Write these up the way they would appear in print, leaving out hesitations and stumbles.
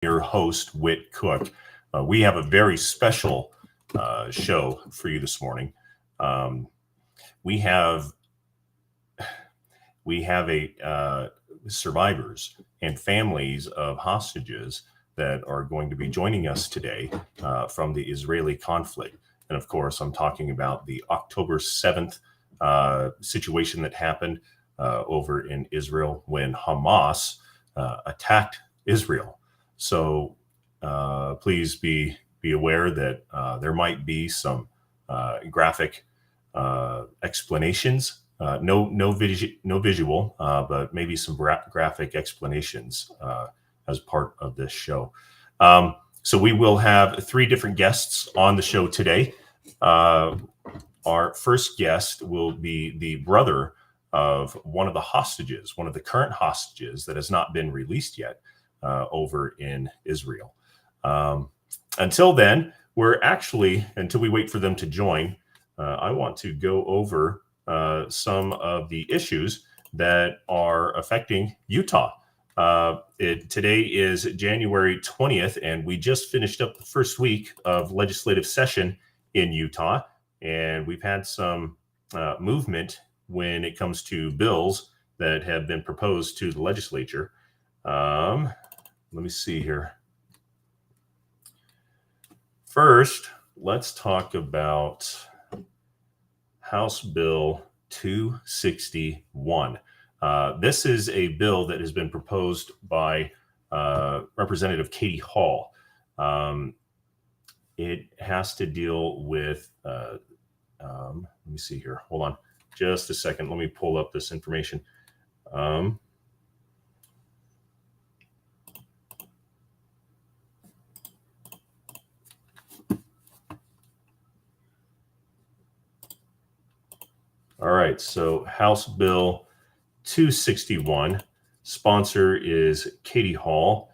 your host, Whit Cook. We have a very special show for you this morning. Um, we have survivors and families of hostages that are going to be joining us today from the Israeli conflict. And of course, I'm talking about the October 7th situation that happened over in Israel when Hamas attacked Israel. So please be aware that there might be some graphic explanations. No visual, but maybe some graphic explanations as part of this show. So we will have three different guests on the show today. Our first guest will be the brother of one of the current hostages that has not been released yet over in Israel. Until then, until we wait for them to join, I want to go over some of the issues that are affecting Utah. Today is January 20th, and we just finished up the first week of legislative session in Utah, and we've had some movement when it comes to bills that have been proposed to the legislature. Let me see here. First, let's talk about House Bill 261. This is a bill that has been proposed by Representative Katie Hall. It has to deal with, let me see here. Hold on just a second. Let me pull up this information. All right, so House Bill 261, sponsor is Katie Hall,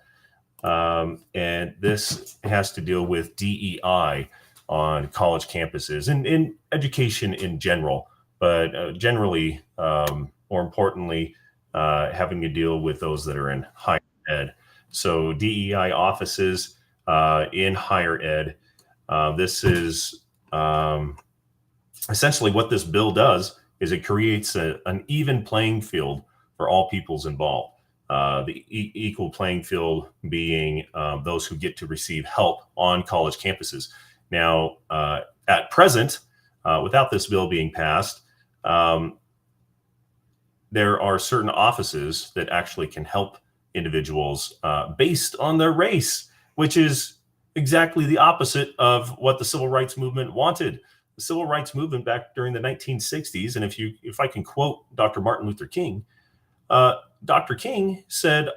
and this has to deal with DEI on college campuses and in education in general, but generally, more importantly, having to deal with those that are in higher ed. So DEI offices in higher ed. This is essentially what this bill does is it creates an even playing field for all peoples involved. The equal playing field being those who get to receive help on college campuses. Now, at present, without this bill being passed, there are certain offices that actually can help individuals based on their race, which is exactly the opposite of what the civil rights movement wanted. The civil rights movement back during the 1960s, and if I can quote Dr. Martin Luther King, Dr. King said,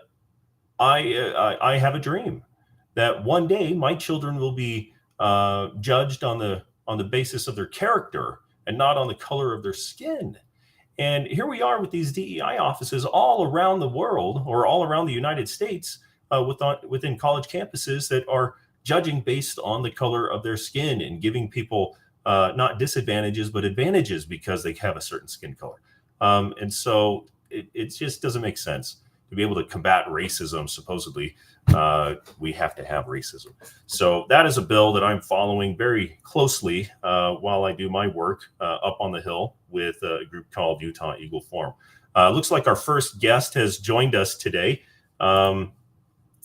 I have a dream that one day my children will be judged on the basis of their character and not on the color of their skin. And here we are with these DEI offices all around the world, or all around the United States, within college campuses that are judging based on the color of their skin and giving people not disadvantages, but advantages because they have a certain skin color. And so it just doesn't make sense. To be able to combat racism, supposedly, we have to have racism. So that is a bill that I'm following very closely while I do my work up on the Hill with a group called Utah Eagle Forum. Looks like our first guest has joined us today. I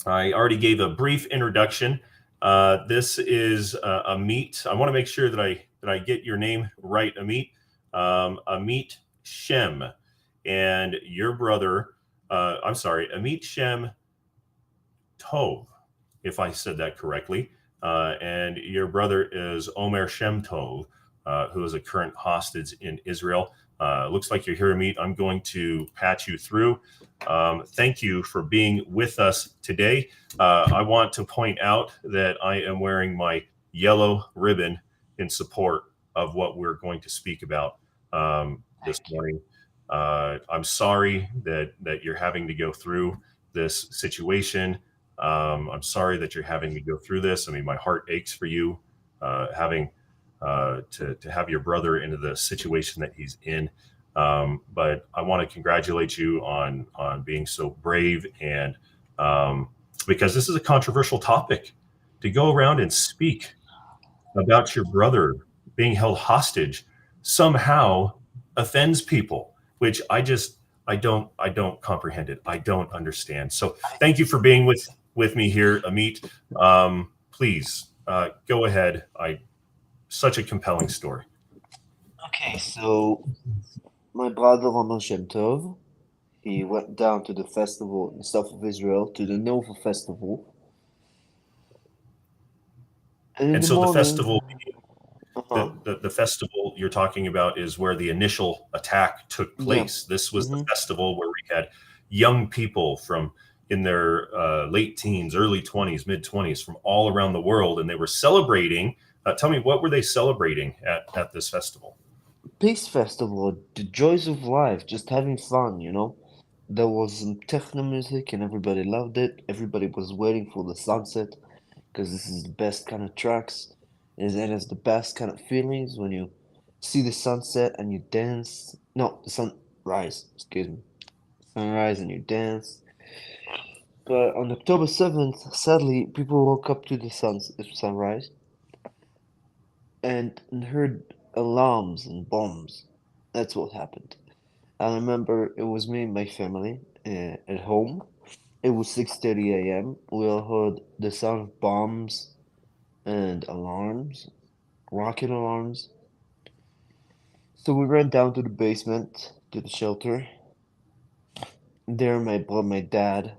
already gave a brief introduction. This is Amit. I want to make sure that I get your name right, Amit. Amit Shem, and your brother. Amit Shem Tov, if I said that correctly. And your brother is Omer Shem Tov, who is a current hostage in Israel. Looks like you're here, Amit. I'm going to patch you through. Thank you for being with us today. I want to point out that I am wearing my yellow ribbon in support of what we're going to speak about this morning. I'm sorry that you're having to go through this situation. I'm sorry that you're having to go through this. I mean, my heart aches for you, having to have your brother into the situation that he's in. But I want to congratulate you on being so brave and because this is a controversial topic. To go around and speak about your brother being held hostage somehow offends people, which I don't comprehend it. I don't understand. So thank you for being with me here, Amit. Please go ahead. I Such a compelling story. Okay, so my brother Roman Shem Tov, he went down to the festival in the south of Israel, to the Nova festival, and in And the so the morning, festival, uh-huh, the festival you're talking about is where the initial attack took yeah, place. This was the mm-hmm. festival where we had young people from in their late teens, early 20s, mid 20s from all around the world, and they were celebrating. Tell me, what were they celebrating at this festival? Peace festival, the joys of life, just having fun, you know. There was some techno music and everybody loved it. Everybody was waiting for the sunset because this is the best kind of tracks. It has the best kind of feelings when you see the sunset and you dance. No, the sunrise, excuse me. Sunrise and you dance. But on October 7th, sadly, people woke up to the sunrise and heard alarms and bombs. That's what happened. I remember it was me and my family at home. It was 6:30 a.m. We all heard the sound of bombs and alarms, rocket alarms. So we ran down to the basement, to the shelter. There, my dad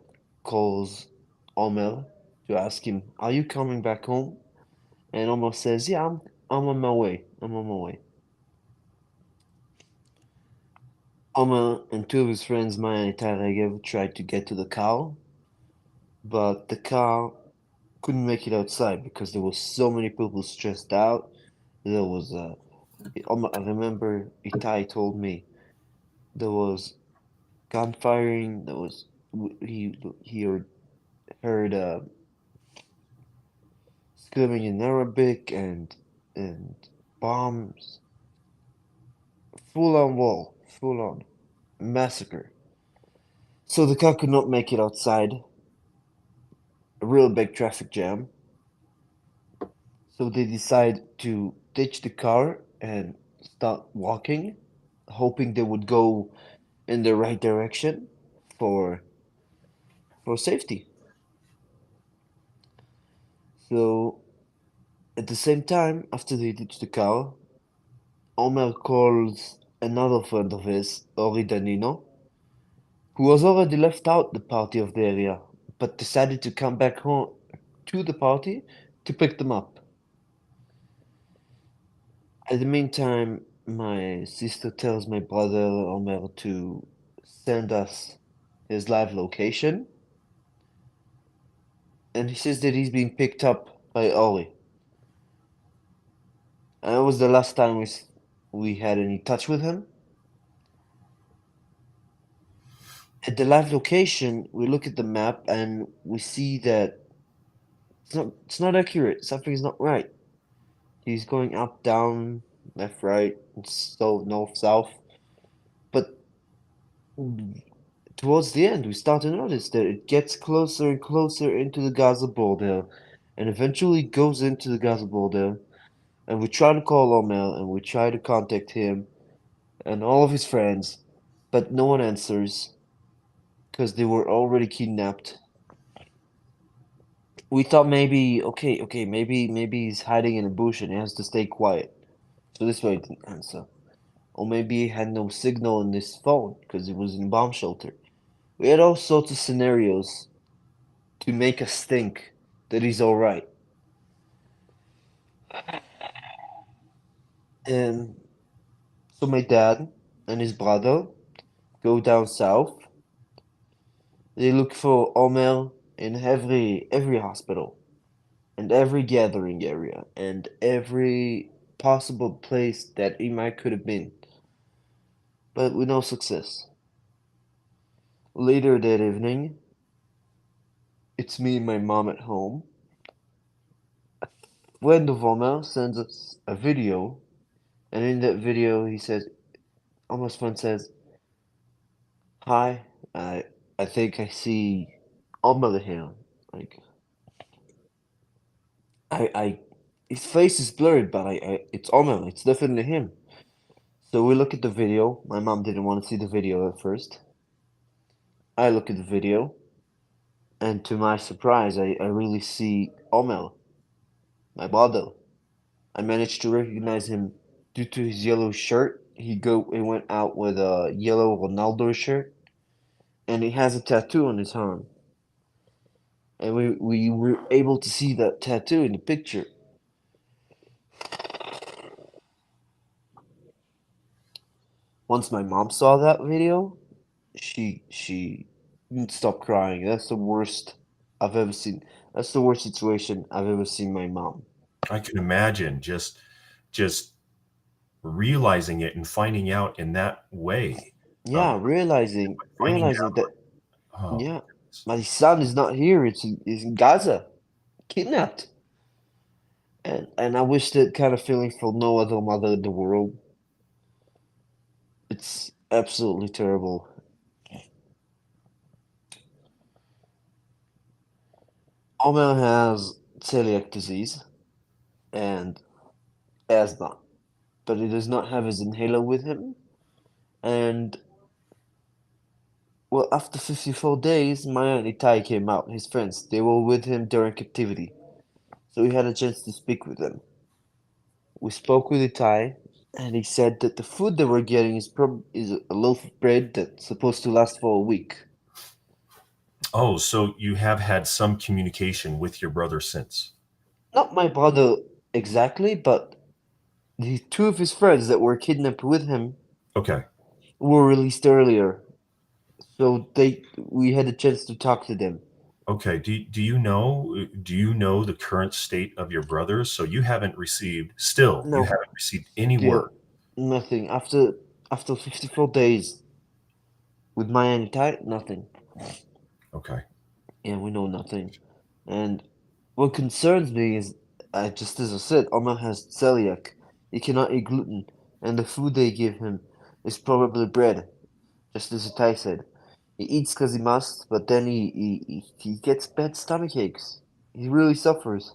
calls Omer to ask him, "Are you coming back home?" And Omer says, "Yeah, I'm on my way. I'm on my way." Omer and two of his friends, Maya and Taregev, tried to get to the car, but the car couldn't make it outside because there was so many people stressed out. There was I remember Itai told me there was gunfiring. There was he heard screaming in Arabic and bombs. Full on war, full on massacre. So the car could not make it outside. A real big traffic jam. So they decide to ditch the car and start walking, hoping they would go in the right direction for for safety. So at the same time, after they ditch the car, Omer calls another friend of his, Ori Danino, who was already left out the party of the area, but decided to come back home to the party to pick them up. In the meantime, my sister tells my brother Omer to send us his live location, and he says that he's being picked up by Ori. And that was the last time we had any touch with him. At the live location, we look at the map and we see that it's not accurate. Something is not right. He's going up, down, left, right, so north, south. But towards the end, we start to notice that it gets closer and closer into the Gaza border, and eventually goes into the Gaza border. And we try to call Omel, and we try to contact him and all of his friends, but no one answers because they were already kidnapped. We thought maybe, okay, maybe he's hiding in a bush and he has to stay quiet. So this way he didn't answer. Or maybe he had no signal in his phone because he was in a bomb shelter. We had all sorts of scenarios to make us think that he's alright. And so my dad and his brother go down south. They look for Omer in every hospital and every gathering area and every possible place that he might could have been, but with no success. Later that evening, it's me and my mom at home. Friend of Omer sends us a video, and in that video he says, Omer's friend says, "Hi, I I think I see Omer here. Like I his face is blurred, but it's Omel. It's definitely him. So we look at the video. My mom didn't want to see the video at first. I look at the video, and to my surprise, I really see Omel, my brother. I managed to recognize him due to his yellow shirt. He went out with a yellow Ronaldo shirt, and he has a tattoo on his arm. And we were able to see that tattoo in the picture. Once my mom saw that video, she didn't stop crying. That's the worst I've ever seen. That's the worst situation I've ever seen my mom. I can imagine just realizing it and finding out in that way. Yeah, Finding realizing out. that Oh, yeah, my son is not here. It's in Gaza, kidnapped. And I wish that kind of feeling for no other mother in the world. It's absolutely terrible. Omer has celiac disease and asthma, but he does not have his inhaler with him. And well, after 54 days, Maya and Itai came out, his friends. They were with him during captivity, so we had a chance to speak with them. We spoke with Itai, and he said that the food that we're getting is a loaf of bread that's supposed to last for a week. oh, so you have had some communication with your brother since. Not my brother exactly, but the two of his friends that were kidnapped with him Okay. were released earlier, so we had a chance to talk to them. Okay. Do you know the current state of your brother? So you No, haven't received any word. still nothing. After 54 days with my entire nothing. Okay. Yeah, we know nothing. And what concerns me is, just as I said, Omar has celiac. He cannot eat gluten, and the food they give him is probably bread, just as Itai said. He eats because he must, but then he gets bad stomach aches. He really suffers.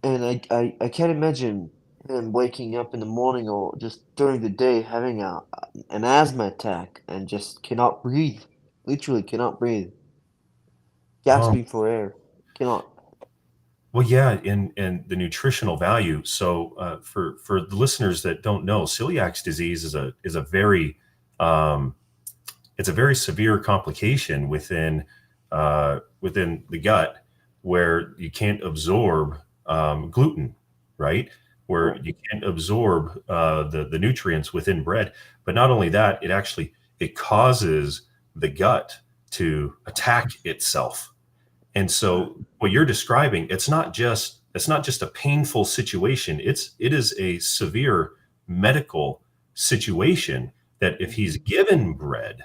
And I can't imagine him waking up in the morning or just during the day having an asthma attack and just cannot breathe. Literally cannot breathe. Oh, Gasping for air. Cannot. well, yeah, and the nutritional value. So, for the listeners that don't know, celiac disease is a very um, it's a very severe complication within the gut where you can't absorb gluten, right? Where Right. you can't absorb the nutrients within bread. But not only that, it causes the gut to attack itself. And Right. so what you're describing, it's not just a painful situation. It is a severe medical situation that if he's Mm-hmm. given bread,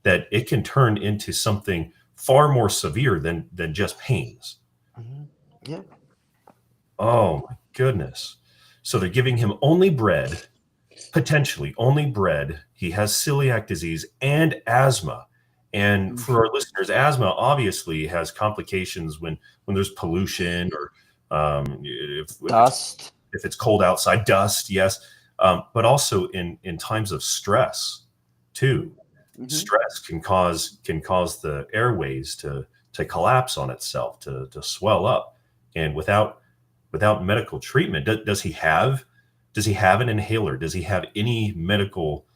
that it can turn into something far more severe than just pains. Mm-hmm. Yeah. Oh my goodness. So they're giving him only bread, potentially only bread. He has celiac disease and asthma. And Mm. for our listeners, asthma obviously has complications when there's pollution or Dust. if it's cold outside, dust, yes, but also in times of stress too. Mm-hmm. Stress can cause the airways to collapse on itself, to swell up, and without medical treatment, does he have an inhaler? Does he have any medical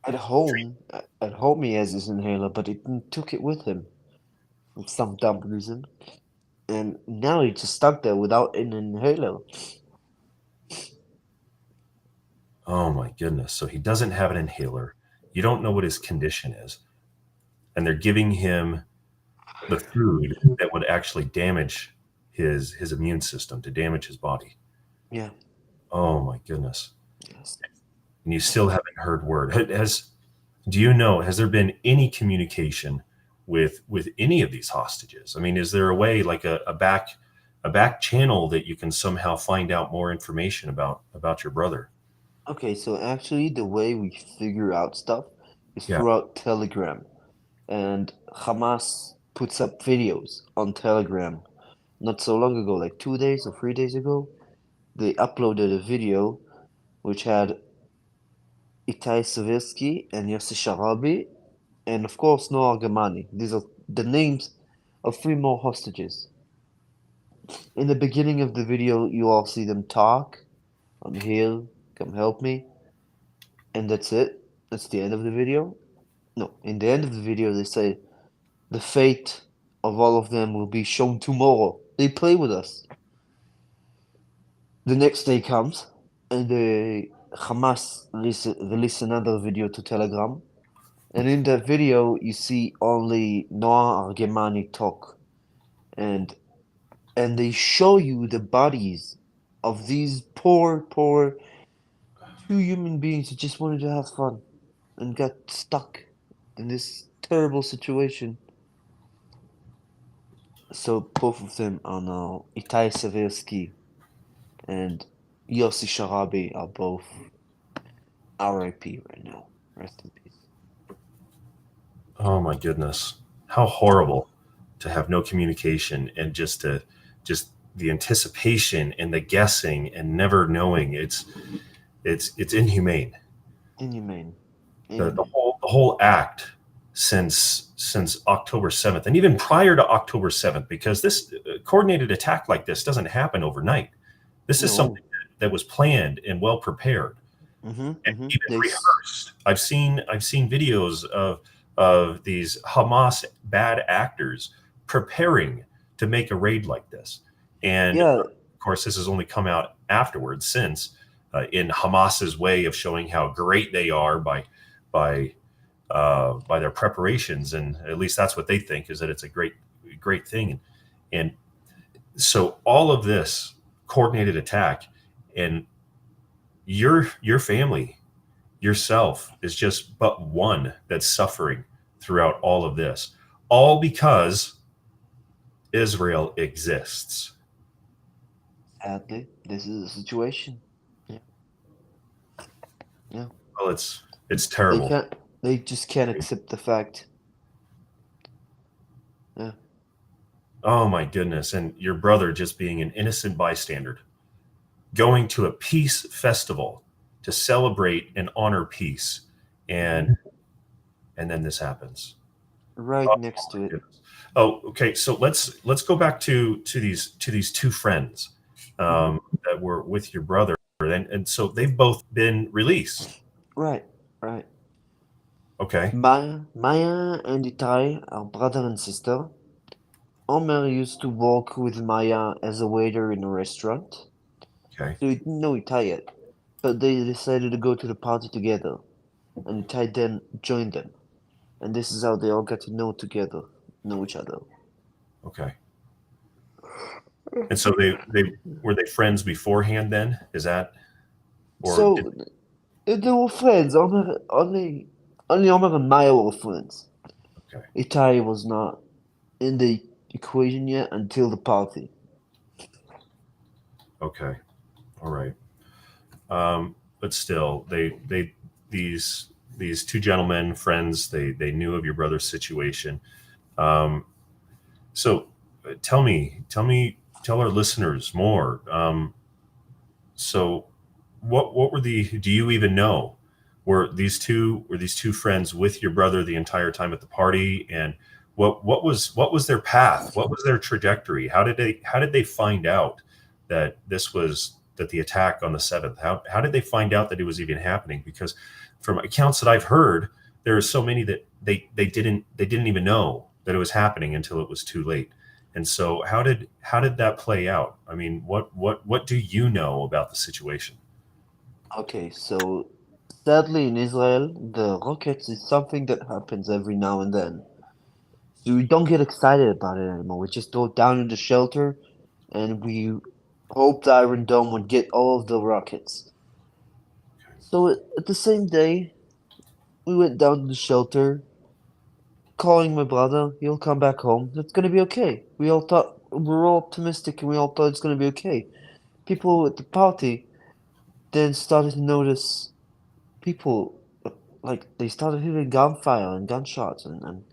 treatment? At home he has his inhaler, but he took it with him for some dumb reason. And now he's just stuck there without an inhaler. Oh my goodness. So he doesn't have an inhaler. You don't know what his condition is. And they're giving him the food that would actually damage his immune system, to damage his body. Yeah. Oh my goodness. Yes. And you still haven't heard word. Do you know, has there been any communication with any of these hostages? I mean, is there a way, like a back channel, that you can somehow find out more information about your brother? Okay, so actually the way we figure out stuff is Yeah. throughout Telegram. And Hamas puts up videos on Telegram. Not so long ago, like 2 days or 3 days ago, they uploaded a video which had Itai Seversky and Yossi Sharabi, and of course Noah Argamani. These are the names of three more hostages. In the beginning of the video, you all see them talk. I'm here, come help me, and that's it. That's the end of the video. No, in the end of the video, they say the fate of all of them will be shown tomorrow. They play with us. The next day comes, and the Hamas release another video to Telegram. And in that video, you see only Noah Argemani talk, and they show you the bodies of these poor two human beings who just wanted to have fun and got stuck in this terrible situation. So both of them are now Itai Seversky and Yossi Sharabi are both RIP right now. Rest in peace. Oh my goodness. How horrible to have no communication and just the anticipation and the guessing and never knowing. It's inhumane. Inhumane. The whole act since October 7th, and even prior to October 7th, because this coordinated attack like this doesn't happen overnight. This is No. something that was planned and well prepared and even rehearsed. I've seen videos of these Hamas bad actors preparing to make a raid like this, and Yeah, of course this has only come out afterwards, since in Hamas's way of showing how great they are by their preparations, and at least that's what they think, is that it's a great thing, and so all of this coordinated attack, and your family, yourself, is just but one that's suffering throughout all of this, all because Israel exists. sadly, this is the situation. Yeah. Well, it's They terrible. can't. They just can't accept the fact. Yeah. Oh my goodness. And your brother just being an innocent bystander, going to a peace festival to celebrate and honor peace, and then this happens. Right Oh next to my it. goodness. Oh, okay. So let's go back to these two friends that were with your brother, and so they've both been released. Right. Okay. Maya and Itai are brother and sister. Omer used to work with Maya as a waiter in a restaurant, Okay. so he didn't know Itai yet. But they decided to go to the party together, and Itai then joined them. And this is how they all got to know each other. Okay. And so they were they friends beforehand then? Is that, or did, So they were friends. Only Omer and Maya were friends. okay. Itai was not in the equation yet until the party. Okay. All right. But still, these two gentlemen, friends, they knew of your brother's situation. Um, so tell our listeners more. So what were do you even know? Were these two friends with your brother the entire time at the party? And what was their path? What was their trajectory? How did they find out that the attack on the 7th? How did they find out that it was even happening? Because from accounts that I've heard, there are so many that they didn't even know that it was happening until it was too late. And so how did that play out? I mean, what do you know about the situation? Okay, so sadly in Israel, the rockets is something that happens every now and then. So we don't get excited about it anymore. We just go down in the shelter and we hope the Iron Dome would get all of the rockets. So at the same day, we went down to the shelter, calling my brother. He'll come back home. It's gonna be okay. We were all optimistic and we all thought it's gonna be okay. People at the party then started to notice people, like they started hearing gunfire and gunshots, and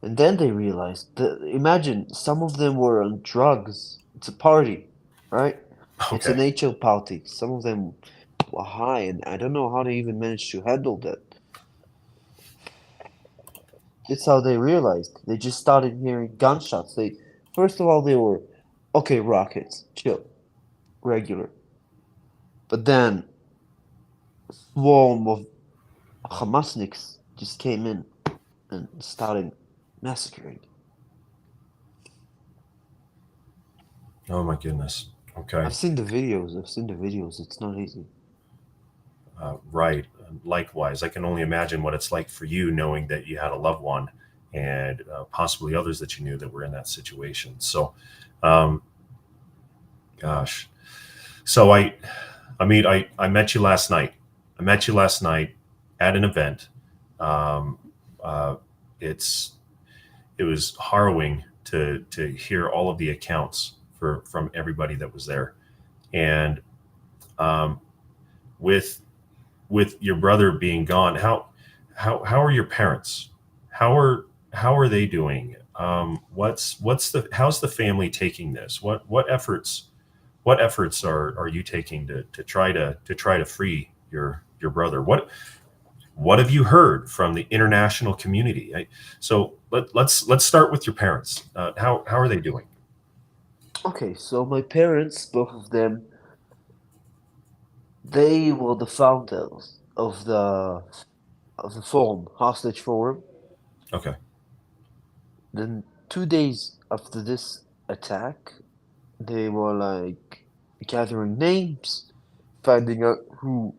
And then they realized that, imagine, some of them were on drugs. It's a party, right? It's an Okay. HL party. Some of them were high, and I don't know how they even managed to handle that. That's how they realized. They just started hearing gunshots. First of all, they were, okay, rockets, chill, regular. But then, swarm of Hamasniks just came in and started massacring. Oh my goodness. Okay. I've seen the videos. I've seen the videos. It's not easy. Right. Likewise, I can only imagine what it's like for you knowing that you had a loved one and possibly others that you knew that were in that situation. So, um, gosh. So I met you last night. I met you last night at an event. Um, uh, it's it was harrowing to hear all of the accounts from everybody that was there, and um, with with your brother being gone, how are your parents? How are they doing? What's the how's the family taking this? What efforts are you taking to try to free your brother? What have you heard from the international community? So let's start with your parents. How are they doing? Okay, so my parents, both of them, they were the founders of the forum, hostage forum. Okay. Then 2 days after this attack, they were like gathering names, finding out who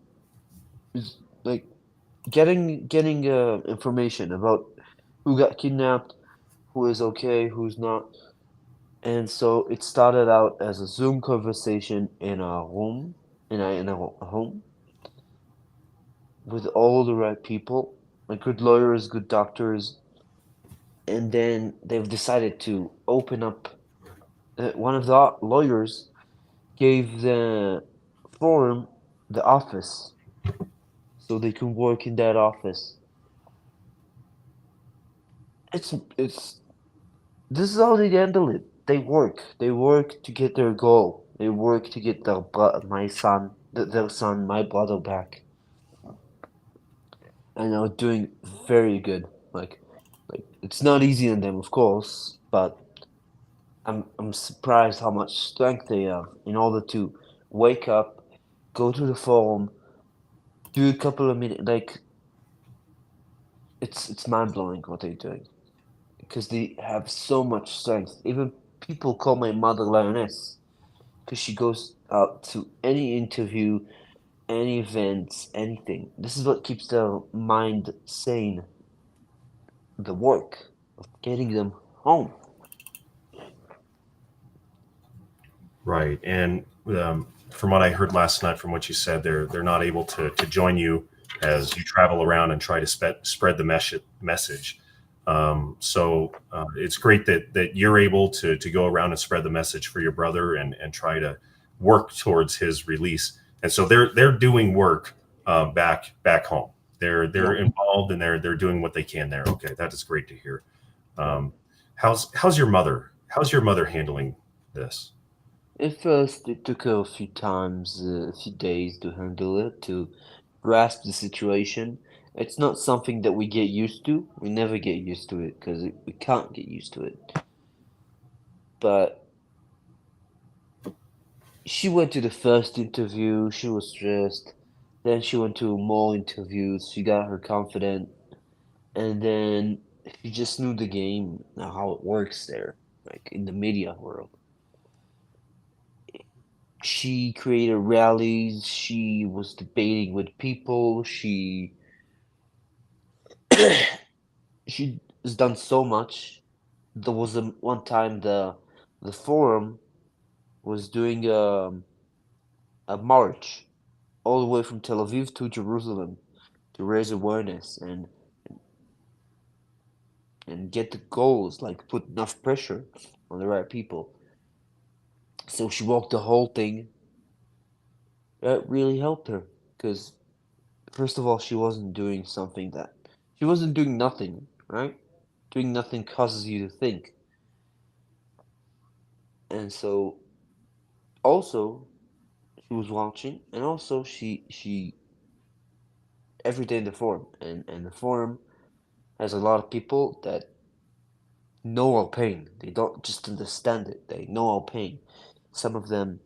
is like getting information about who got kidnapped, who is okay, who's not. And so it started out as a Zoom conversation in our home, in our home, with all the right people, like good lawyers, good doctors, and then they've decided to open up. One of the lawyers gave the forum the office so they can work in that office. It's this is how they handle it. They work. They work to get their goal. They work to get my son, their son, my brother back, and are doing very good. Like it's not easy on them, of course, but I'm surprised how much strength they have in order to wake up, go to the forum, do a couple of minutes. Like it's mind blowing what they're doing because they have so much strength. Even people call my mother lioness because she goes out to any interview, any events, anything. This is what keeps their mind sane. The work of getting them home. Right. And from what I heard last night, from what you said, they're not able to join you as you travel around and try to spread the message. So it's great that you're able to go around and spread the message for your brother and try to work towards his release. And so they're doing work back home. They're Yeah. involved and they're doing what they can there. Okay, that is great to hear. Um, how's your mother? How's your mother handling this? At first, it took her a few times, a few days to handle it, to grasp the situation. It's not something that we get used to. We never get used to it because we can't get used to it. But she went to the first interview, she was stressed. Then she went to more interviews, she got her confident. And then she just knew the game, how it works there, like in the media world. She created rallies, she was debating with people, she has done so much. There was one time the forum was doing a march all the way from Tel Aviv to Jerusalem to raise awareness and get the goals, like put enough pressure on the right people. So she walked the whole thing. That really helped her because first of all, she wasn't doing nothing, right? Doing nothing causes you to think. And so also she was watching, and also she every day in the forum, and the forum has a lot of people that know our pain. They don't just understand it. They know our pain. Some of them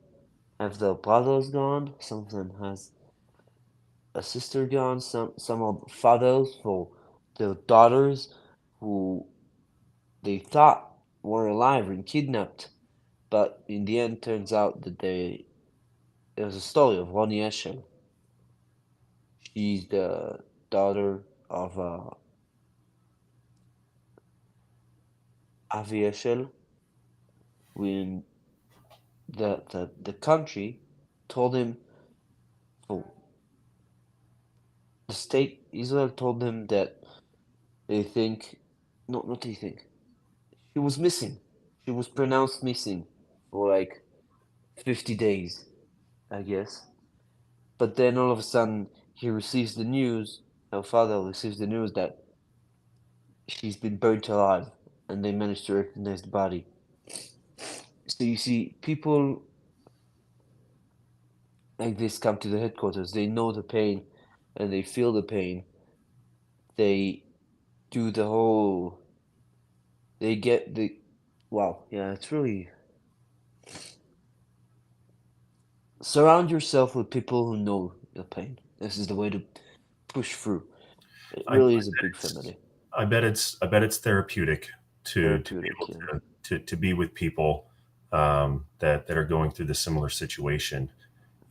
have their brothers gone. Some of them has a sister gone. Some are fathers for their daughters who they thought were alive and kidnapped, but in the end turns out that they there's a story of Ronnie Eshel. She's the daughter of Avi Eshel when the country told him, oh, the state Israel told him that they think, no, not they think, she was missing. She was pronounced missing for like 50 days, I guess. But then all of a sudden, he receives the news, her father receives the news that she's been burnt alive, and they managed to recognize the body. So you see, people like this come to the headquarters. They know the pain, and they feel the pain. They do the whole. They get the. Wow, yeah, it's really. Surround yourself with people who know your pain. This is the way to push through. It I, really is a big family. I bet it's therapeutic to be Therapeutic, able yeah. to be with people that are going through the similar situation,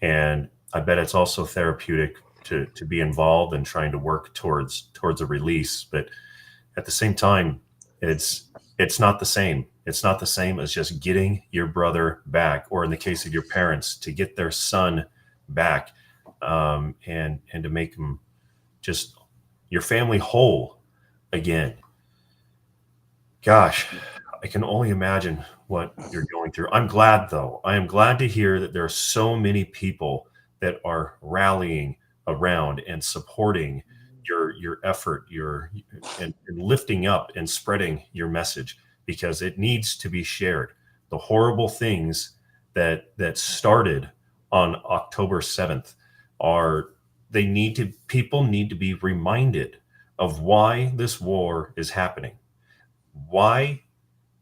and I bet it's also therapeutic to be involved and trying to work towards a release. But at the same time, it's it's not the same. It's not the same as just getting your brother back, or in the case of your parents, to get their son back, and to make them just your family whole again. Gosh, I can only imagine what you're going through. I'm glad, though. I am glad to hear that there are so many people that are rallying around and supporting your effort, your and lifting up and spreading your message because it needs to be shared. The horrible things that started on October 7th are they need to people need to be reminded of why this war is happening, why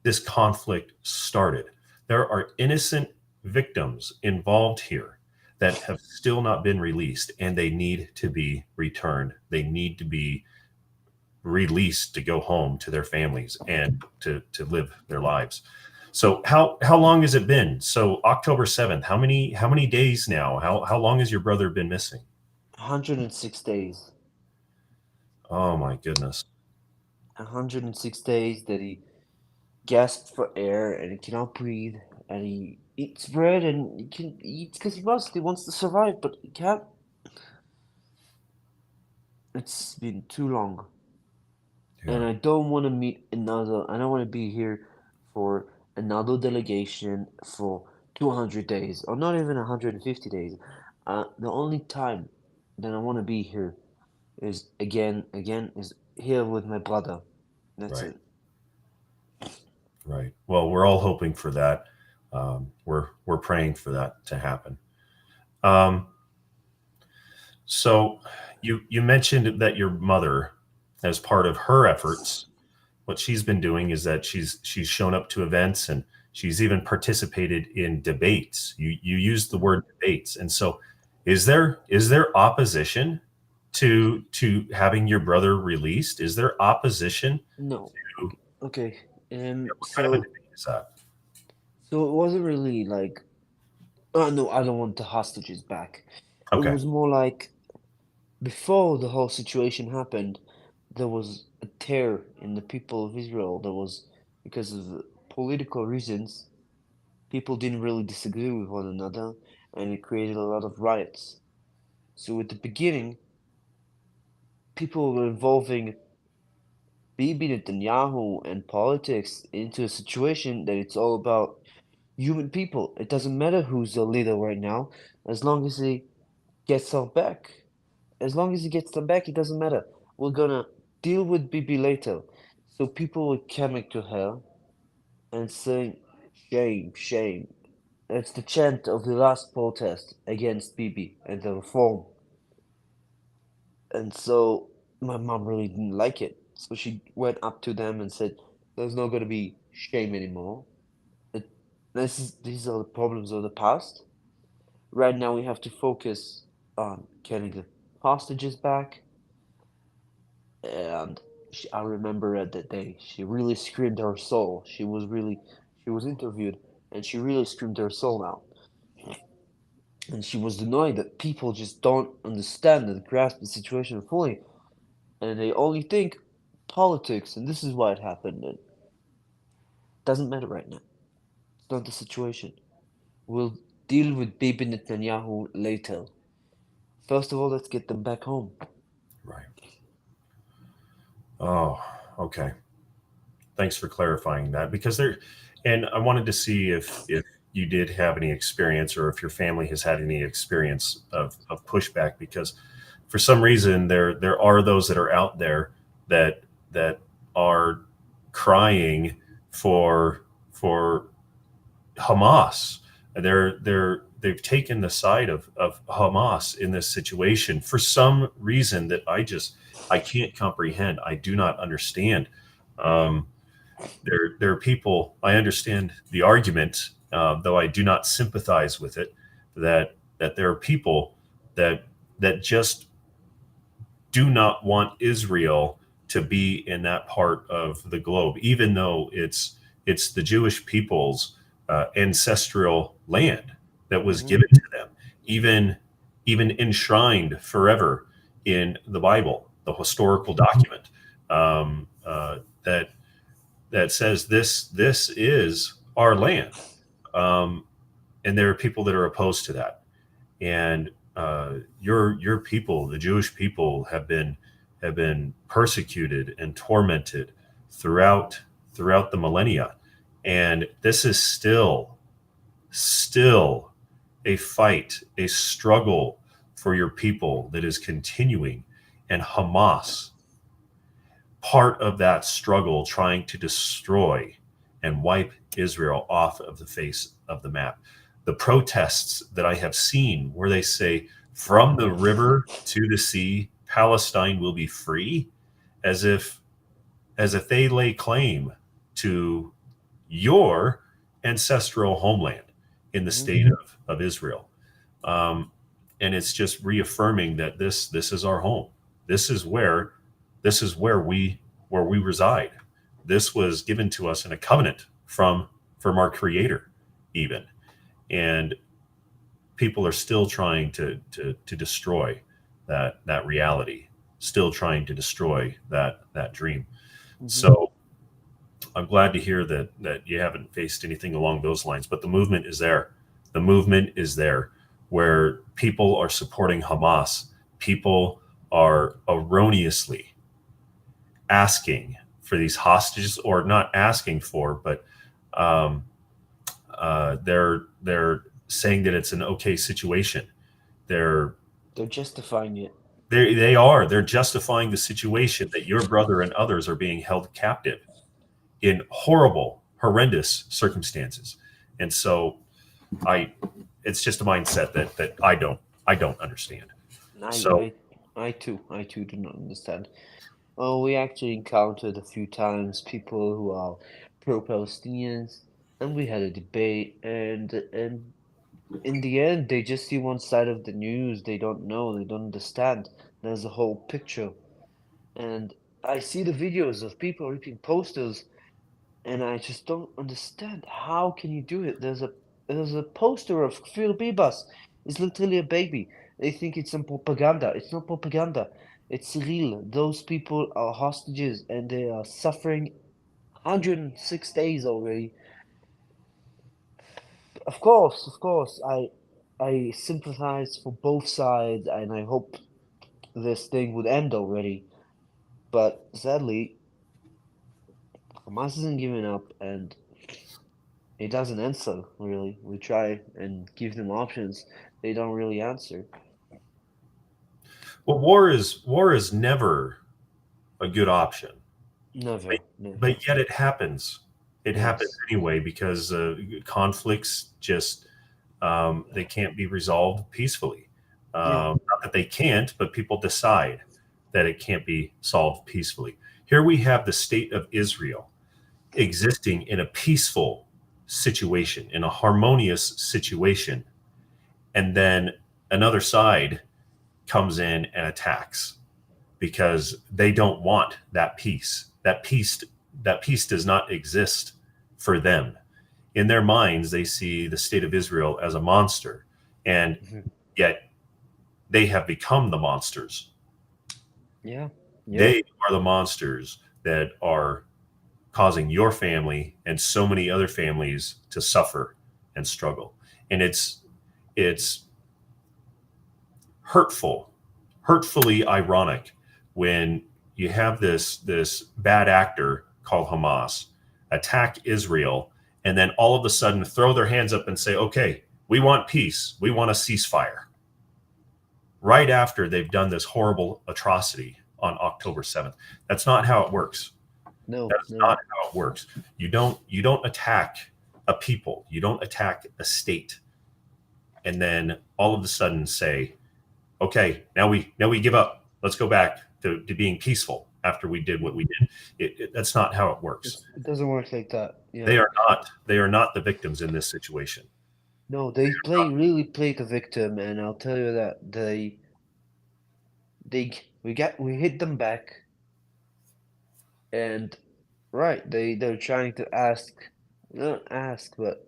this conflict started. There are innocent victims involved here that have still not been released, and they need to be returned. They need to be released to go home to their families and to live their lives. So how long has it been? So October 7th, how many days now? How long has your brother been missing? 106 days. Oh my goodness. 106 days that he gasps for air and he cannot breathe, and he eats bread and he can eat because he wants to survive, but he can't. It's been too long, and Yeah, I don't want to meet another. I don't want to be here for another delegation for 200 days, or not even 150 days. The only time that I want to be here is is here with my brother. That's right. it. Right. Well, we're all hoping for that. We're praying for that to happen. Um, so you mentioned that your mother, as part of her efforts, what she's been doing is that she's shown up to events and she's even participated in debates. You used the word debates, and so is there opposition to having your brother released? Is there opposition No. to Okay. what kind of a debate is that? So it wasn't really like, oh no, I don't want the hostages back. It Okay. was more like before the whole situation happened, there was a tear in the people of Israel. There was, because of political reasons, people didn't really disagree with one another, and it created a lot of riots. So at the beginning, people were involving Bibi Netanyahu and politics into a situation that it's all about human people. It doesn't matter who's the leader right now, as long as he gets them back. As long as he gets them back, it doesn't matter. We're gonna deal with Bibi later. So people were coming to her and saying, "Shame, shame." It's the chant of the last protest against Bibi and the reform. And so my mom really didn't like it. So she went up to them and said, "There's not gonna be shame anymore. It, these are the problems of the past. Right now we have to focus on getting the hostages back." And I remember at that day, she really screamed her soul. She was interviewed, and she really screamed her soul out. And she was annoyed that people just don't understand and grasp the situation fully, and they only think politics, and this is why it happened. And it doesn't matter right now. It's not the situation. We'll deal with Bibi Netanyahu later. First of all, let's get them back home. Right. Oh, okay. Thanks for clarifying that, because there, and I wanted to see if you did have any experience, or if your family has had any experience of pushback, because for some reason there are those that are out there that are crying for Hamas. They've taken the side of Hamas in this situation for some reason that I can't comprehend. I do not understand. Um, there are people. I understand the argument, though I do not sympathize with it. That there are people that just do not want Israel to be in that part of the globe, even though it's the Jewish people's ancestral land that was Hmm. given to them, even enshrined forever in the Bible, the historical document, that says this is our land, um, and there are people that are opposed to that. And your people, the Jewish people, have been persecuted and tormented throughout the millennia, and this is still a fight, a struggle for your people that is continuing, and Hamas, part of that struggle, trying to destroy and wipe Israel off of the face of the map. The protests that I have seen where they say, from the river to the sea, Palestine will be free, as if they lay claim to your ancestral homeland in the Hmm. state of Israel. Um, and it's just reaffirming that this is our home. This is where we reside. This was given to us in a covenant from our Creator, even. And people are still trying to destroy that reality, still trying to destroy that dream. Hmm. So I'm glad to hear that you haven't faced anything along those lines, but the movement is there. The movement is there, where people are supporting Hamas. People are erroneously asking for these hostages, or not asking for, but um, they're saying that it's an okay situation. They're They're justifying it. they're justifying the situation, that your brother and others are being held captive in horrible, horrendous circumstances. And so I it's just a mindset that I don't understand. I, So I, I too do not understand. Oh, we actually encountered a few times people who are pro-Palestinians, and we had a debate, and in the end, they just see one side of the news. They don't know, they don't understand. There's a whole picture, and I see the videos of people ripping posters, and I just don't understand. How can you do it? There's a poster of Kfir Bibas. It's literally a baby. They think it's some propaganda. It's not propaganda. It's real. Those people are hostages and they are suffering 106 days already. Of course, I sympathize for both sides and I hope this thing would end already. But sadly, Hamas isn't giving up and it doesn't answer, really. We try and give them options. They don't really answer. well, war is never a good option. Never, never. But yet it happens. It happens Yes. anyway because conflicts just they can't be resolved peacefully. Yeah. Not that they can't, but people decide that it can't be solved peacefully. Here we have the state of Israel existing in a peaceful situation, in a harmonious situation, and then another side comes in and attacks because they don't want that peace. That peace does not exist for them. In their minds, they see the state of Israel as a monster, and Mhm. yet they have become the monsters. Yeah. Yeah. They are the monsters that are causing your family and so many other families to suffer and struggle. And it's hurtful, hurtfully ironic when you have this bad actor called Hamas attack Israel and then all of a sudden throw their hands up and say, "Okay, we want peace. We want a ceasefire." Right after they've done this horrible atrocity on October 7th. That's not how it works. No, That's no. not how it works. You don't attack a people. You don't attack a state and then all of a sudden say, okay, now we give up. Let's go back to being peaceful after we did what we did. That's not how it works. It doesn't work like that. They Yeah. are not. They are not the victims in this situation. No, they really play the victim, and I'll tell you that we hit them back, and right, they're trying to not ask, but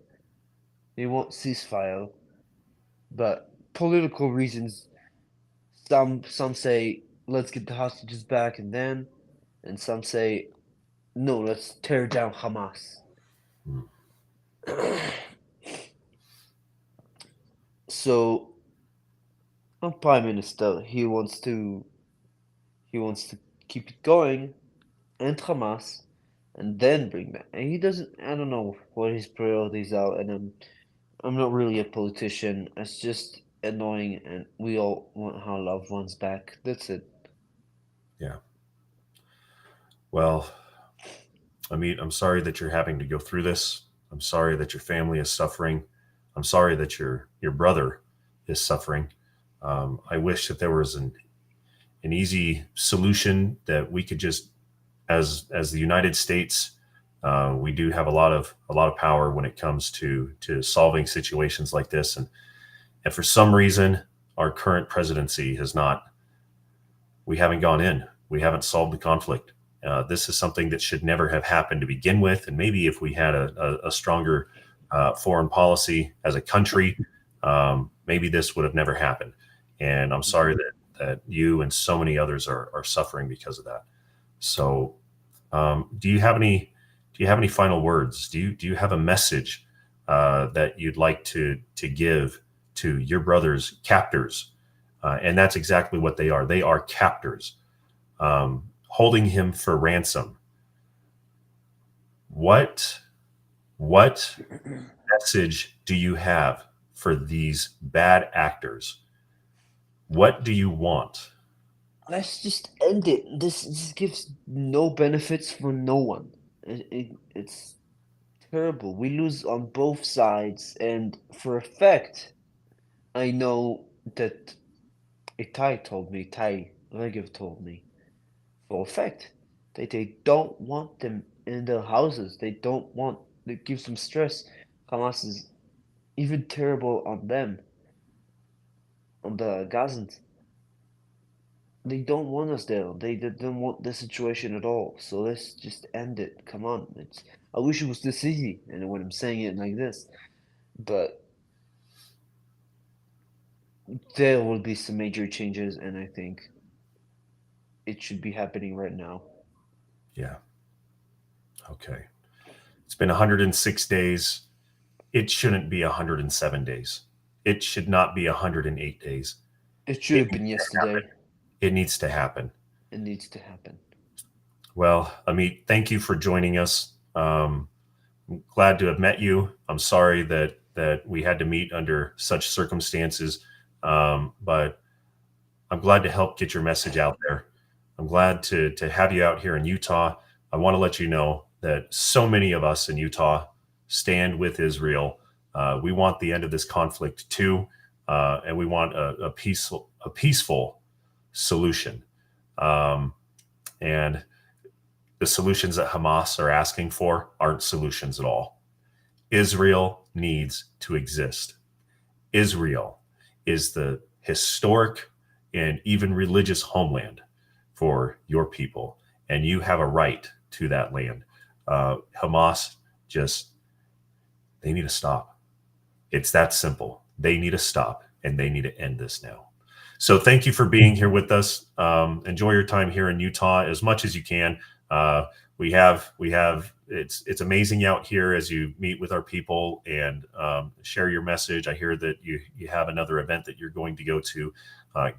they want ceasefire, but political reasons. Some say let's get the hostages back, and some say no, let's tear down Hamas. Mm. So our prime minister, he wants to keep it going and Hamas, and then bring back. And he doesn't. I don't know what his priorities are, and I'm not really a politician. It's just annoying, and we all want our loved ones back. That's it. Yeah. Well, I mean, I'm sorry that you're having to go through this. I'm sorry that your family is suffering. I'm sorry that your brother is suffering. I wish that there was an easy solution that we could just, as the United States, we do have a lot of power when it comes to solving situations like this, and for some reason, our current presidency has not. We haven't gone in. We haven't solved the conflict. This is something that should never have happened to begin with. And maybe if we had a stronger foreign policy as a country, maybe this would have never happened. And I'm sorry that you and so many others are suffering because of that. So, do you have any final words? Do you have a message that you'd like to give to your brother's captors? And that's exactly what they are. They are captors, holding him for ransom. What message do you have for these bad actors? What do you want? Let's just end it. This gives no benefits for no one. It's terrible. We lose on both sides, and for a fact, I know that Tai Regev told me, for a fact, that they don't want them in their houses. They don't want, it gives them stress. Hamas is even terrible on them, on the Gazans. They don't want us there. They don't want the situation at all. So let's just end it. Come on. I wish it was this easy, and when I'm saying it like this, but there will be some major changes, and I think it should be happening right now. Yeah. Okay. It's been 106 days. It shouldn't be 107 days. It should not be 108 days. It should It have needs been to happen. yesterday. It needs to happen. It needs to happen. Well, Amit, thank you for joining us. I'm glad to have met you. I'm sorry that we had to meet under such circumstances, but I'm glad to help get your message out there. I'm glad to have you out here in Utah. I want to let you know that so many of us in Utah stand with Israel. We want the end of this conflict too, and we want a peaceful solution. And the solutions that Hamas are asking for aren't solutions at all. Israel needs to exist. Israel is the historic and even religious homeland for your people, and you have a right to that land. Hamas they need to stop. It's that simple. They need to stop, and they need to end this now. So thank you for being here with us. Enjoy your time here in Utah as much as you can. We have it's amazing out here as you meet with our people and share your message. I hear that you have another event that you're going to go to.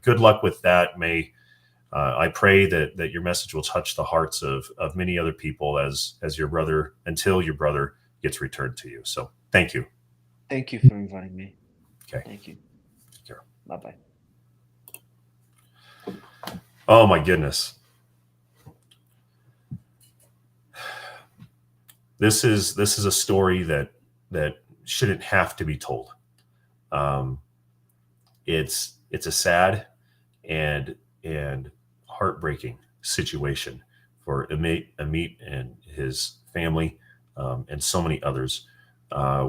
Good luck with that. I pray that your message will touch the hearts of many other people as your brother, until your brother gets returned to you. So thank you. Thank you for inviting me. Okay. Thank you. Take care. Bye-bye. Oh my goodness. This is a story that shouldn't have to be told. It's a sad and heartbreaking situation for Amit and his family, and so many others.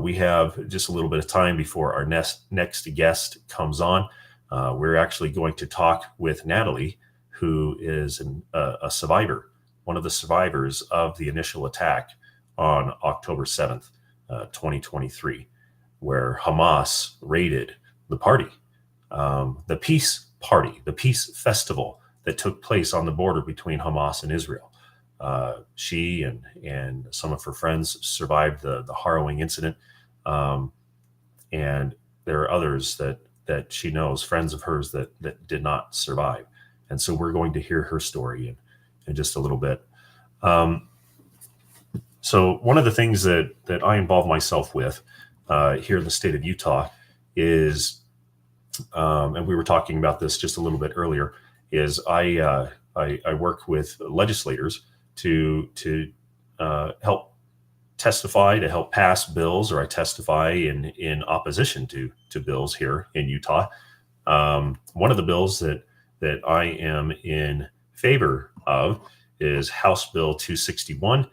We have just a little bit of time before our next guest comes on. We're actually going to talk with Natalie, who is a survivor, one of the survivors of the initial attack on October 7th, 2023, where Hamas raided the party, the peace party, the peace festival that took place on the border between Hamas and Israel. She and some of her friends survived the harrowing incident, and there are others that she knows, friends of hers that did not survive. And so we're going to hear her story in just a little bit. So one of the things that I involve myself with here in the state of Utah is, and we were talking about this just a little bit earlier, is I work with legislators to help testify, to help pass bills, or I testify in opposition to bills here in Utah. One of the bills that I am in favor of is House Bill 261.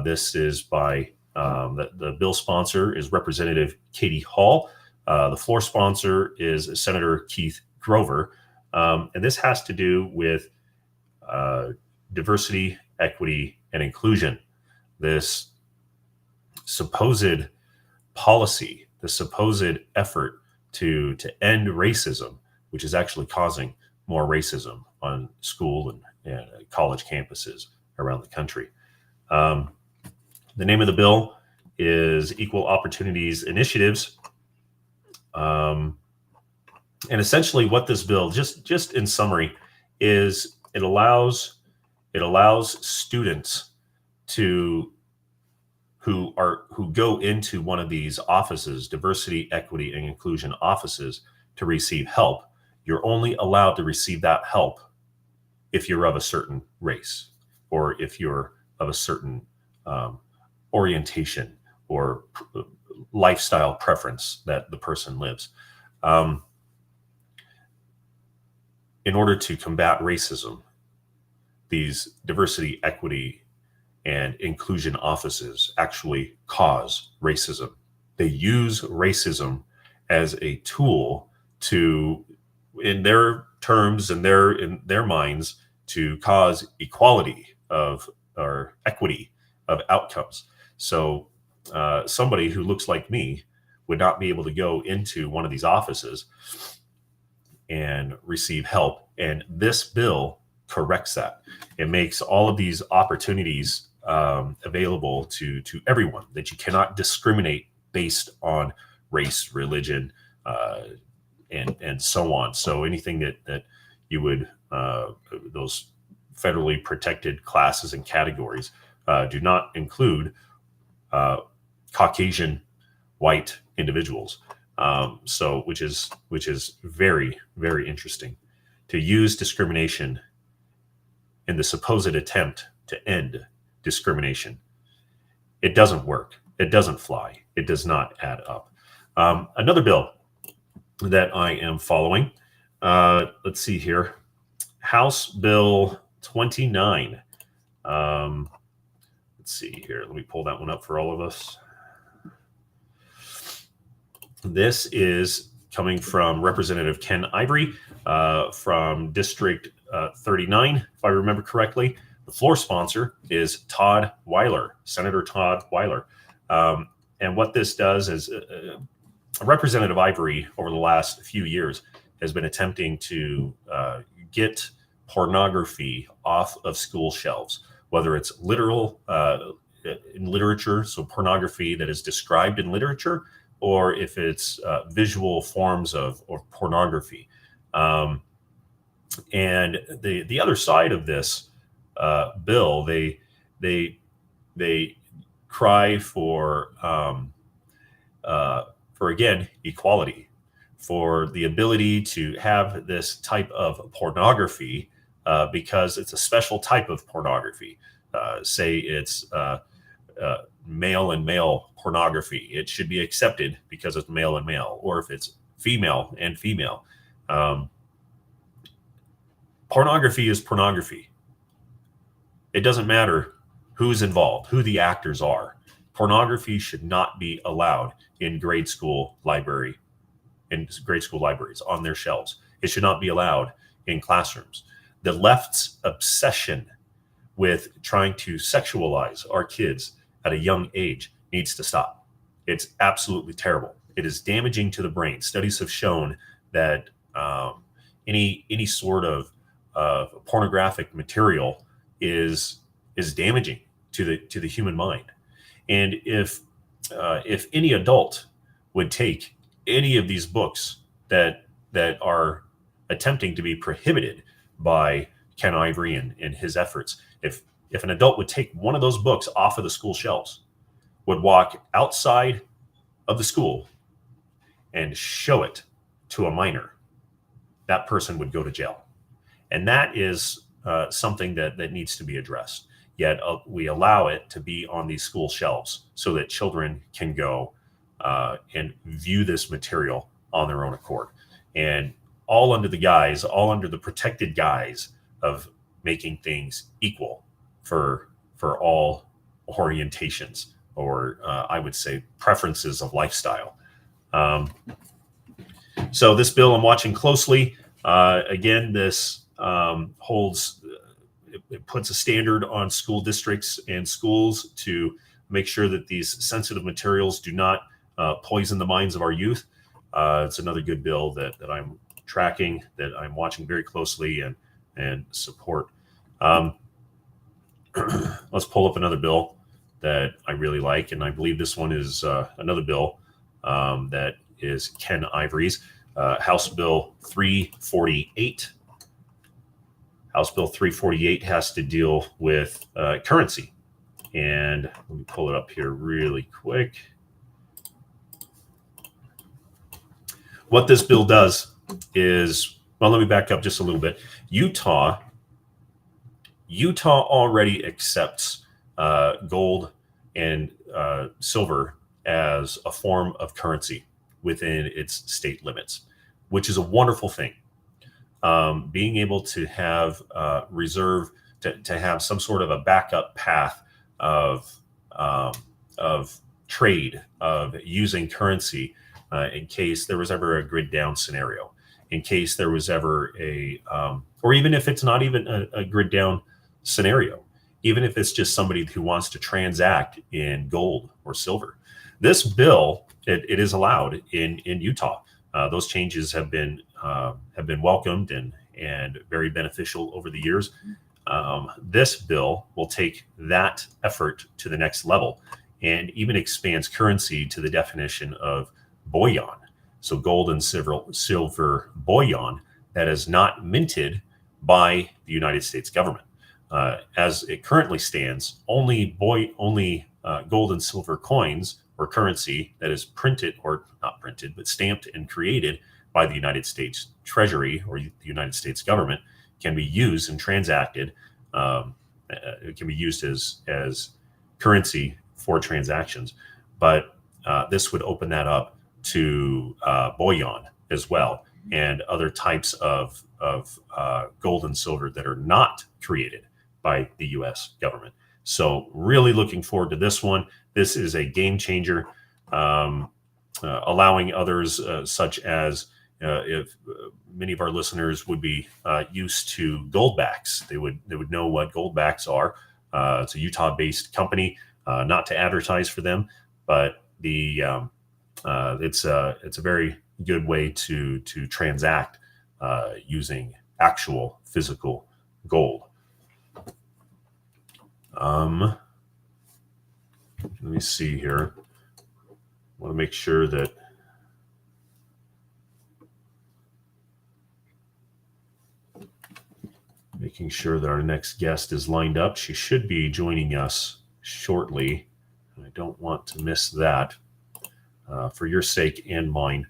This is by the bill sponsor is Representative Katie Hall. The floor sponsor is Senator Keith Grover. And this has to do with diversity, equity, and inclusion. This supposed policy, the supposed effort to end racism, which is actually causing more racism on school and college campuses around the country. The name of the bill is Equal Opportunities Initiatives. And essentially what this bill, just in summary, is it allows students who go into one of these offices, diversity, equity, and inclusion offices, to receive help. You're only allowed to receive that help if you're of a certain race, or if you're of a certain orientation or lifestyle preference that the person lives. In order to combat racism, these diversity, equity, and inclusion offices actually cause racism. They use racism as a tool to, in their terms and in their minds, to cause equality of, or equity of outcomes. So somebody who looks like me would not be able to go into one of these offices and receive help. And this bill corrects that. It makes all of these opportunities available to everyone, that you cannot discriminate based on race, religion, and so on. So anything that you would, those federally protected classes and categories do not include Caucasian white individuals. So which is very, very interesting, to use discrimination in the supposed attempt to end discrimination. It doesn't work. It doesn't fly. It does not add up. Another bill that I am following, let's see here, House Bill 29. Let's see here. Let me pull that one up for all of us. This is coming from Representative Ken Ivory from District 39, if I remember correctly. The floor sponsor is Todd Weiler, Senator Todd Weiler. And what this does is Representative Ivory, over the last few years, has been attempting to get pornography off of school shelves, whether it's literal in literature, so pornography that is described in literature, or if it's visual forms of pornography. And the other side of this bill, they cry for again, equality, for the ability to have this type of pornography because it's a special type of pornography. Say it's male and male pornography. It should be accepted because it's male and male, or if it's female and female. Pornography is pornography. It doesn't matter who's involved, who the actors are. Pornography should not be allowed in grade school libraries on their shelves. It should not be allowed in classrooms. The left's obsession with trying to sexualize our kids at a young age needs to stop. It's absolutely terrible. It is damaging to the brain. Studies have shown that any sort of pornographic material is damaging to the human mind. And if any adult would take any of these books that are attempting to be prohibited by Ken Ivory and his efforts, if an adult would take one of those books off of the school shelves, would walk outside of the school and show it to a minor, that person would go to jail. And that is something that needs to be addressed. Yet we allow it to be on these school shelves so that children can go and view this material on their own accord. And all under the protected guise of making things equal for all orientations, or I would say preferences of lifestyle. So this bill I'm watching closely. Again, this holds, it puts a standard on school districts and schools to make sure that these sensitive materials do not poison the minds of our youth. It's another good bill that I'm tracking, that I'm watching very closely and support. Let's pull up another bill that I really like, and I believe this one is another bill that is Ken Ivory's, House Bill 348. House Bill 348 has to deal with currency. And let me pull it up here really quick. What this bill does is, well, let me back up just a little bit. Utah already accepts gold and silver as a form of currency within its state limits, which is a wonderful thing. Being able to have reserve, to have some sort of a backup path of trade, of using currency in case there was ever a grid down scenario, in case there was ever or even if it's not even a grid down scenario, even if it's just somebody who wants to transact in gold or silver. This bill, it is allowed in Utah. Those changes have been welcomed and very beneficial over the years. This bill will take that effort to the next level and even expands currency to the definition of bullion. So gold and silver bullion that is not minted by the United States government. As it currently stands, only gold and silver coins or currency that is printed, or not printed, but stamped and created by the United States Treasury or the United States government can be used and transacted it can be used as currency for transactions. But this would open that up to bullion as well, and other types of gold and silver that are not created by the U.S. government. So really looking forward to this one. This is a game changer, allowing others such as if many of our listeners would be used to goldbacks, they would know what goldbacks are. It's a Utah-based company, not to advertise for them, but it's a very good way to transact using actual physical gold. Let me see here. I want to make sure that our next guest is lined up. She should be joining us shortly. I don't want to miss that. For your sake and mine,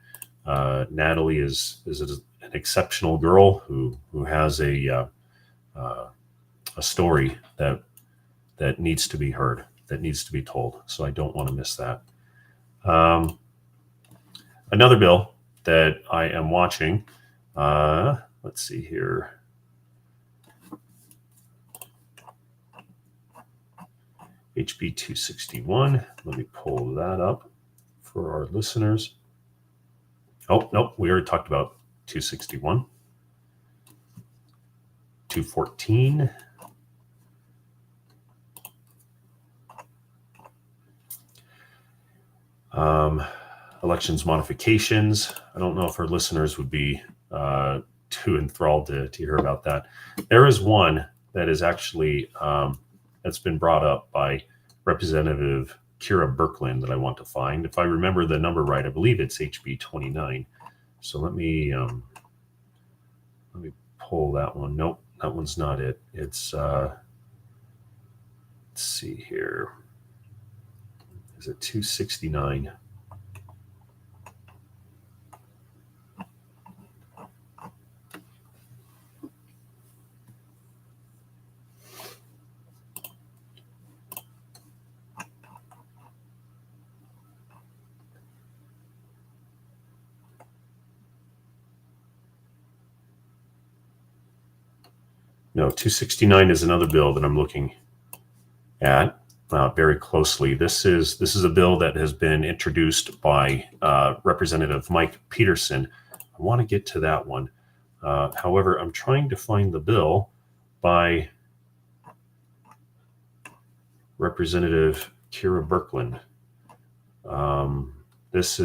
Natalie is an exceptional girl who has a story that needs to be heard, that needs to be told. So I don't want to miss that. Another bill that I am watching. Let's see here. HB 261. Let me pull that up for our listeners. Oh, nope. We already talked about 261. 214. Elections modifications. I don't know if our listeners would be too enthralled to hear about that. There is one that is actually that's been brought up by Representative Kira Birkeland that I want to find. If I remember the number right, I believe it's HB 29. So let me pull that one. Nope, that one's not it. It's let's see here. Is it 269? No, 269 is another bill that I'm looking at very closely. This is a bill that has been introduced by Representative Mike Peterson. I want to get to that one. However, I'm trying to find the bill by Representative Kira Birkeland. It's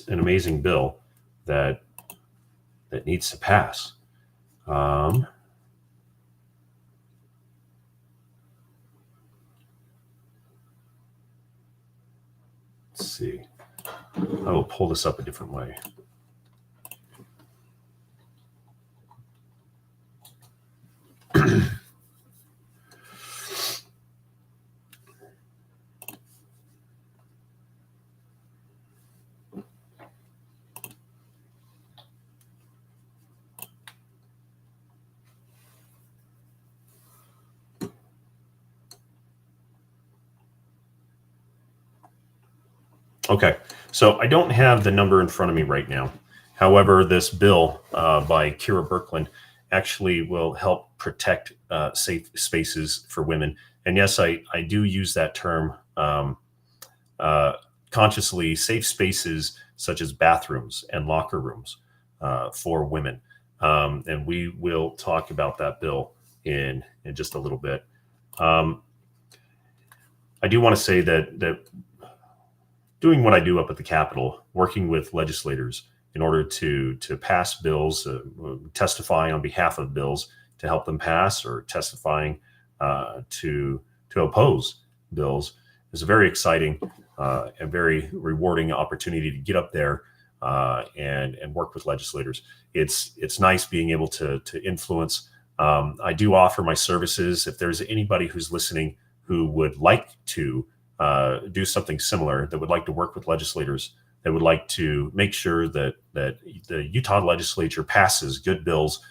an amazing bill that needs to pass. Let's see. I will pull this up a different way. Okay, so I don't have the number in front of me right now. However, this bill by Kira Birkeland actually will help protect safe spaces for women. And yes, I do use that term consciously, safe spaces such as bathrooms and locker rooms for women. And we will talk about that bill in just a little bit. I do want to say that doing what I do up at the Capitol, working with legislators in order to pass bills, testify on behalf of bills to help them pass, or testifying to oppose bills, is a very exciting and very rewarding opportunity to get up there and work with legislators. It's nice being able to influence. I do offer my services. If there's anybody who's listening who would like to do something similar, that would like to work with legislators, that would like to make sure that the Utah legislature passes good bills,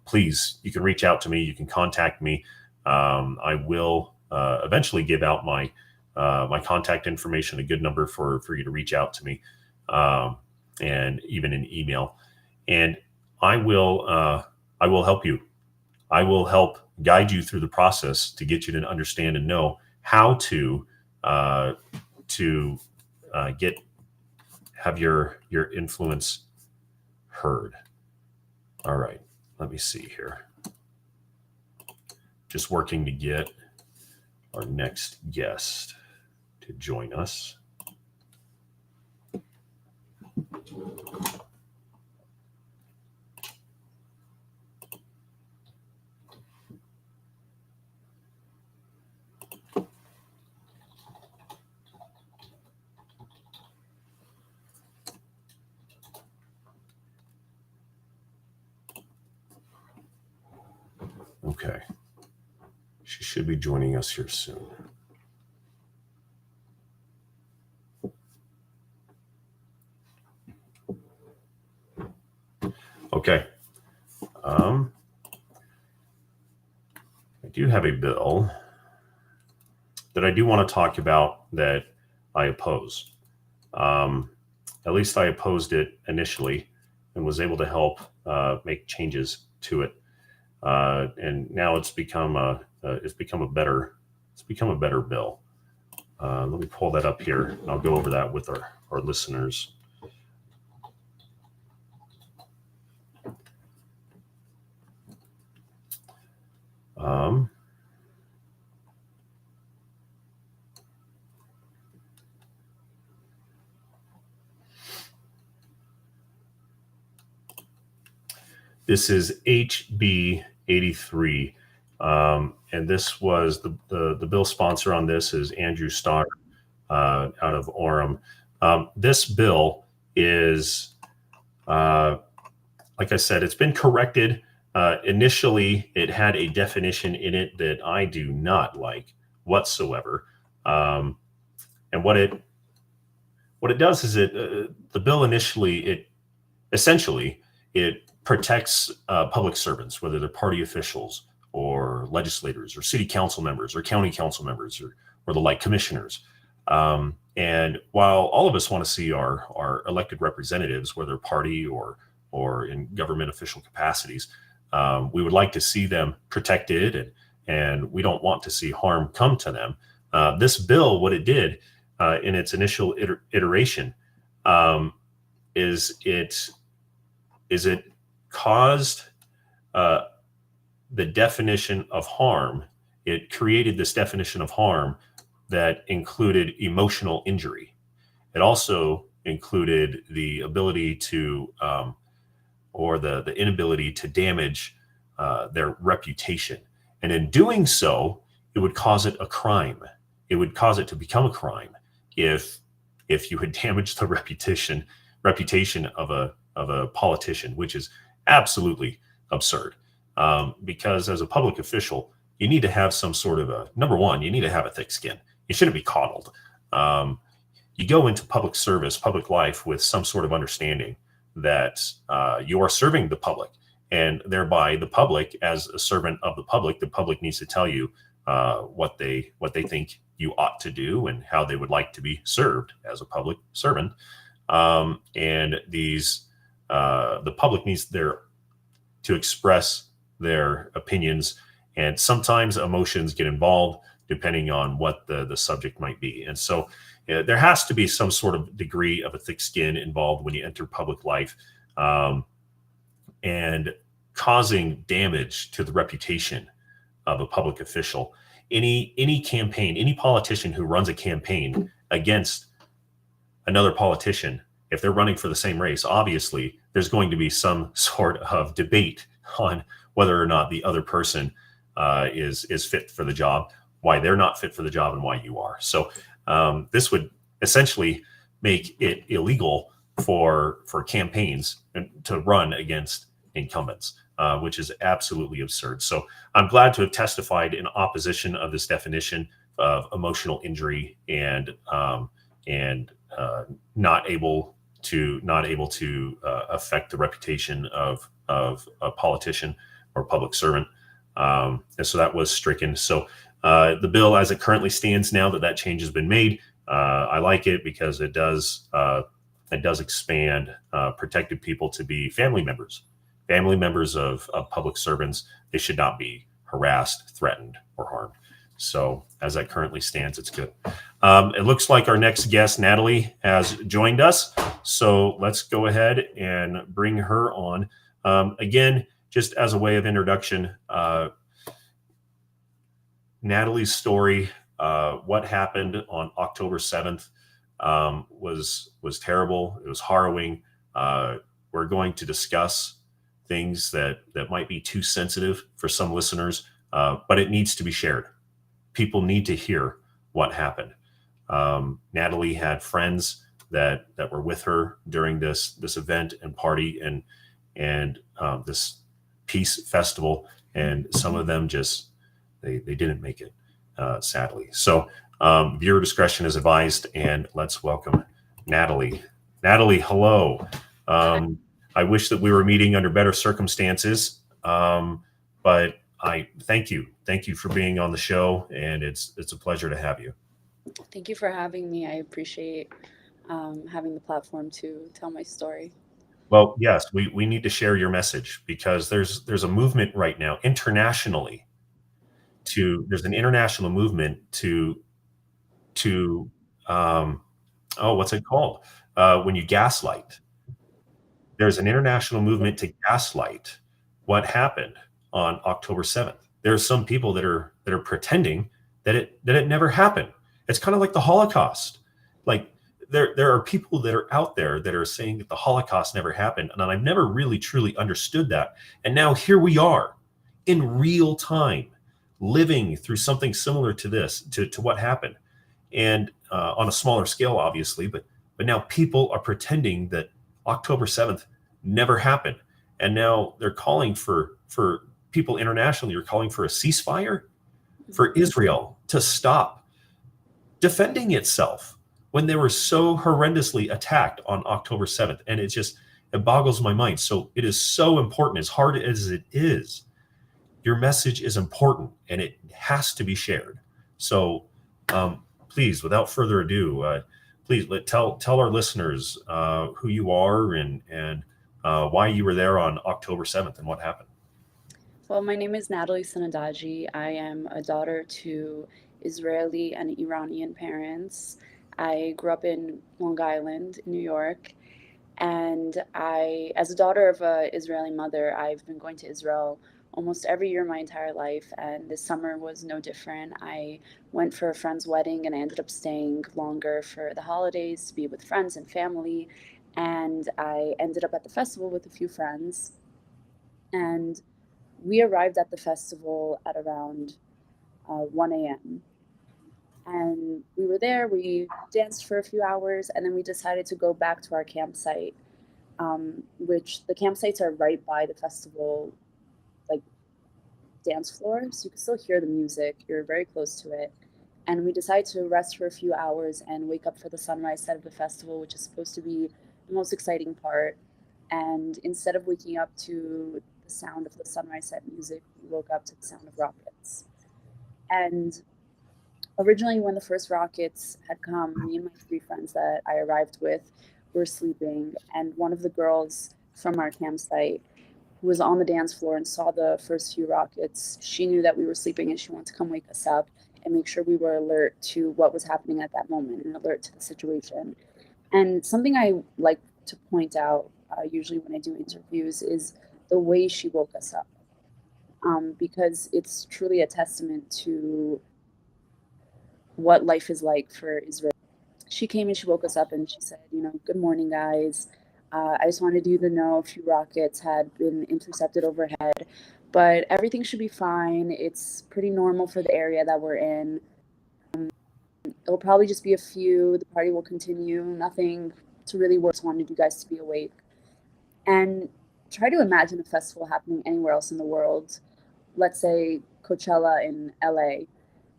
please, you can reach out to me. You can contact me. I will eventually give out my my contact information, a good number for you to reach out to me, and even an email. And I will help you. I will help guide you through the process to get you to understand and know how uh, to get have your influence heard. All right, let me see here. Just working to get our next guest to join us. Okay. She should be joining us here soon. Okay. I do have a bill that I do want to talk about that I oppose. At least I opposed it initially and was able to help make changes to it. And now it's become a better bill. Let me pull that up here, and I'll go over that with our listeners. This is HB 83. And this was the bill sponsor on this is Andrew Starr out of Orem. This bill is, like I said, it's been corrected. Initially, it had a definition in it that I do not like whatsoever. And what it does is the bill initially it protects public servants, whether they're party officials or legislators or city council members or county council members or the like commissioners. And while all of us want to see our elected representatives, whether party or in government official capacities, we would like to see them protected, and we don't want to see harm come to them. This bill, what it did in its initial iteration, is it caused the definition of harm. It created this definition of harm that included emotional injury. It also included the ability to, or the inability to damage their reputation. And in doing so, it would cause it a crime. It would cause it to become a crime if you had damaged the reputation of a politician, which is absolutely absurd. Because as a public official, you need to have some sort of number one, you need to have a thick skin. You shouldn't be coddled. You go into public service, public life with some sort of understanding that you are serving the public, and thereby the public, as a servant of the public needs to tell you what they think you ought to do and how they would like to be served as a public servant. And the public needs to express their opinions, and sometimes emotions get involved depending on what the subject might be. And so there has to be some sort of degree of a thick skin involved when you enter public life, and causing damage to the reputation of a public official. Any campaign, any politician who runs a campaign against another politician, if they're running for the same race, obviously there's going to be some sort of debate on whether or not the other person is fit for the job, why they're not fit for the job, and why you are. So this would essentially make it illegal for campaigns to run against incumbents, which is absolutely absurd. So I'm glad to have testified in opposition of this definition of emotional injury and not able to affect the reputation of a politician or public servant. And so that was stricken. So the bill, as it currently stands now, that change has been made. I like it because it does expand protected people to be family members of public servants. They should not be harassed, threatened, or harmed. So as that currently stands, it's good. It looks like our next guest, Natalie, has joined us. So let's go ahead and bring her on. Again, just as a way of introduction, Natalie's story, what happened on October 7th, was terrible. It was harrowing. We're going to discuss things that might be too sensitive for some listeners, but it needs to be shared. People need to hear what happened. Natalie had friends that were with her during this event and party and this peace festival, and some of them just they didn't make it, sadly. So viewer discretion is advised, and let's welcome Natalie. Natalie, hello. I wish that we were meeting under better circumstances, but I thank you for being on the show, and it's a pleasure to have you. Thank you for having me. I appreciate having the platform to tell my story. Well, yes, we need to share your message because there's a movement right now internationally there's an international movement to what's it called? When you gaslight. There's an international movement to gaslight what happened on October 7th. There's some people that are pretending that it never happened. It's kind of like the Holocaust. Like there are people that are out there that are saying that the Holocaust never happened, and I've never really truly understood that. And now here we are in real time living through something similar to this, to what happened, and on a smaller scale, obviously, but now people are pretending that October 7th never happened, and now they're calling for people internationally are calling for a ceasefire, for Israel to stop defending itself when they were so horrendously attacked on October 7th, and it boggles my mind. So it is so important, as hard as it is. Your message is important, and it has to be shared. So please, without further ado, please tell our listeners who you are and why you were there on October 7th and what happened. Well, my name is Natalie Sanadaji. I am a daughter to Israeli and Iranian parents. I grew up in Long Island, New York, and as a daughter of an Israeli mother, I've been going to Israel almost every year my entire life, and this summer was no different. I went for a friend's wedding, and I ended up staying longer for the holidays to be with friends and family, and I ended up at the festival with a few friends, and we arrived at the festival at around 1 a.m. And we were there, we danced for a few hours, and then we decided to go back to our campsite, which the campsites are right by the festival, like, dance floor. So you can still hear the music, you're very close to it. And we decided to rest for a few hours and wake up for the sunrise set of the festival, which is supposed to be the most exciting part. And instead of waking up to the sound of the sunrise set music, we woke up to the sound of rockets. And originally, when the first rockets had come, me and my three friends that I arrived with were sleeping, and one of the girls from our campsite who was on the dance floor and saw the first few rockets, she knew that we were sleeping and she wanted to come wake us up and make sure we were alert to what was happening at that moment and alert to the situation. And something I like to point out, usually when I do interviews, is the way she woke us up, because it's truly a testament to what life is like for Israel. She came and she woke us up and she said, good morning, guys. I just wanted you to know a few rockets had been intercepted overhead, but everything should be fine. It's pretty normal for the area that we're in. It'll probably just be a few. The party will continue. Nothing to really worry. Just wanted you guys to be awake. And try to imagine a festival happening anywhere else in the world. Let's say Coachella in LA,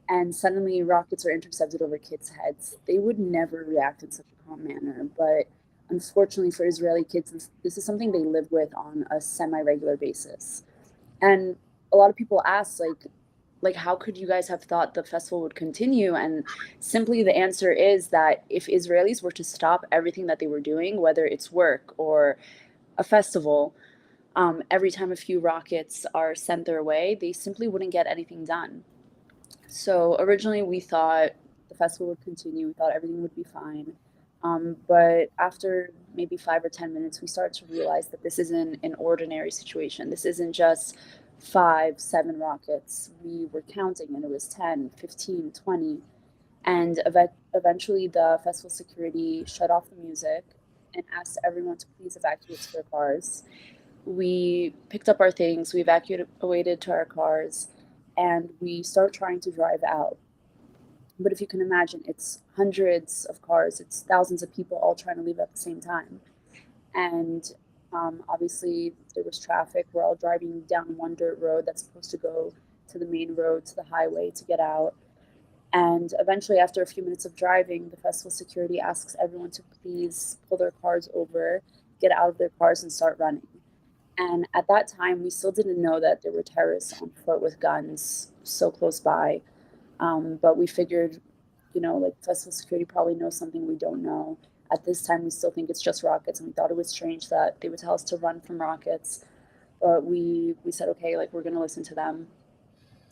and suddenly rockets are intercepted over kids' heads. They would never react in such a calm manner. But unfortunately for Israeli kids, this is something they live with on a semi-regular basis. And a lot of people ask, like how could you guys have thought the festival would continue? And simply the answer is that if Israelis were to stop everything that they were doing, whether it's work or a festival, every time a few rockets are sent their way, they simply wouldn't get anything done. So originally we thought the festival would continue. We thought everything would be fine. But after maybe 5 or 10 minutes, we started to realize that this isn't an ordinary situation. This isn't just 5, 7 rockets. We were counting and it was 10, 15, 20. And eventually the festival security shut off the music and asked everyone to please evacuate to their cars. We picked up our things, we evacuated to our cars, and we start trying to drive out. But if you can imagine, it's hundreds of cars, it's thousands of people all trying to leave at the same time. And obviously, there was traffic. We're all driving down one dirt road that's supposed to go to the main road, to the highway to get out. And eventually, after a few minutes of driving, the festival security asks everyone to please pull their cars over, get out of their cars, and start running. And at that time, we still didn't know that there were terrorists on foot with guns so close by. But we figured, like festival security probably knows something we don't know. At this time, we still think it's just rockets, and we thought it was strange that they would tell us to run from rockets. But we said, okay, like we're gonna listen to them.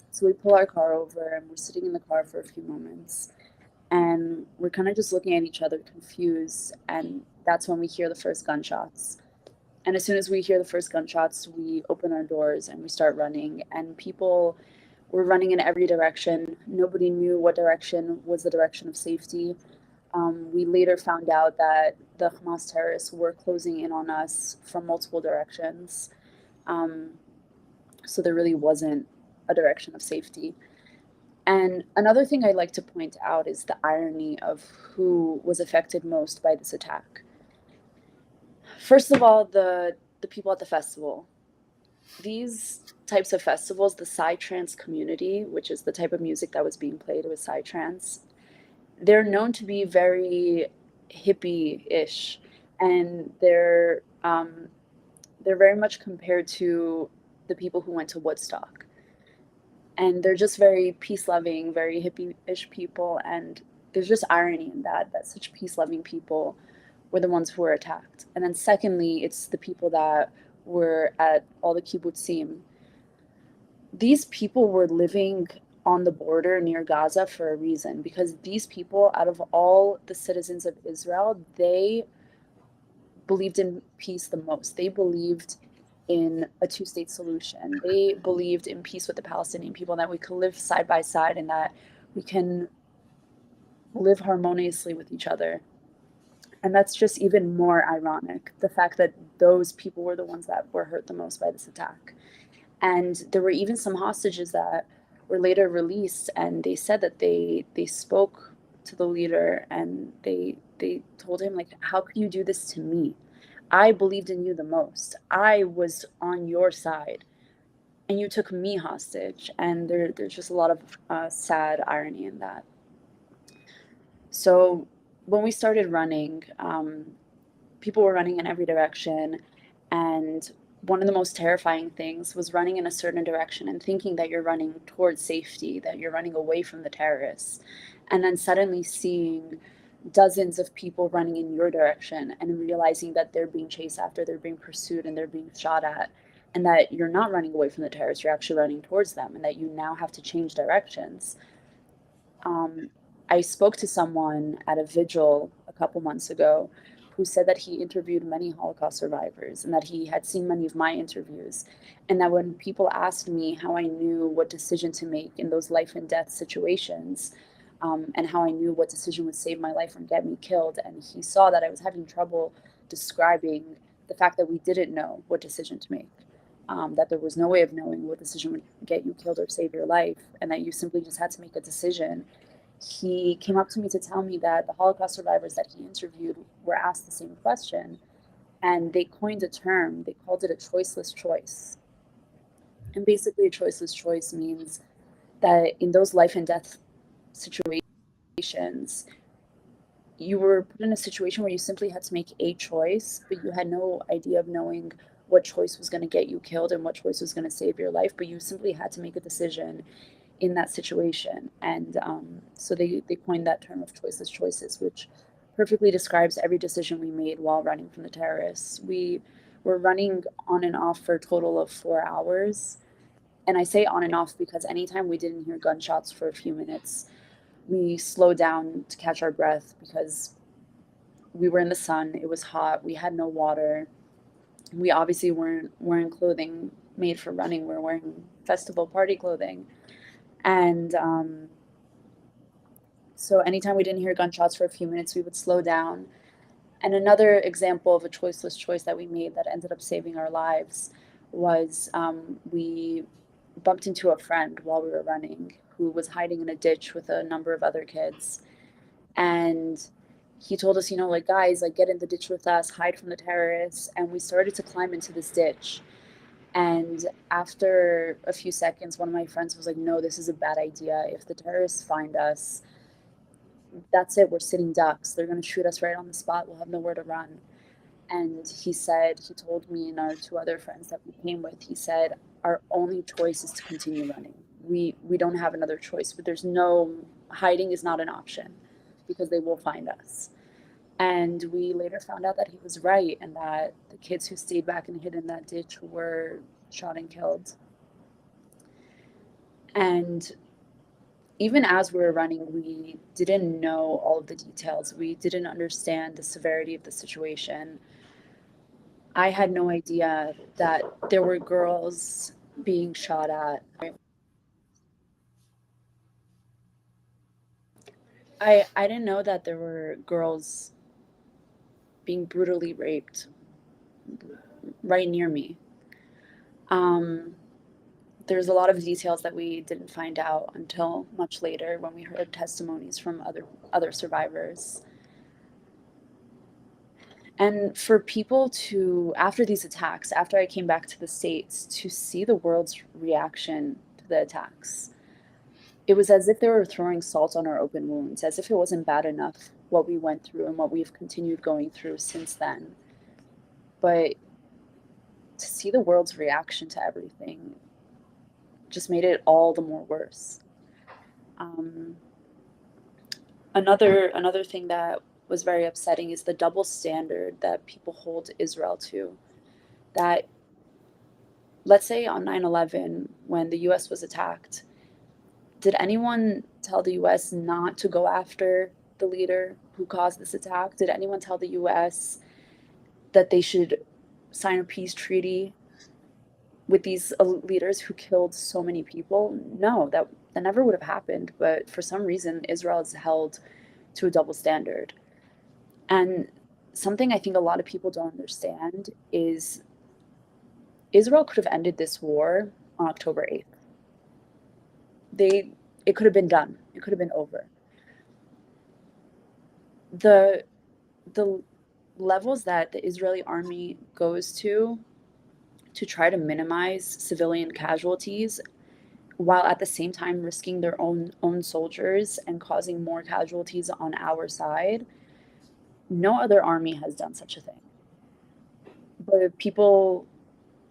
So we pull our car over, and we're sitting in the car for a few moments, and we're kind of just looking at each other, confused. And that's when we hear the first gunshots. And as soon as we hear the first gunshots, we open our doors and we start running. And people were running in every direction. Nobody knew what direction was the direction of safety. We later found out that the Hamas terrorists were closing in on us from multiple directions. Um, so there really wasn't a direction of safety. And another thing I'd like to point out is the irony of who was affected most by this attack. First of all, the people at the festival. These types of festivals, the psytrance community, which is the type of music that was being played with psytrance, they're known to be very hippie-ish, and they're very much compared to the people who went to Woodstock, and they're just very peace-loving, very hippie-ish people, and there's just irony in that such peace-loving people were the ones who were attacked. And then secondly, it's the people that were at all the kibbutzim. These people were living on the border near Gaza for a reason, because these people, out of all the citizens of Israel, they believed in peace the most. They believed in a two-state solution. They believed in peace with the Palestinian people, that we could live side by side and that we can live harmoniously with each other. And that's just even more ironic, the fact that those people were the ones that were hurt the most by this attack. And there were even some hostages that were later released, and they said that they spoke to the leader, and they told him, like, how could you do this to me? I believed in you the most. I was on your side, and you took me hostage. And there's just a lot of sad irony in that. So when we started running, people were running in every direction. And one of the most terrifying things was running in a certain direction and thinking that you're running towards safety, that you're running away from the terrorists. And then suddenly seeing dozens of people running in your direction and realizing that they're being chased after, they're being pursued, and they're being shot at. And that you're not running away from the terrorists, you're actually running towards them, and that you now have to change directions. Um, I spoke to someone at a vigil a couple months ago who said that he interviewed many Holocaust survivors and that he had seen many of my interviews. And that when people asked me how I knew what decision to make in those life and death situations, and how I knew what decision would save my life or get me killed, and he saw that I was having trouble describing the fact that we didn't know what decision to make. That there was no way of knowing what decision would get you killed or save your life, and that you simply just had to make a decision. He came up to me to tell me that the Holocaust survivors that he interviewed were asked the same question, and they coined a term. They called it a choiceless choice. And basically, a choiceless choice means that in those life and death situations, you were put in a situation where you simply had to make a choice, but you had no idea of knowing what choice was going to get you killed and what choice was going to save your life, but you simply had to make a decision in that situation. And so they coined that term of choiceless choices, which perfectly describes every decision we made while running from the terrorists. We were running on and off for a total of 4 hours. And I say on and off because anytime we didn't hear gunshots for a few minutes, we slowed down to catch our breath because we were in the sun. It was hot. We had no water. We obviously weren't wearing clothing made for running. We're wearing festival party clothing. And so anytime we didn't hear gunshots for a few minutes, we would slow down. And another example of a choiceless choice that we made that ended up saving our lives was we bumped into a friend while we were running who was hiding in a ditch with a number of other kids. And he told us, like, guys, like, get in the ditch with us, hide from the terrorists. And we started to climb into this ditch. And after a few seconds, one of my friends was like, no, this is a bad idea. If the terrorists find us, that's it. We're sitting ducks. They're going to shoot us right on the spot. We'll have nowhere to run. And he told me and our two other friends that we came with, he said, our only choice is to continue running. We don't have another choice, but hiding is not an option because they will find us. And we later found out that he was right and that the kids who stayed back and hid in that ditch were shot and killed. And even as we were running, we didn't know all of the details. We didn't understand the severity of the situation. I had no idea that there were girls being shot at. I didn't know that there were girls being brutally raped right near me. There's a lot of details that we didn't find out until much later when we heard testimonies from other survivors. And for people to, after these attacks, after I came back to the States, to see the world's reaction to the attacks, it was as if they were throwing salt on our open wounds, as if it wasn't bad enough what we went through and what we've continued going through since then. But to see the world's reaction to everything just made it all the more worse. Another thing that was very upsetting is the double standard that people hold Israel to. That, let's say on 9/11, when the US was attacked, did anyone tell the US not to go after the leader who caused this attack? Did anyone tell the US that they should sign a peace treaty with these leaders who killed so many people? No, that never would have happened. But for some reason, Israel is held to a double standard. And something I think a lot of people don't understand is Israel could have ended this war on October 8th. It could have been done. It could have been over. The levels that the Israeli army goes to try to minimize civilian casualties while at the same time risking their own soldiers and causing more casualties on our side, no other army has done such a thing. But people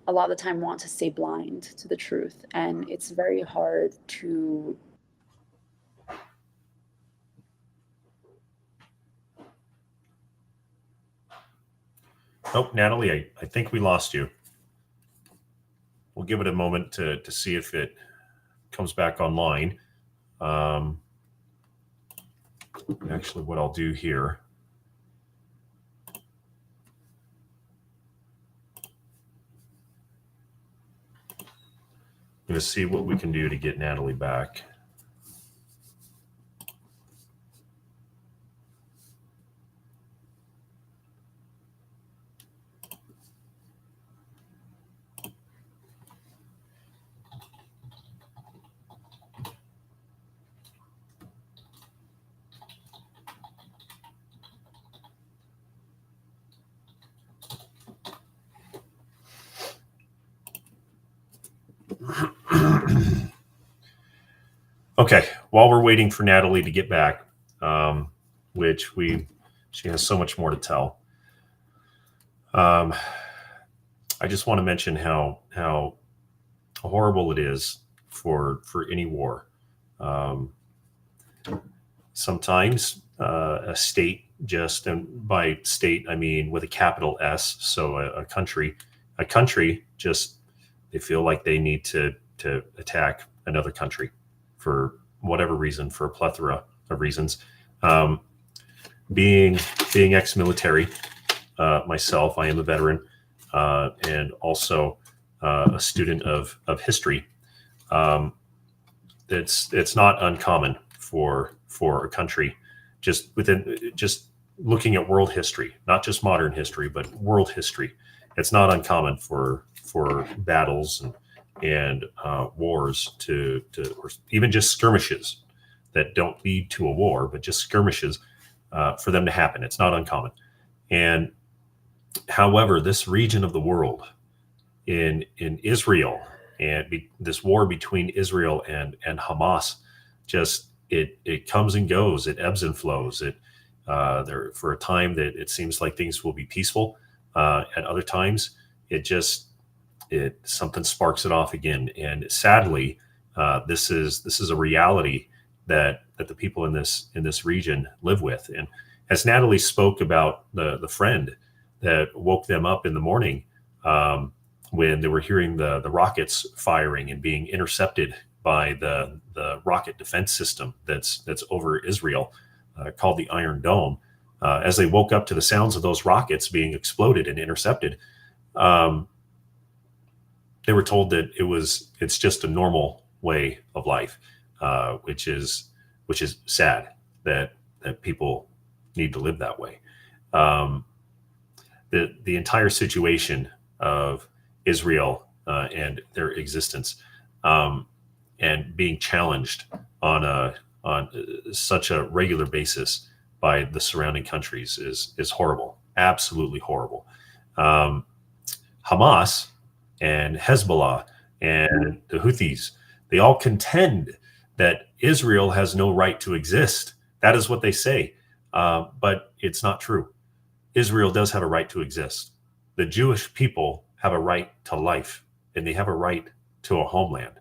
a lot of the time want to stay blind to the truth, and it's very hard to Oh, Natalie, I think we lost you. We'll give it a moment to see if it comes back online. Actually, what I'll do here, I'm going to see what we can do to get Natalie back. Okay, while we're waiting for Natalie to get back, which we She has so much more to tell. I just want to mention how horrible it is for any war. Sometimes a state, just, and by state I mean with a capital S, so a country just, they feel like they need to attack another country for whatever reason, for a plethora of reasons. Being ex-military myself, I am a veteran, and also a student of history. It's not uncommon for a country, just looking at world history, not just modern history, but world history. It's not uncommon for battles and wars or even just skirmishes that don't lead to a war, but just skirmishes, for them to happen. It's not uncommon. And however, this region of the world, in Israel, and this war between Israel and Hamas, just it comes and goes, it ebbs and flows. There, for a time, that it seems like things will be peaceful. At other times, something sparks it off again. And sadly, this is a reality that the people in this region live with. And as Natalie spoke about the friend that woke them up in the morning, when they were hearing the rockets firing and being intercepted by the rocket defense system that's over Israel, called the Iron Dome. As they woke up to the sounds of those rockets being exploded and intercepted, they were told that it's just a normal way of life, which is sad that people need to live that way. The entire situation of Israel and their existence, and being challenged on such a regular basis by the surrounding countries is horrible, absolutely horrible. Hamas and Hezbollah and the Houthis, they all contend that Israel has no right to exist. That is what they say, but it's not true. Israel does have a right to exist. The Jewish people have a right to life, and they have a right to a homeland.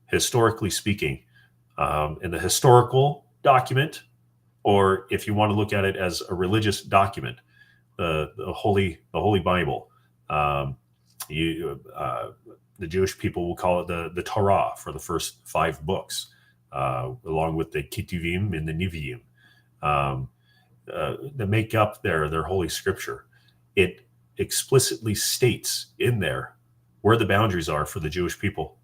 Historically speaking, in the historical document, or if you want to look at it as a religious document, the Holy Bible, the Jewish people will call it the Torah for the first 5 books, along with the Ketuvim and the Nevi'im, that make up their holy scripture. It explicitly states in there where the boundaries are for the Jewish people.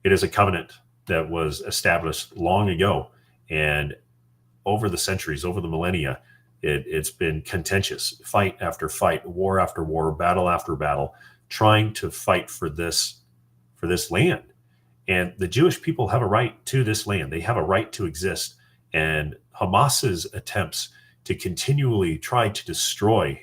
It is a covenant that was established long ago, and over the centuries, over the millennia, it's been contentious, fight after fight, war after war, battle after battle, trying to fight for this land. And the Jewish people have a right to this land. They have a right to exist. And Hamas's attempts to continually try to destroy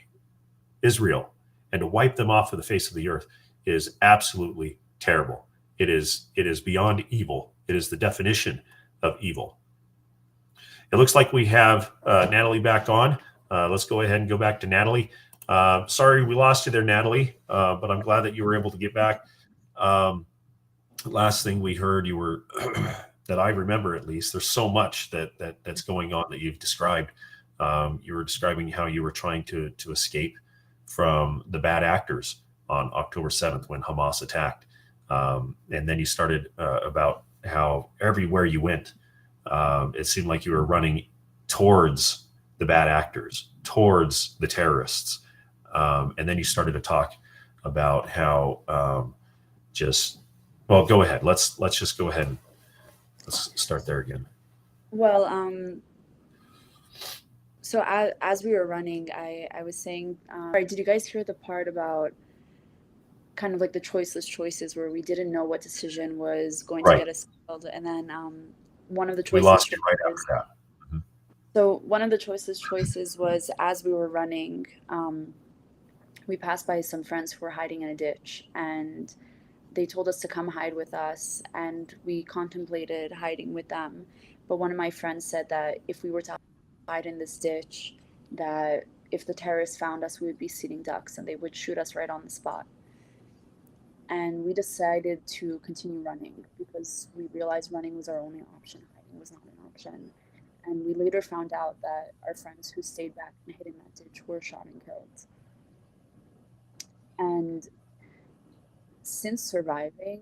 Israel and to wipe them off of the face of the earth is absolutely terrible. It is beyond evil. It is the definition of evil. It looks like we have Natalie back on. Let's go ahead and go back to Natalie. Sorry we lost you there, Natalie, but I'm glad that you were able to get back. Last thing we heard, you were that I remember, at least, there's so much that's going on that you've described. You were describing how you were trying to escape from the bad actors on October 7th when Hamas attacked. And then you started about how everywhere you went, it seemed like you were running towards the bad actors, towards the terrorists. And then you started to talk about how well, go ahead. Let's just go ahead and let's start there again. Well, so as we were running, I was saying, did you guys hear the part about kind of like the choiceless choices where we didn't know what decision was going to get us killed? And then one of the choices, we lost you right after that. Mm-hmm. So one of the choiceless choices was, as we were running, we passed by some friends who were hiding in a ditch, and they told us to come hide with us, and we contemplated hiding with them. But one of my friends said that if we were to hide in this ditch, that if the terrorists found us, we would be sitting ducks and they would shoot us right on the spot. And we decided to continue running because we realized running was our only option. Hiding was not an option. And we later found out that our friends who stayed back and hid in that ditch were shot and killed. And since surviving,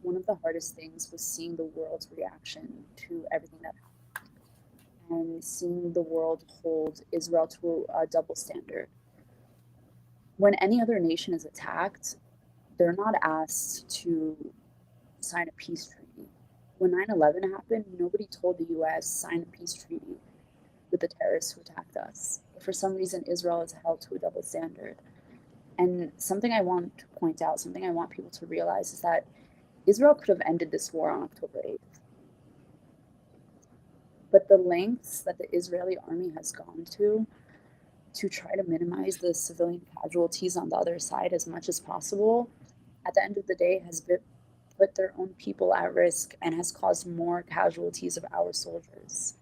one of the hardest things was seeing the world's reaction to everything that happened and seeing the world hold Israel to a double standard. When any other nation is attacked, they're not asked to sign a peace treaty. When 9/11 happened, nobody told the US sign a peace treaty with the terrorists who attacked us. But for some reason, Israel is held to a double standard. And something I want to point out, something I want people to realize is that Israel could have ended this war on October 8th. But the lengths that the Israeli army has gone to try to minimize the civilian casualties on the other side as much as possible, at the end of the day, has put their own people at risk and has caused more casualties of our soldiers.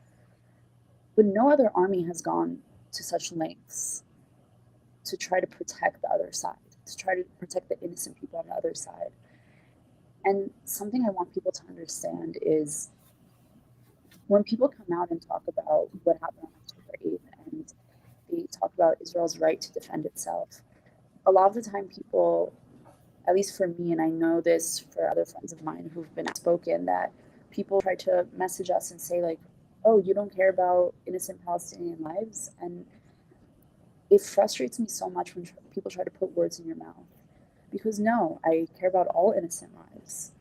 But no other army has gone to such lengths to try to protect the other side, to try to protect the innocent people on the other side. And something I want people to understand is when people come out and talk about what happened on October 8th and they talk about Israel's right to defend itself, a lot of the time people, at least for me, and I know this for other friends of mine who've been outspoken, that people try to message us and say like, oh, you don't care about innocent Palestinian lives? And it frustrates me so much when people try to put words in your mouth. Because no, I care about all innocent lives.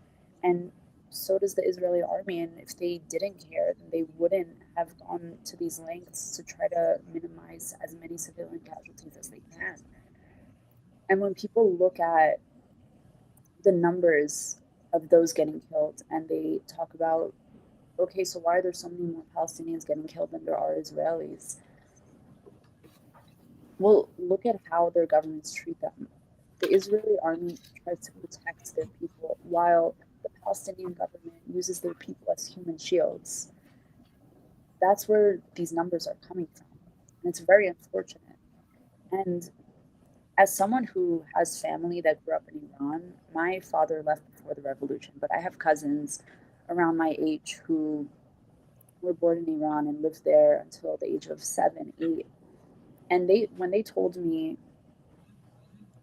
And so does the Israeli army. And if they didn't care, then they wouldn't have gone to these lengths to try to minimize as many civilian casualties as they can. And when people look at the numbers of those getting killed and they talk about, okay, so why are there so many more Palestinians getting killed than there are Israelis? Well, look at how their governments treat them. The Israeli army tries to protect their people while the Palestinian government uses their people as human shields. That's where these numbers are coming from. And it's very unfortunate. And as someone who has family that grew up in Iran, my father left before the revolution, but I have cousins around my age who were born in Iran and lived there until the age of 7, 8. And when they told me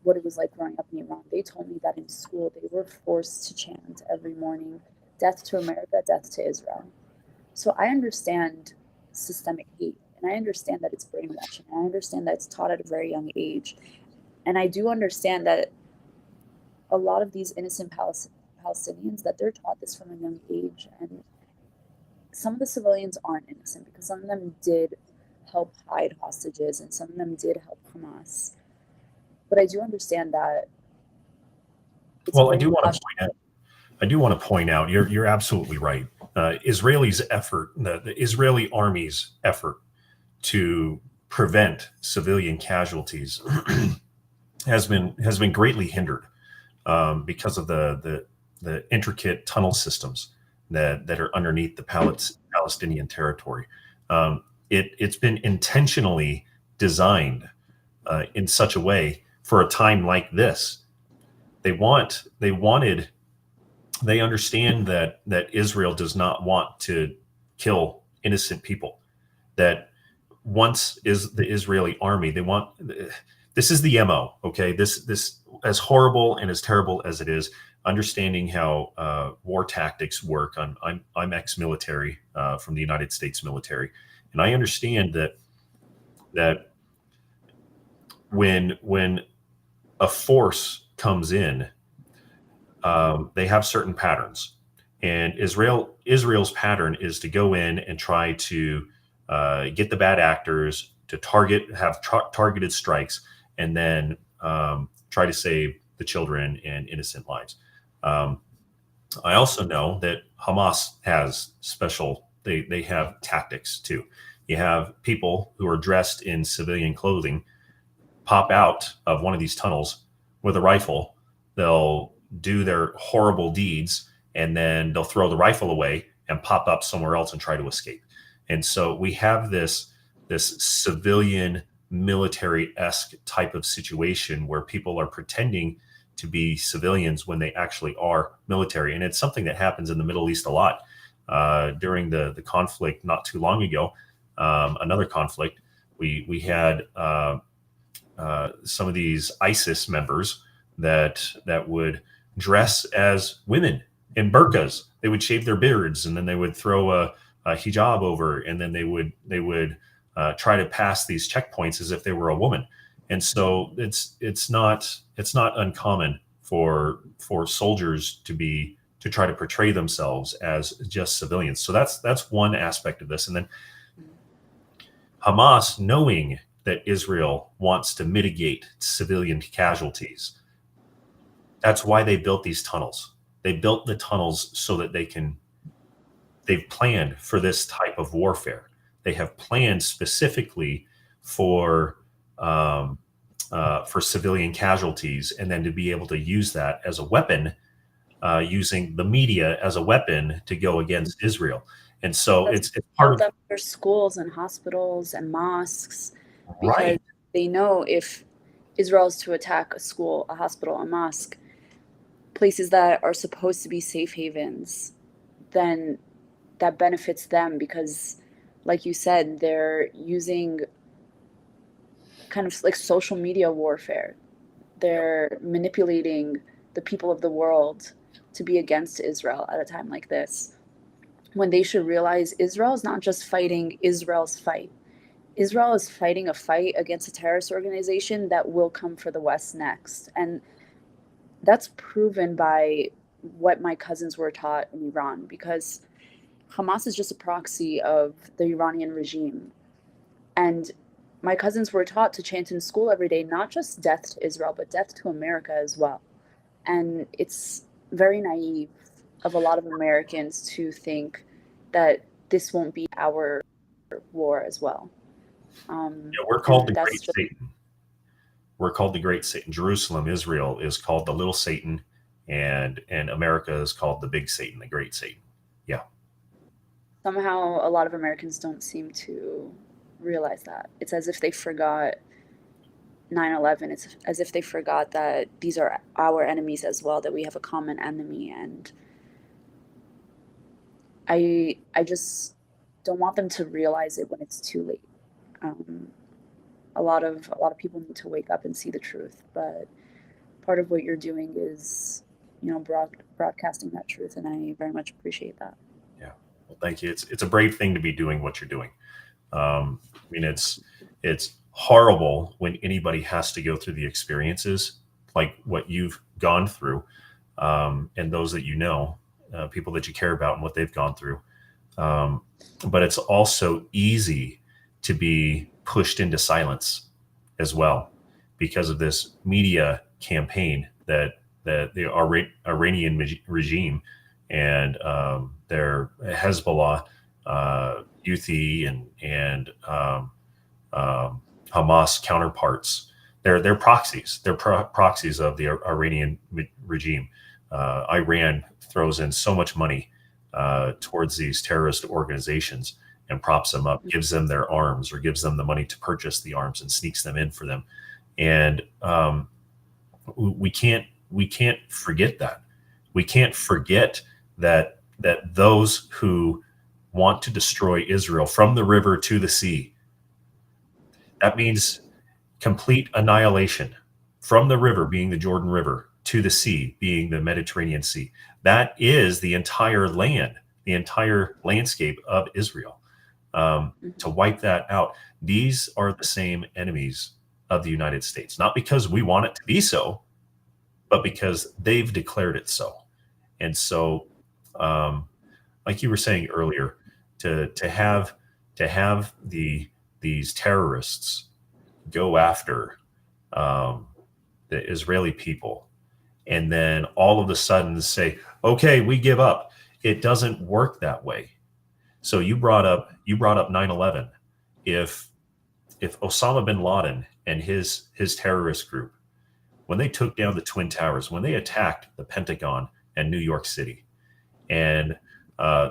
what it was like growing up in Iran, they told me that in school they were forced to chant every morning, death to America, death to Israel. So I understand systemic hate, and I understand that it's brainwashing, and I understand that it's taught at a very young age. And I do understand that a lot of these innocent Palestinians, that they're taught this from a young age. And some of the civilians aren't innocent because some of them did help hide hostages and some of them did help Hamas. But I do understand that. Well, I do want to point out, you're absolutely right. Israeli's effort, the Israeli army's effort to prevent civilian casualties has been greatly hindered because of the intricate tunnel systems that are underneath the Palestinian territory. It's been intentionally designed in such a way for a time like this. They understand that Israel does not want to kill innocent people. That once is the Israeli army, this is the MO. Okay, this as horrible and as terrible as it is, understanding how war tactics work. I'm ex-military from the United States military, and I understand that when a force comes in, they have certain patterns, and Israel's pattern is to go in and try to get the bad actors to have targeted strikes, and then try to save the children and innocent lives. I also know that Hamas has they have tactics too. You have people who are dressed in civilian clothing pop out of one of these tunnels with a rifle. They'll do their horrible deeds, and then they'll throw the rifle away and pop up somewhere else and try to escape. And so we have this this civilian military-esque type of situation where people are pretending to be civilians when they actually are military. And it's something that happens in the Middle East a lot. During the conflict not too long ago, another conflict, we had some of these ISIS members that would dress as women in burqas. They would shave their beards, and then they would throw a hijab over, and then they would try to pass these checkpoints as if they were a woman. And so it's not uncommon for soldiers to try to portray themselves as just civilians. So that's one aspect of this. And then Hamas, knowing that Israel wants to mitigate civilian casualties, that's why they built these tunnels. They built the tunnels so that they've planned for this type of warfare. They have planned specifically for civilian casualties, and then to be able to use that as a weapon, using the media as a weapon to go against Israel. And so it's part of their schools and hospitals and mosques, because right. they know if Israel is to attack a school, a hospital, a mosque, places that are supposed to be safe havens, then that benefits them, because like you said, they're using kind of like social media warfare. They're manipulating the people of the world to be against Israel at a time like this, when they should realize Israel is not just fighting Israel's fight. Israel is fighting a fight against a terrorist organization that will come for the West next. And that's proven by what my cousins were taught in Iran, because Hamas is just a proxy of the Iranian regime. And my cousins were taught to chant in school every day, not just death to Israel, but death to America as well. And it's very naive of a lot of Americans to think that this won't be our war as well. We're called the Great Satan. We're called the Great Satan. Jerusalem, Israel, is called the Little Satan, and America is called the Big Satan, the Great Satan. Yeah. Somehow a lot of Americans don't seem to realize that. It's as if they forgot 9/11. It's as if they forgot that these are our enemies as well, that we have a common enemy. And I just don't want them to realize it when it's too late. A lot of people need to wake up and see the truth, but part of what you're doing is, broadcasting that truth, and I very much appreciate that. Yeah, well, thank you. It's a brave thing to be doing what you're doing. I mean, it's horrible when anybody has to go through the experiences like what you've gone through, and those that people that you care about and what they've gone through. But it's also easy to be pushed into silence as well because of this media campaign that the Iranian regime and their Hezbollah, Houthi, and Hamas counterparts. They're proxies. They're proxies of the Iranian regime. Iran throws in so much money towards these terrorist organizations and props them up, gives them their arms, or gives them the money to purchase the arms and sneaks them in for them. And we can't forget that. We can't forget that those who want to destroy Israel from the river to the sea, that means complete annihilation, from the river being the Jordan River to the sea being the Mediterranean Sea. That is the entire land, the entire landscape of Israel. To wipe that out. These are the same enemies of the United States, not because we want it to be so, but because they've declared it so. And so, like you were saying earlier, to have these terrorists go after the Israeli people, and then all of a sudden say, "Okay, we give up." It doesn't work that way. So you brought up 9/11. If Osama bin Laden and his terrorist group, when they took down the Twin Towers, when they attacked the Pentagon and New York City, and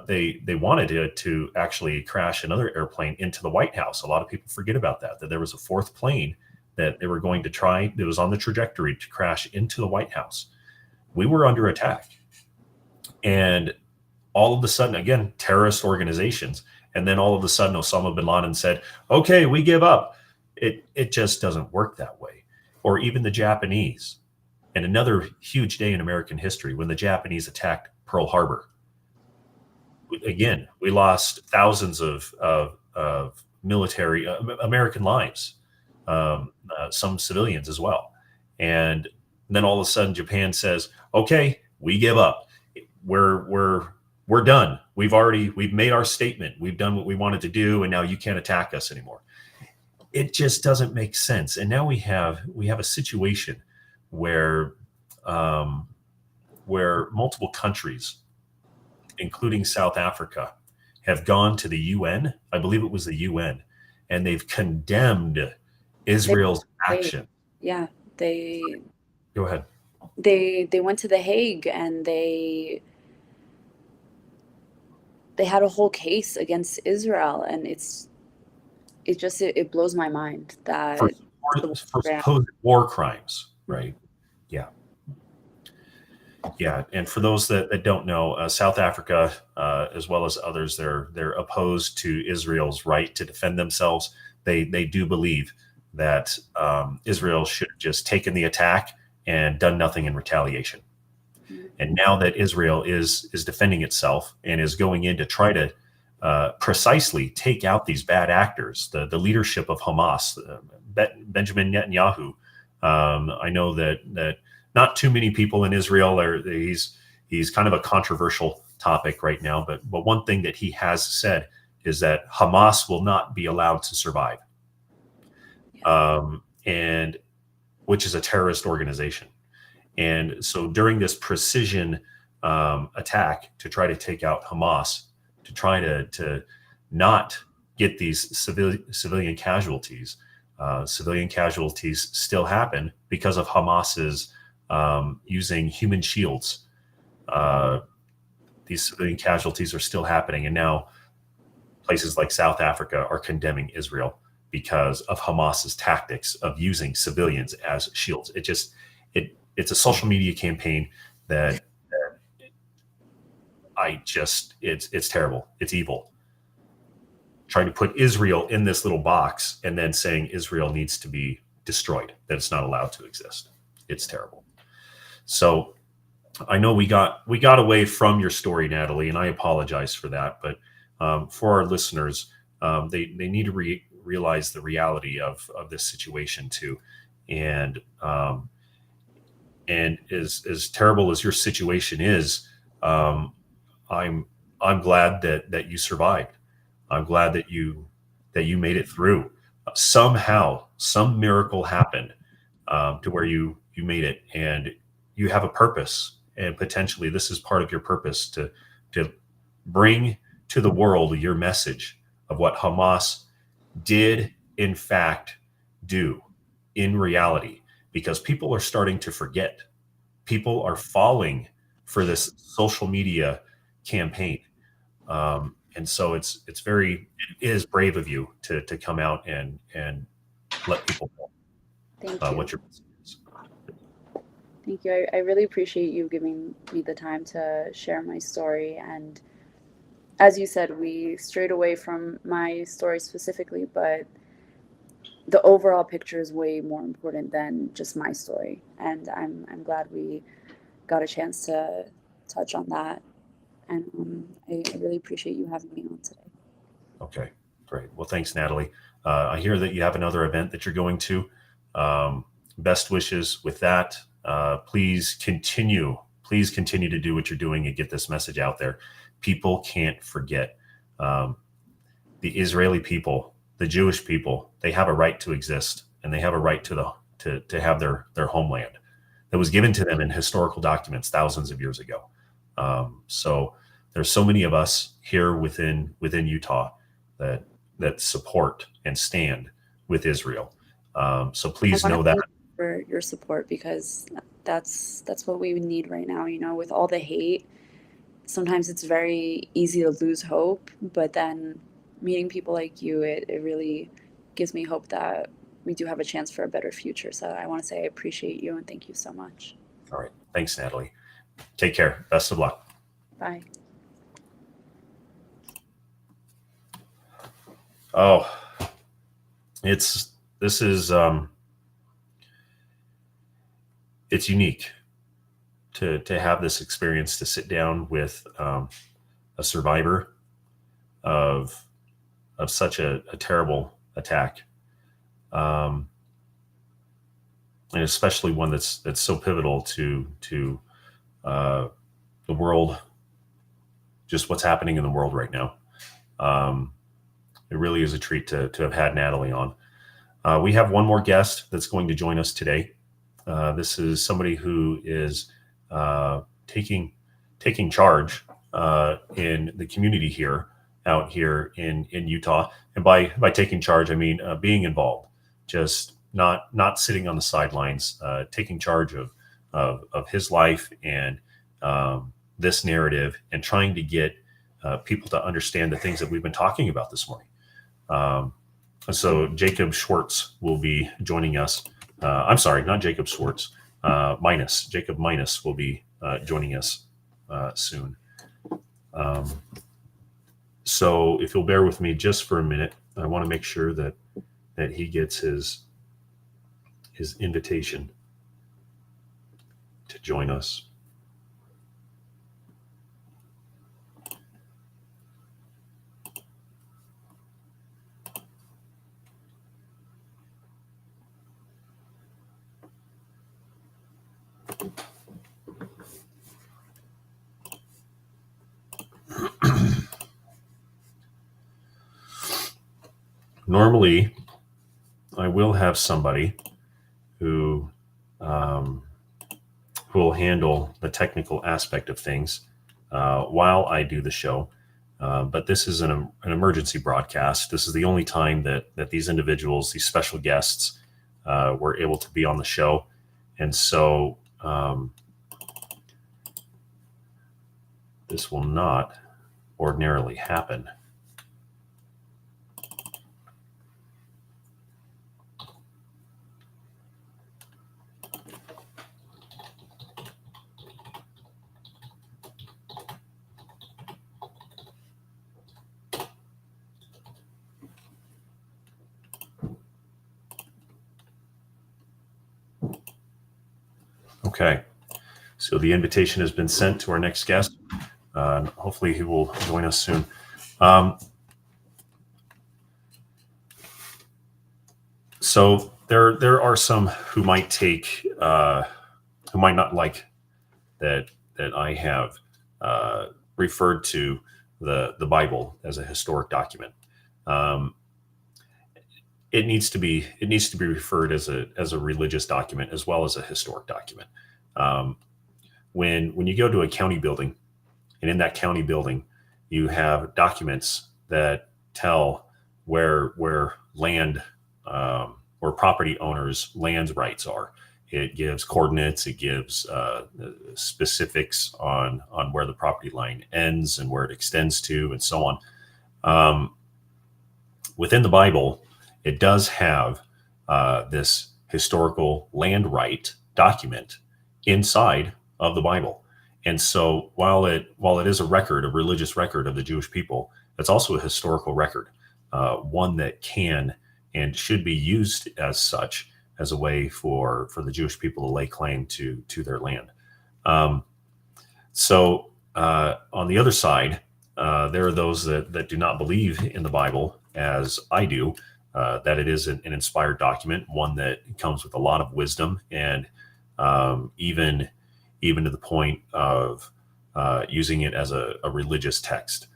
they wanted it to actually crash another airplane into the White House. A lot of people forget about that there was a fourth plane that they were going to try. It was on the trajectory to crash into the White House. We were under attack. And all of a sudden, again, terrorist organizations. And then all of a sudden, Osama bin Laden said, okay, we give up. It just doesn't work that way. Or even the Japanese. And another huge day in American history when the Japanese attacked Pearl Harbor. Again, we lost thousands of military American lives, some civilians as well. And then all of a sudden, Japan says, "Okay, we give up. We're done. We've made our statement. We've done what we wanted to do, and now you can't attack us anymore." It just doesn't make sense. And now we have a situation where multiple countries, including South Africa, have gone to the UN. I believe it was the UN, and they've condemned Israel's action. Yeah, they Go ahead. They went to The Hague and they had a whole case against Israel, and it blows my mind that for supposed war crimes, right? Yeah, and for those that don't know, South Africa, as well as others, they're opposed to Israel's right to defend themselves. They do believe that Israel should have just taken the attack and done nothing in retaliation. And now that Israel is defending itself and is going in to try to precisely take out these bad actors, the leadership of Hamas, Benjamin Netanyahu. I know that not too many people in Israel he's kind of a controversial topic right now, but one thing that he has said is that Hamas will not be allowed to survive, and which is a terrorist organization. And so during this precision attack to try to take out Hamas, to try to not get these civilian casualties, civilian casualties still happen because of Hamas's using human shields. These civilian casualties are still happening. And now places like South Africa are condemning Israel because of Hamas's tactics of using civilians as shields. It's a social media campaign that it's terrible. It's evil. Trying to put Israel in this little box and then saying Israel needs to be destroyed, that it's not allowed to exist. It's terrible. So I know we got away from your story, Natalie, and I apologize for that. But for our listeners, they need to realize the reality of this situation too. And as terrible as your situation is, I'm glad that you survived. I'm glad that you made it through. Somehow, some miracle happened to where you made it, and you have a purpose. And potentially, this is part of your purpose to bring to the world your message of what Hamas did, in fact, do in reality. Because people are starting to forget. People are falling for this social media campaign. And so it is brave of you to come out and let people know what your message is. Thank you. I really appreciate you giving me the time to share my story. And as you said, we strayed away from my story specifically, but the overall picture is way more important than just my story. And I'm glad we got a chance to touch on that. And I really appreciate you having me on today. Okay, great. Well, thanks, Natalie. I hear that you have another event that you're going to. Best wishes with that. Please continue to do what you're doing and get this message out there. People can't forget. The Israeli people, the Jewish people, they have a right to exist, and they have a right to have their homeland that was given to them in historical documents thousands of years ago. So there's so many of us here within Utah that support and stand with Israel. So please know that. For your support, because that's what we need right now. With all the hate, sometimes it's very easy to lose hope, but then meeting people like you, it really gives me hope that we do have a chance for a better future. So I want to say I appreciate you and thank you so much. All right. Thanks, Natalie. Take care. Best of luck. Bye. Oh, this is it's unique to have this experience, to sit down with a survivor of such a terrible attack, and especially one that's so pivotal to the world, just what's happening in the world right now. It really is a treat to have had Natalie on. We have one more guest that's going to join us today. This is somebody who is taking charge in the community out here in Utah. And by taking charge, I mean being involved, just not sitting on the sidelines, taking charge of his life and this narrative, and trying to get people to understand the things that we've been talking about this morning. So Jacob Schwartz will be joining us. I'm sorry, not Jacob Schwartz. Jacob Minus will be joining us soon. So if you'll bear with me just for a minute, I want to make sure that he gets his invitation to join us. Normally, I will have somebody who will handle the technical aspect of things while I do the show. But this is an emergency broadcast. This is the only time that these individuals, these special guests, were able to be on the show. And so this will not ordinarily happen. Okay, so the invitation has been sent to our next guest. Hopefully he will join us soon. So there are some who might who might not like that I have referred to the Bible as a historic document. It needs to be referred as a religious document as well as a historic document. When you go to a county building, and in that county building, you have documents that tell where land or property owners' land rights are. It gives coordinates. It gives specifics on where the property line ends and where it extends to, and so on. Within the Bible, it does have this historical land right document inside of the Bible. And so while it is a religious record of the Jewish people, it's also a historical record, one that can and should be used as such, as a way for the Jewish people to lay claim to their land. So on the other side, there are those that do not believe in the Bible, as I do, that it is an inspired document, one that comes with a lot of wisdom, and even to the point of using it as a religious text,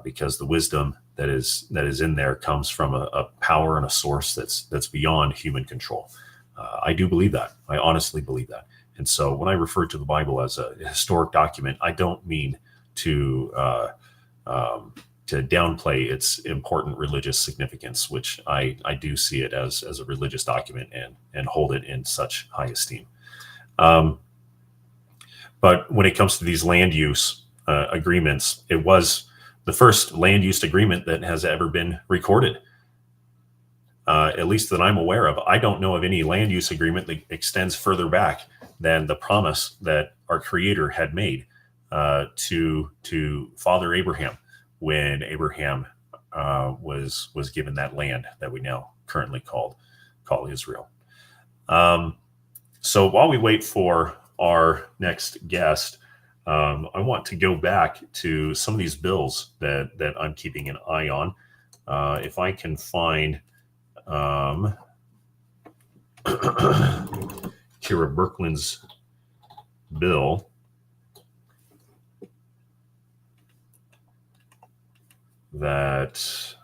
because the wisdom that is in there comes from a power and a source that's beyond human control. I do believe that. I honestly believe that. And so when I refer to the Bible as a historic document, I don't mean to downplay its important religious significance, which I do see it as a religious document and hold it in such high esteem. But when it comes to these land use agreements. It was the first land use agreement that has ever been recorded, at least that I'm aware of. I don't know of any land use agreement that extends further back than the promise that our Creator had made to Father Abraham when Abraham was given that land that we now currently call Israel. So while we wait for our next guest, I want to go back to some of these bills that I'm keeping an eye on. If I can find Kira Birkeland's bill that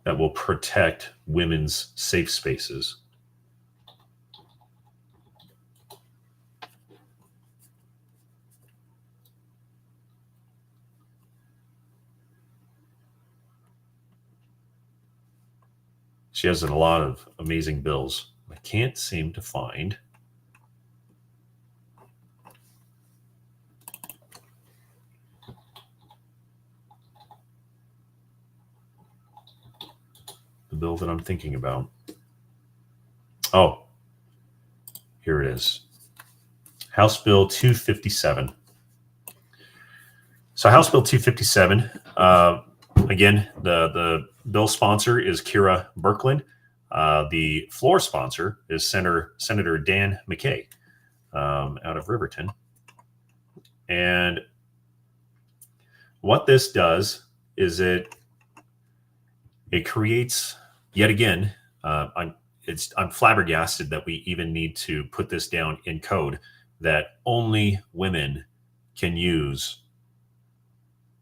will protect women's safe spaces. She has a lot of amazing bills. I can't seem to find the bill that I'm thinking about. Oh, here it is. House Bill 257. So House Bill 257, again, the bill sponsor is Kira Birkeland. The floor sponsor is Senator Dan McKay out of Riverton. And what this does is it creates, yet again, I'm flabbergasted that we even need to put this down in code that only women can use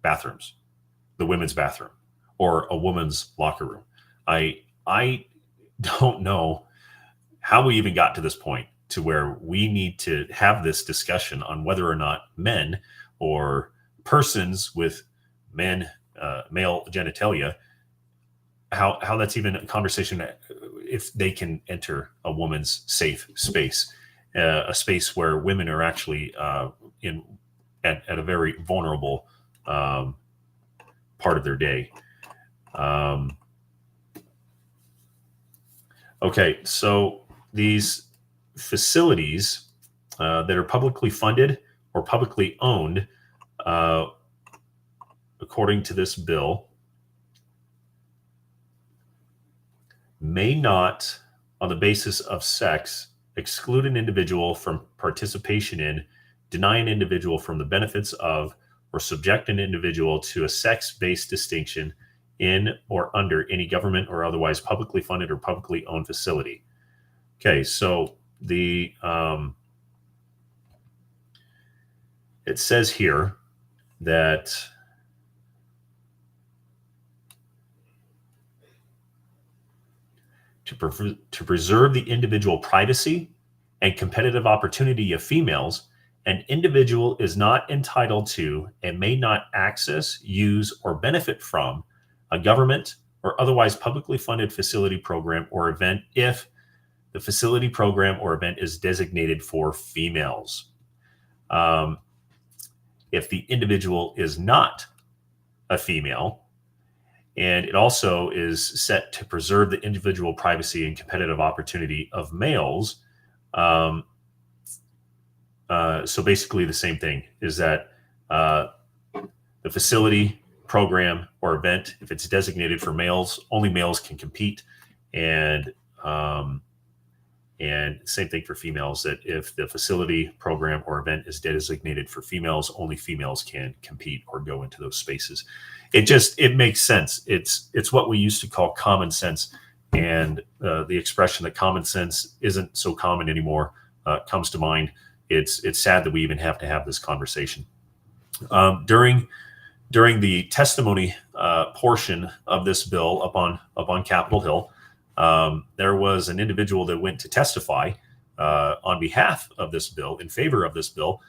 bathrooms, the women's bathroom, or a woman's locker room. I don't know how we even got to this point to where we need to have this discussion on whether or not men or persons with male genitalia, how that's even a conversation if they can enter a woman's safe space, a space where women are actually at a very vulnerable part of their day. Okay, so these facilities that are publicly funded or publicly owned, according to this bill, may not, on the basis of sex, exclude an individual from participation in, deny an individual from the benefits of, or subject an individual to a sex-based distinction in or under any government or otherwise publicly funded or publicly owned facility. Okay, so the it says here that to preserve the individual privacy and competitive opportunity of females, an individual is not entitled to and may not access, use, or benefit from a government or otherwise publicly funded facility, program, or event if the facility, program, or event is designated for females. If the individual is not a female, and it also is set to preserve the individual privacy and competitive opportunity of males. So basically the same thing is that the facility, program, or event, if it's designated for males, only males can compete. And same thing for females, that if the facility, program, or event is designated for females, only females can compete or go into those spaces. It makes sense. It's what we used to call common sense. And the expression that common sense isn't so common anymore comes to mind. It's sad that we even have to have this conversation. During the testimony portion of this bill up on Capitol Hill, there was an individual that went to testify on behalf of this bill, in favor of this bill.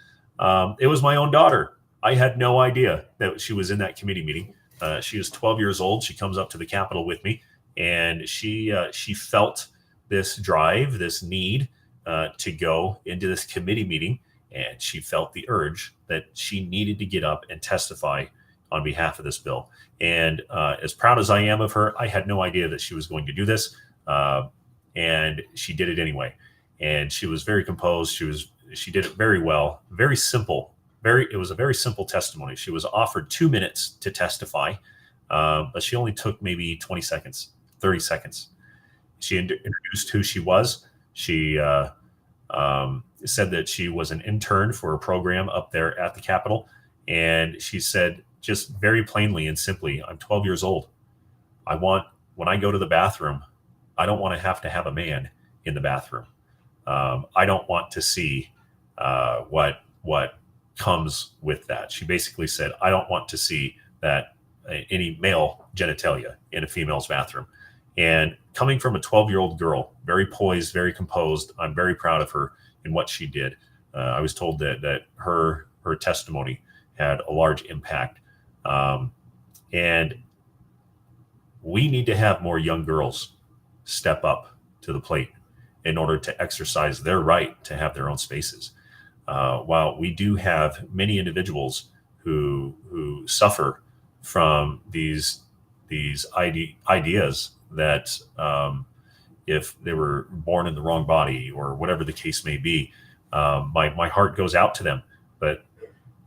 It was my own daughter. I had no idea that she was in that committee meeting. She is 12 years old. She comes up to the Capitol with me, and she felt this drive, this need to go into this committee meeting, and she felt the urge that she needed to get up and testify on behalf of this bill. And as proud as I am of her, I had no idea that she was going to do this, and she did it anyway. And she was very composed. She did it very well. Very simple. It was a very simple testimony. She was offered 2 minutes to testify, but she only took maybe 20 seconds, 30 seconds. She introduced who she was. She said that she was an intern for a program up there at the Capitol. And she said just very plainly and simply, I'm 12 years old. When I go to the bathroom, I don't want to have a man in the bathroom. I don't want to see what comes with that. She basically said, I don't want to see that any male genitalia in a female's bathroom. And coming from a 12-year-old girl, very poised, very composed, I'm very proud of her in what she did. I was told that her testimony had a large impact. And we need to have more young girls step up to the plate in order to exercise their right to have their own spaces. While we do have many individuals who suffer from these ideas that if they were born in the wrong body or whatever the case may be, my heart goes out to them. But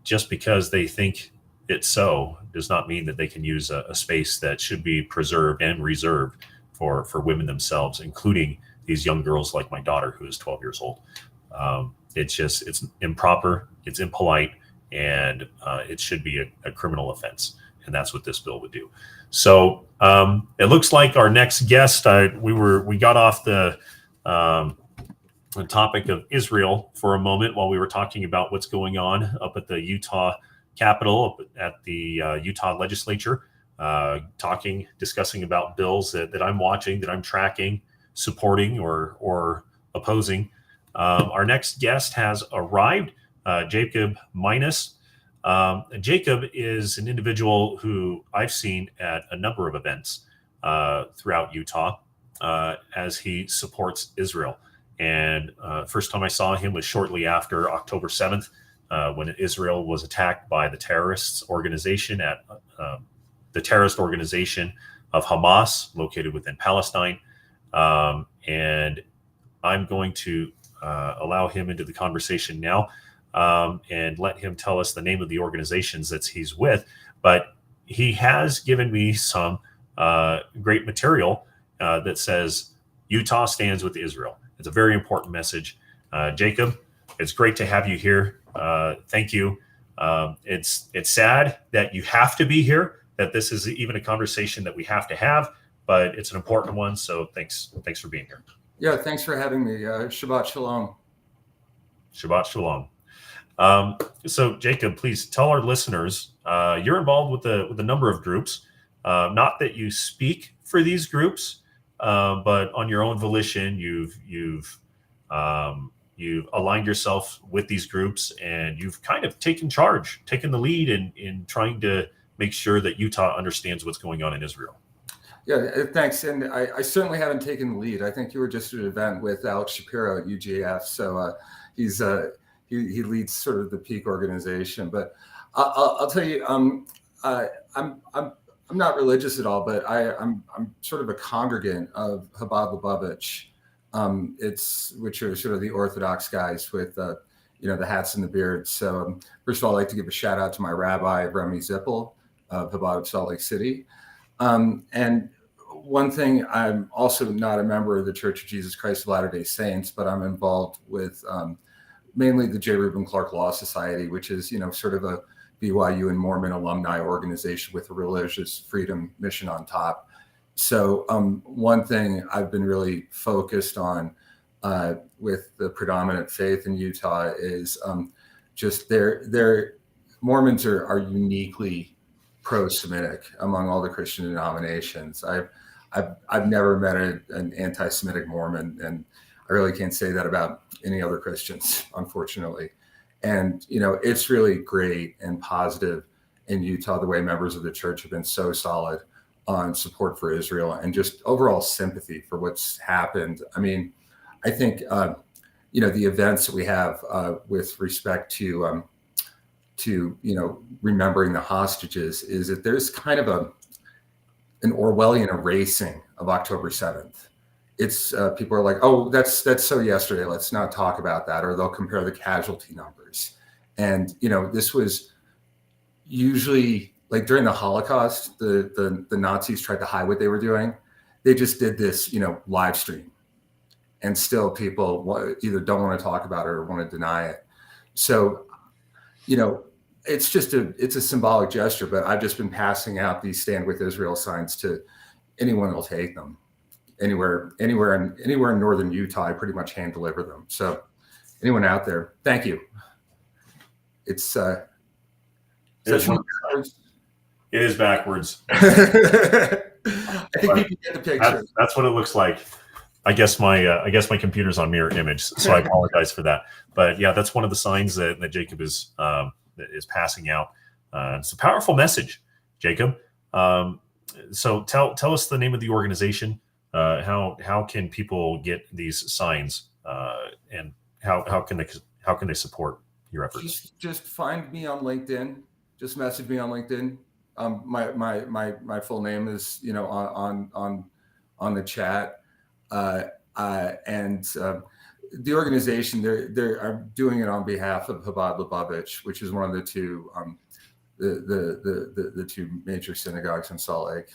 just because they think it's so does not mean that they can use a space that should be preserved and reserved for women themselves, including these young girls like my daughter, who is 12 years old. It's improper, it's impolite, and it should be a criminal offense. And that's what this bill would do. So it looks like our next guest, we got off the topic of Israel for a moment while we were talking about what's going on up at the Utah Capitol, up at the Utah legislature, discussing about bills that I'm watching, that I'm tracking, supporting or opposing. Our next guest has arrived, Jacob Minus. Jacob is an individual who I've seen at a number of events throughout Utah as he supports Israel. And first time I saw him was shortly after October 7th, when Israel was attacked by the terrorist organization of Hamas, located within Palestine. And I'm going to allow him into the conversation now. And let him tell us the name of the organizations that he's with. But he has given me some great material that says Utah stands with Israel. It's a very important message. Jacob, it's great to have you here. Thank you. It's sad that you have to be here, that this is even a conversation that we have to have, but it's an important one. So thanks for being here. Yeah, thanks for having me. Shabbat Shalom. Shabbat Shalom. So Jacob, please tell our listeners, you're involved with a number of groups, not that you speak for these groups, but on your own volition, you've aligned yourself with these groups, and you've kind of taken the lead in trying to make sure that Utah understands what's going on in Israel. Yeah, thanks. And I certainly haven't taken the lead. I think you were just at an event with Alex Shapiro at UGF. So he leads sort of the peak organization. But I'll tell you, I'm not religious at all, but I'm sort of a congregant of Chabad Lubavitch. Which are sort of the Orthodox guys with the hats and the beards. So first of all, I'd like to give a shout out to my rabbi, Remy Zippel of Chabad of Salt Lake City. And one thing, I'm also not a member of the Church of Jesus Christ of Latter-day Saints, but I'm involved with mainly the J. Reuben Clark Law Society, which is, sort of a BYU and Mormon alumni organization with a religious freedom mission on top. So one thing I've been really focused on with the predominant faith in Utah is just their Mormons are uniquely pro-Semitic among all the Christian denominations. I've never met an anti-Semitic Mormon, and I really can't say that about any other Christians, unfortunately. And it's really great and positive in Utah the way members of the church have been so solid on support for Israel and just overall sympathy for what's happened. I mean, I think the events that we have with respect to remembering the hostages is that there's kind of an Orwellian erasing of October 7th. It's people are like, oh, that's so yesterday, let's not talk about that, or they'll compare the casualty numbers. And this was usually like during the Holocaust, the Nazis tried to hide what they were doing. They just did this live stream, and still people either don't want to talk about it or want to deny it. So it's a symbolic gesture, but I've just been passing out these Stand With Israel signs to anyone who'll take them. Anywhere in northern Utah, I pretty much hand deliver them. So anyone out there, thank you. It is backwards. I think you can get the picture. That's what it looks like. I guess my computer's on mirror image, so I apologize for that. But yeah, that's one of the signs that Jacob is passing out. It's a powerful message, Jacob. So tell us the name of the organization. How can people get these signs, and how can they support your efforts? Just find me on LinkedIn. Just message me on LinkedIn. My full name is on the chat, and the organization they're doing it on behalf of Chabad Lubavitch, which is one of the two the two major synagogues in Salt Lake.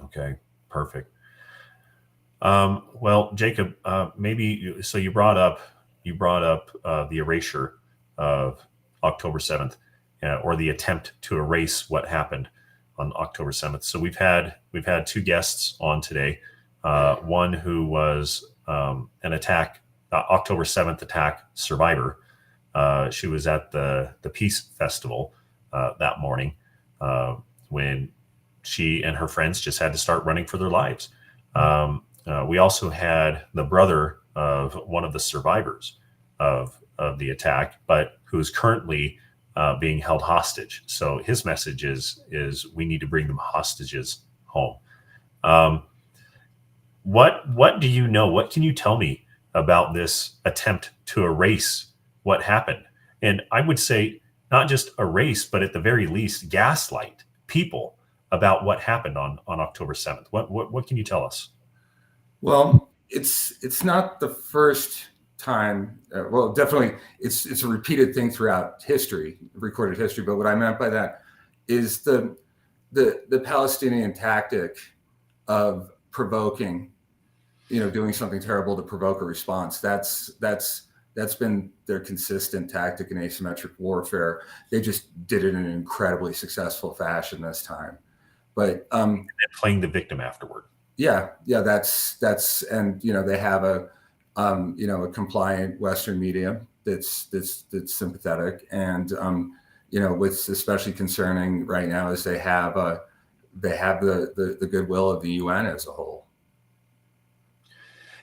Okay, perfect. Well, Jacob, so you brought up the erasure of October 7th, or the attempt to erase what happened on October 7th. So we've had two guests on today. One who was an October 7th attack survivor. She was at the Peace Festival that morning when she and her friends just had to start running for their lives. We also had the brother of one of the survivors of the attack, but who's currently being held hostage. So his message is we need to bring them hostages home. What do you know? What can you tell me about this attempt to erase what happened? And I would say not just erase, but at the very least gaslight people about what happened on October 7th. What can you tell us? Well, it's not the first time. Well, definitely it's a repeated thing throughout history, recorded history. But what I meant by that is the Palestinian tactic of provoking, doing something terrible to provoke a response. That's been their consistent tactic in asymmetric warfare. They just did it in an incredibly successful fashion this time. But and playing the victim afterward. Yeah, that's and they have a compliant Western media that's sympathetic, and what's especially concerning right now is they have the goodwill of the UN as a whole.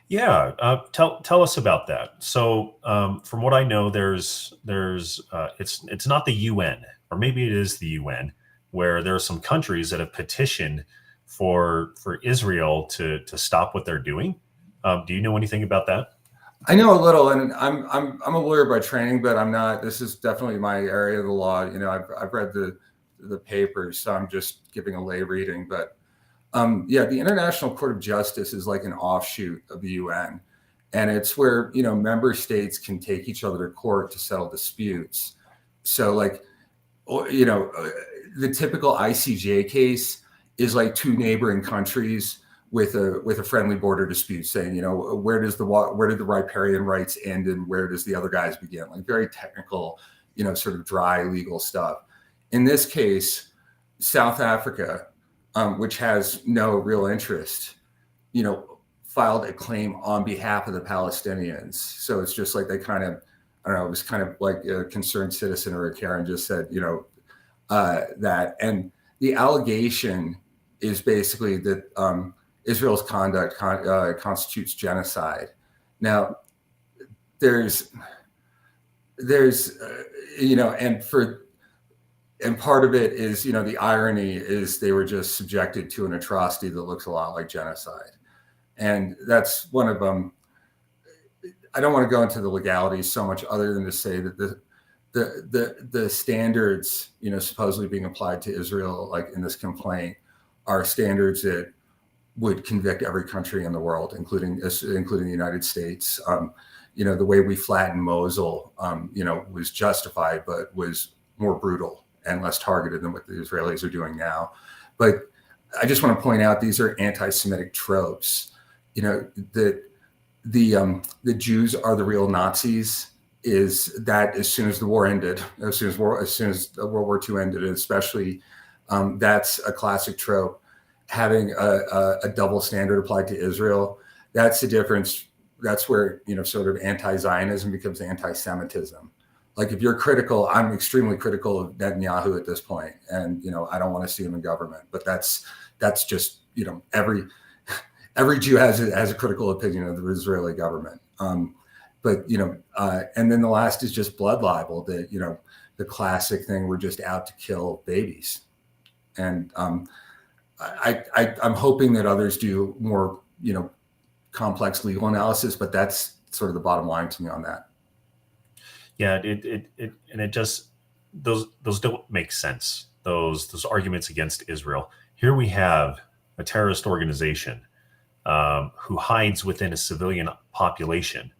Yeah, tell us about that. So from what I know, there's it's not the UN, or maybe it is the UN, where there are some countries that have petitioned for Israel to stop what they're doing. Do you know anything about that? I know a little, and I'm a lawyer by training, but I'm not. This is definitely my area of the law. I've read the papers, so I'm just giving a lay reading. But the International Court of Justice is like an offshoot of the UN, and it's where member states can take each other to court to settle disputes. So the typical ICJ case is like two neighboring countries with a friendly border dispute, saying, where did the riparian rights end and where does the other guys begin? Like very technical, sort of dry legal stuff. In this case, South Africa, which has no real interest, filed a claim on behalf of the Palestinians. So it's just like they kind of, I don't know, it was kind of like a concerned citizen or a Karen just said, that. And the allegation is basically that Israel's conduct constitutes genocide. Now, there's and part of it is, the irony is they were just subjected to an atrocity that looks a lot like genocide. And that's one of them. I don't want to go into the legalities so much, other than to say that the standards, supposedly being applied to Israel, like in this complaint, are standards that would convict every country in the world, including the United States. The way we flattened Mosul, was justified, but was more brutal and less targeted than what the Israelis are doing now. But I just want to point out, these are anti-Semitic tropes. That the Jews are the real Nazis. Is that as soon as the war ended, as soon as World War II ended, and especially that's a classic trope. Having a double standard applied to Israel, that's the difference. That's where, sort of anti-Zionism becomes anti-Semitism. Like, if you're critical, I'm extremely critical of Netanyahu at this point, and I don't want to see him in government. But that's just, every Jew has a critical opinion of the Israeli government. And then the last is just blood libel. That the classic thing, we're just out to kill babies, and I'm hoping that others do more, complex legal analysis, but that's sort of the bottom line to me on that. Yeah, it just, those don't make sense. Those arguments against Israel. Here we have a terrorist organization who hides within a civilian population,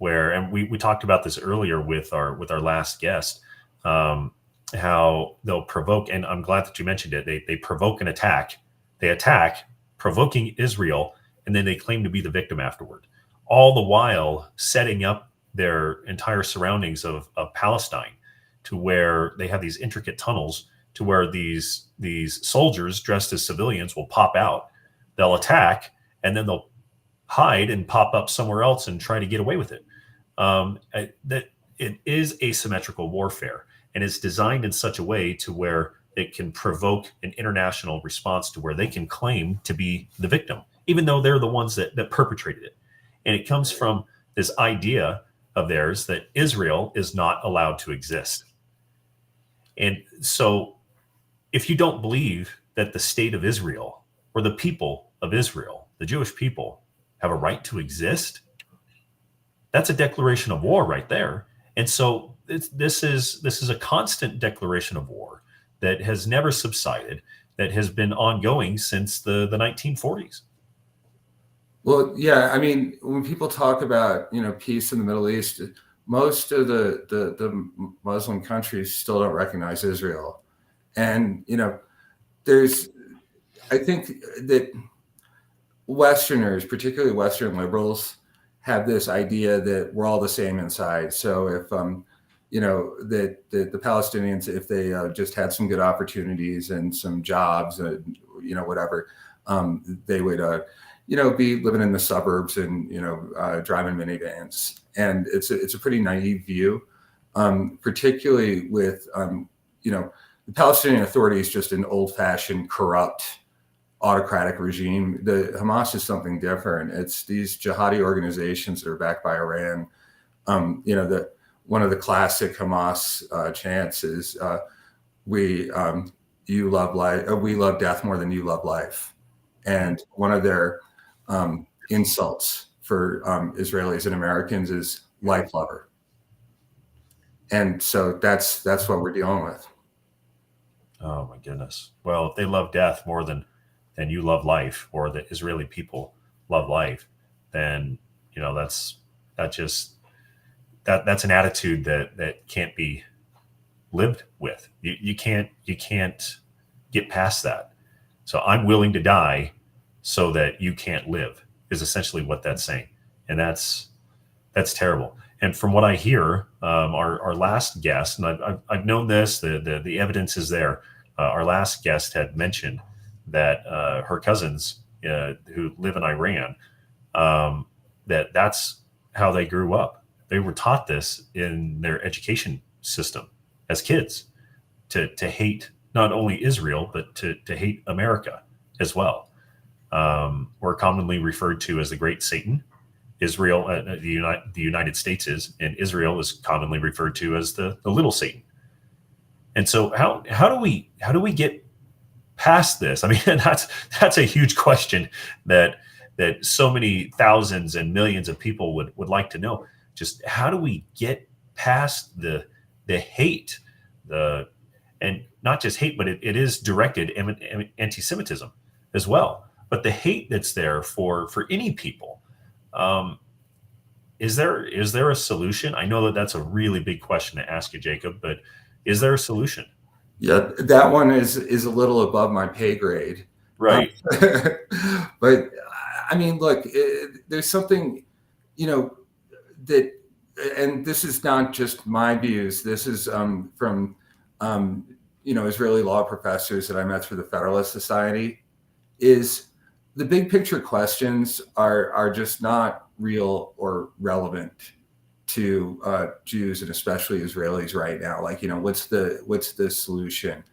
and we talked about this earlier with our last guest, how they'll provoke, and I'm glad that you mentioned it. They provoke an attack. They attack, provoking Israel, and then they claim to be the victim afterward, all the while setting up their entire surroundings of Palestine, to where they have these intricate tunnels to where these soldiers dressed as civilians will pop out. They'll attack, and then they'll hide and pop up somewhere else and try to get away with it. That it is asymmetrical warfare, and it's designed in such a way to where it can provoke an international response, to where they can claim to be the victim, even though they're the ones that perpetrated it. And it comes from this idea of theirs that Israel is not allowed to exist. And so if you don't believe that the state of Israel, or the people of Israel, the Jewish people, have a right to exist, that's a declaration of war right there. And so this is a constant declaration of war that has never subsided, that has been ongoing since the 1940s. Well, yeah, I mean, when people talk about, peace in the Middle East, most of the Muslim countries still don't recognize Israel. And, I think that Westerners, particularly Western liberals, have this idea that we're all the same inside. So if, that the Palestinians, if they just had some good opportunities and some jobs, whatever, they would, be living in the suburbs and, driving minivans. And it's a pretty naive view, particularly with, the Palestinian Authority is just an old-fashioned, corrupt, autocratic regime. The Hamas is something different. It's these jihadi organizations that are backed by Iran. One of the classic Hamas chants is, "You love life. We love death more than you love life." And one of their insults for Israelis and Americans is "life lover." And so that's what we're dealing with. Oh my goodness. Well, if they love death more than you love life, or the Israeli people love life, then that's an attitude that can't be lived with. You can't get past that. So I'm willing to die so that you can't live, is essentially what that's saying. And that's terrible. And from what I hear, our last guest, and I've known this, the evidence is there. Our last guest had mentioned that her cousins who live in Iran, that's how they grew up. They were taught this in their education system as kids, to hate not only Israel, but to hate America as well. We're commonly referred to as the Great Satan. Israel, the United States is, and Israel is commonly referred to as the Little Satan. And so how do we get past this? I mean, that's a huge question that that so many thousands and millions of people would like to know. Just how do we get past the hate, and not just hate, but it is directed anti-Semitism as well. But the hate that's there for any people, is there a solution? I know that that's a really big question to ask you, Jacob, but is there a solution? Yeah, that one is a little above my pay grade. Right. But I mean, look, there's something, that, and this is not just my views. This is from, Israeli law professors that I met through the Federalist Society. Is the big picture questions are just not real or relevant to Jews, and especially Israelis right now. Like, what's the solution?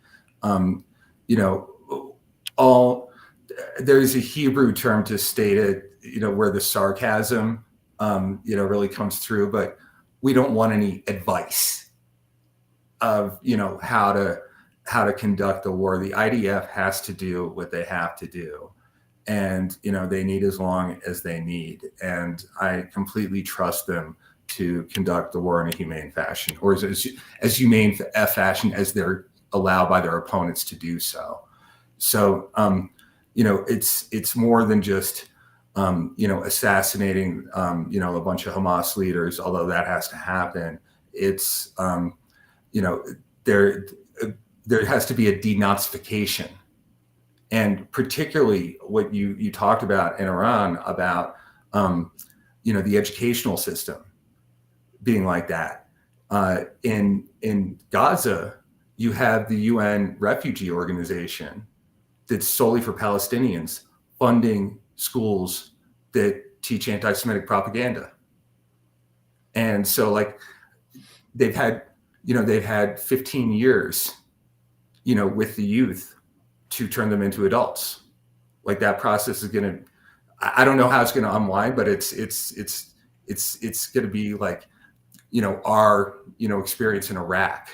There's a Hebrew term to state it, where the sarcasm, really comes through, but we don't want any advice of, how to conduct the war. The IDF has to do what they have to do. And, they need as long as they need. And I completely trust them to conduct the war in a humane fashion, or as humane a fashion as they're allowed by their opponents to do so. So, it's more than just, assassinating, a bunch of Hamas leaders, although that has to happen. It's, there has to be a denazification. And particularly what you talked about in Iran about, the educational system being like that. In Gaza, you have the UN Refugee Organization that's solely for Palestinians, funding schools that teach anti-Semitic propaganda. And so, like, they've had 15 years, with the youth to turn them into adults. Like, that process is going to, I don't know how it's going to unwind, but it's going to be like, our, experience in Iraq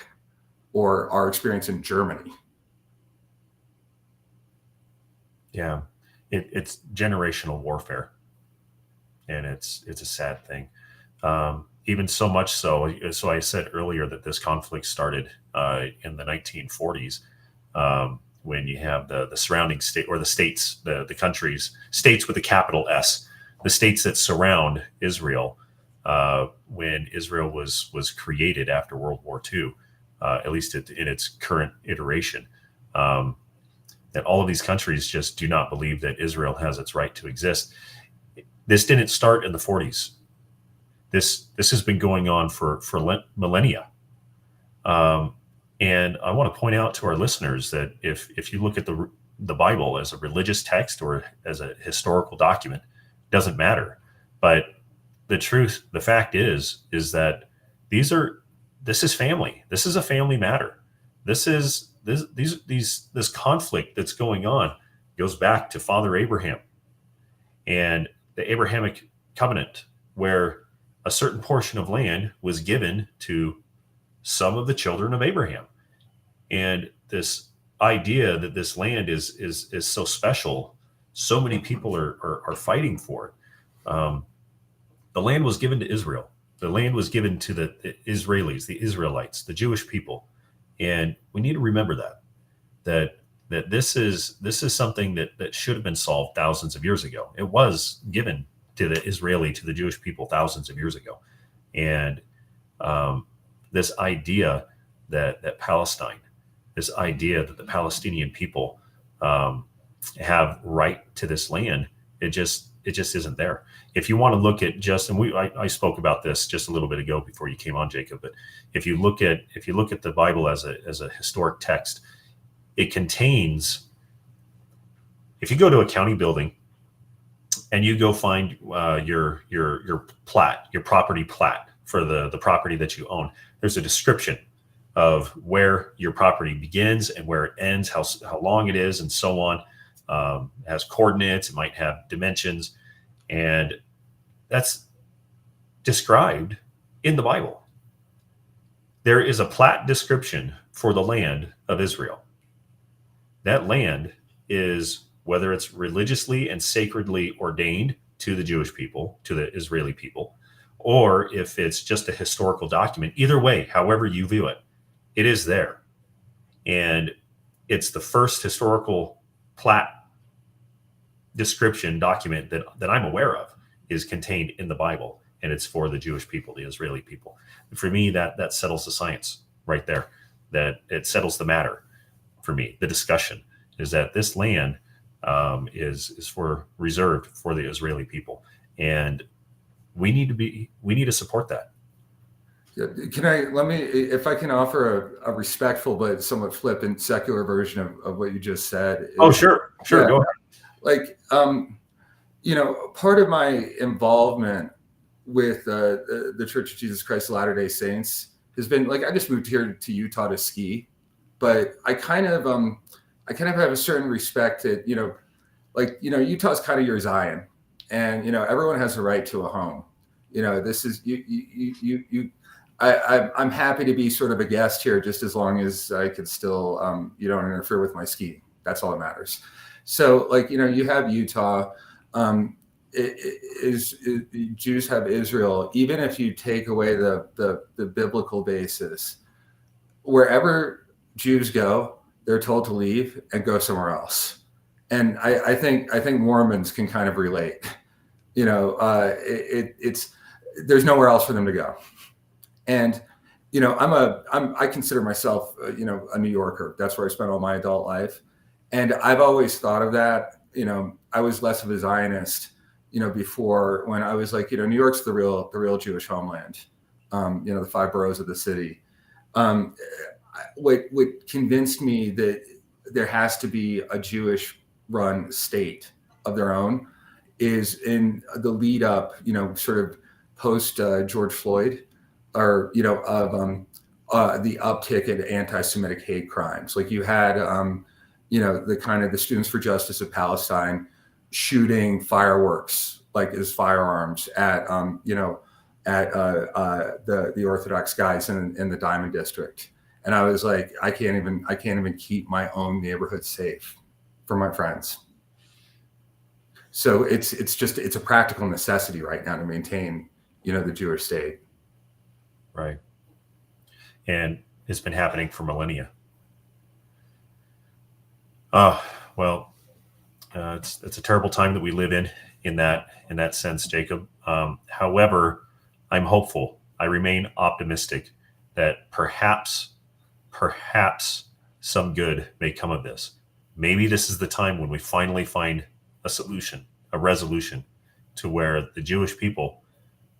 or our experience in Germany. Yeah, it's generational warfare, and it's a sad thing. Even so much so I said earlier that this conflict started in the 1940s, when you have the surrounding state, or the states, the countries, states with a capital S, the states that surround Israel, when Israel was created after World War II, at least in its current iteration. That all of these countries just do not believe that Israel has its right to exist. This didn't start in the 40s. This has been going on for millennia. And I want to point out to our listeners that if you look at the Bible as a religious text or as a historical document, it doesn't matter. But the fact is that this is family. This is a family matter. This conflict that's going on goes back to Father Abraham and the Abrahamic covenant, where a certain portion of land was given to some of the children of Abraham. And this idea that this land is so special, so many people are fighting for it. The land was given to Israel. The land was given to the Israelis, the Israelites, the Jewish people. And we need to remember that this is something that should have been solved thousands of years ago. It was given to the Jewish people thousands of years ago. And this idea that Palestine, this idea that the Palestinian people have right to this land, it just isn't there. If you want to look at I spoke about this just a little bit ago before you came on, Jacob, but if you look at the Bible as a historic text, it contains, if you go to a county building and you go find your plat, your property plat for the property that you own, there's a description of where your property begins and where it ends, how long it is, and so on. It has coordinates, it might have dimensions, and that's described in the Bible. There is a plat description for the land of Israel. That land is whether it's religiously and sacredly ordained to the Jewish people, to the Israeli people, or if it's just a historical document, either way, however you view it, it is there. And it's the first historical plat description document that I'm aware of is contained in the Bible, and it's for the Jewish people, the Israeli people. For me, that settles the science right there. That it settles the matter for me. The discussion is that this land is reserved for the Israeli people, and we need to support that. If I can offer a respectful but somewhat flippant secular version of what you just said. Sure, yeah. Go ahead. Like, part of my involvement with the Church of Jesus Christ of Latter-day Saints has been like, I just moved here to Utah to ski, but I kind of have a certain respect that, Utah's kind of your Zion, and, everyone has a right to a home. This is I'm happy to be sort of a guest here, just as long as I can still, you don't interfere with my skiing. That's all that matters. So, you have Utah, Jews have Israel. Even if you take away the biblical basis, wherever Jews go, they're told to leave and go somewhere else. And I think Mormons can kind of relate. It's there's nowhere else for them to go. And I consider myself a New Yorker. That's where I spent all my adult life. And I've always thought of that. I was less of a Zionist, before, when I was like, New York's the real Jewish homeland. The 5 boroughs of the city. What convinced me that there has to be a Jewish-run state of their own is in the lead up, sort of post George Floyd, or of the uptick in anti-Semitic hate crimes. Like you had, the Students for Justice of Palestine shooting fireworks like as firearms at the Orthodox guys in the Diamond District. And I was like, I can't even keep my own neighborhood safe for my friends. So it's a practical necessity right now to maintain, the Jewish state. Right. And it's been happening for millennia. It's a terrible time that we live in that sense, Jacob. However, I'm hopeful. I remain optimistic that perhaps some good may come of this. Maybe this is the time when we finally find a solution, a resolution, to where the Jewish people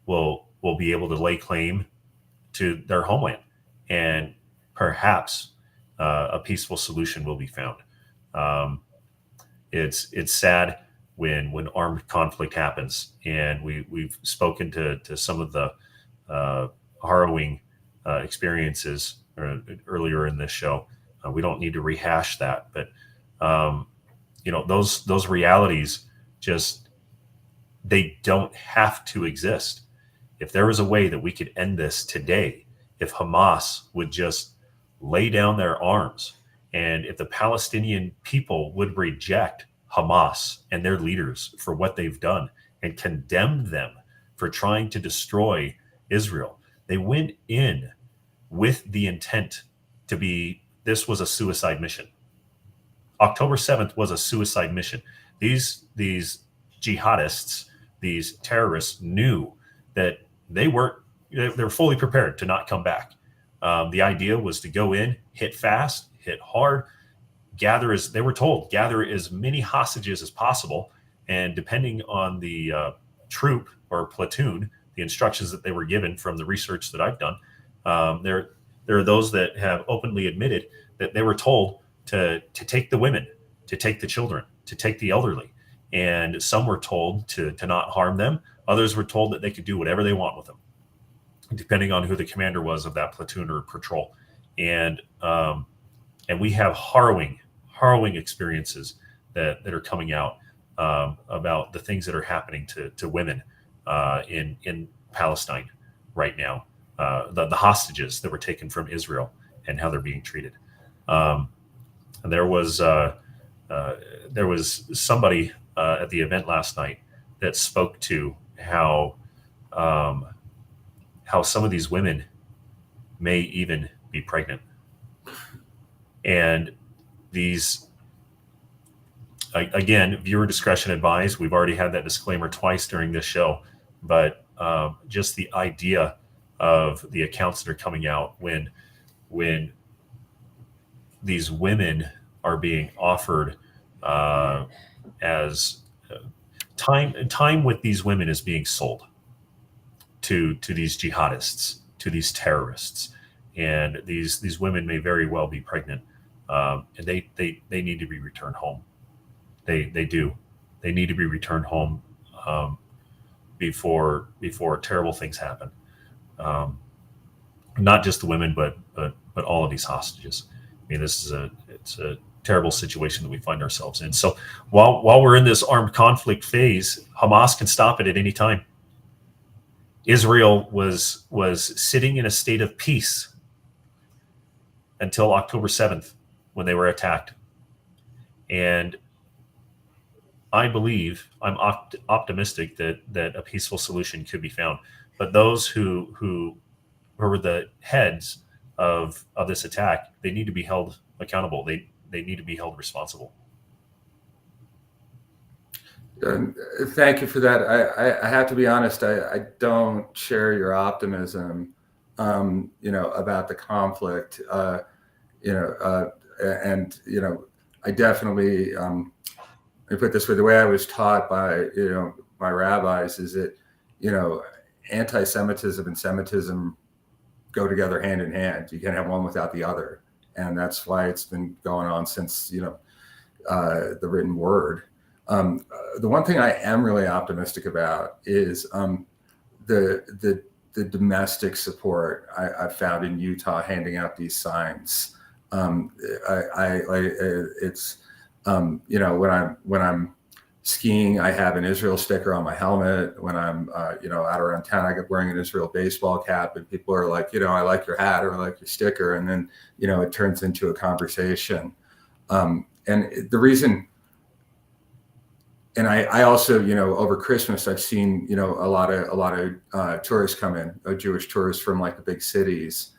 will be able to lay claim to their homeland, and perhaps a peaceful solution will be found. It's sad when armed conflict happens, and we've spoken to some of the harrowing experiences earlier in this show. We don't need to rehash that, but those realities they don't have to exist. If there was a way that we could end this today, if Hamas would just lay down their arms, and if the Palestinian people would reject Hamas and their leaders for what they've done and condemn them for trying to destroy Israel, they went in with the intent this was a suicide mission. October 7th was a suicide mission. These jihadists, these terrorists knew that they were fully prepared to not come back. The idea was to go in, hit fast, hit hard, gather as many hostages as possible. And depending on the troop or platoon, the instructions that they were given from the research that I've done, there are those that have openly admitted that they were told to take the women, to take the children, to take the elderly. And some were told to not harm them. Others were told that they could do whatever they want with them, depending on who the commander was of that platoon or patrol. And we have harrowing experiences that are coming out about the things that are happening to women in Palestine right now, the hostages that were taken from Israel and how they're being treated. And there was there was somebody at the event last night that spoke to how some of these women may even be pregnant, and these, again, viewer discretion advised. We've already had that disclaimer twice during this show, but just the idea of the accounts that are coming out when these women are being offered as time with these women is being sold to these jihadists, to these terrorists, and these women may very well be pregnant, and they need to be returned home. They do. They need to be returned home before terrible things happen. Not just the women, but all of these hostages. I mean, it's a terrible situation that we find ourselves in. So while we're in this armed conflict phase, Hamas can stop it at any time. Israel was sitting in a state of peace until October 7th, when they were attacked. And I believe, I'm optimistic that a peaceful solution could be found. But those who were the heads of this attack, they need to be held accountable. They need to be held responsible. Thank you for that. I have to be honest. I don't share your optimism, about the conflict. I definitely. Let me put it this way: the way I was taught by my rabbis is that anti-Semitism and Semitism go together hand in hand. You can't have one without the other, and that's why it's been going on since the written word. The one thing I am really optimistic about is the domestic support I've found in Utah handing out these signs. When I'm skiing, I have an Israel sticker on my helmet. When I'm out around town, I get wearing an Israel baseball cap, and people are like, I like your hat or I like your sticker, and then it turns into a conversation. And the reason. And I also, over Christmas, I've seen, a lot of tourists come in, Jewish tourists from like the big cities.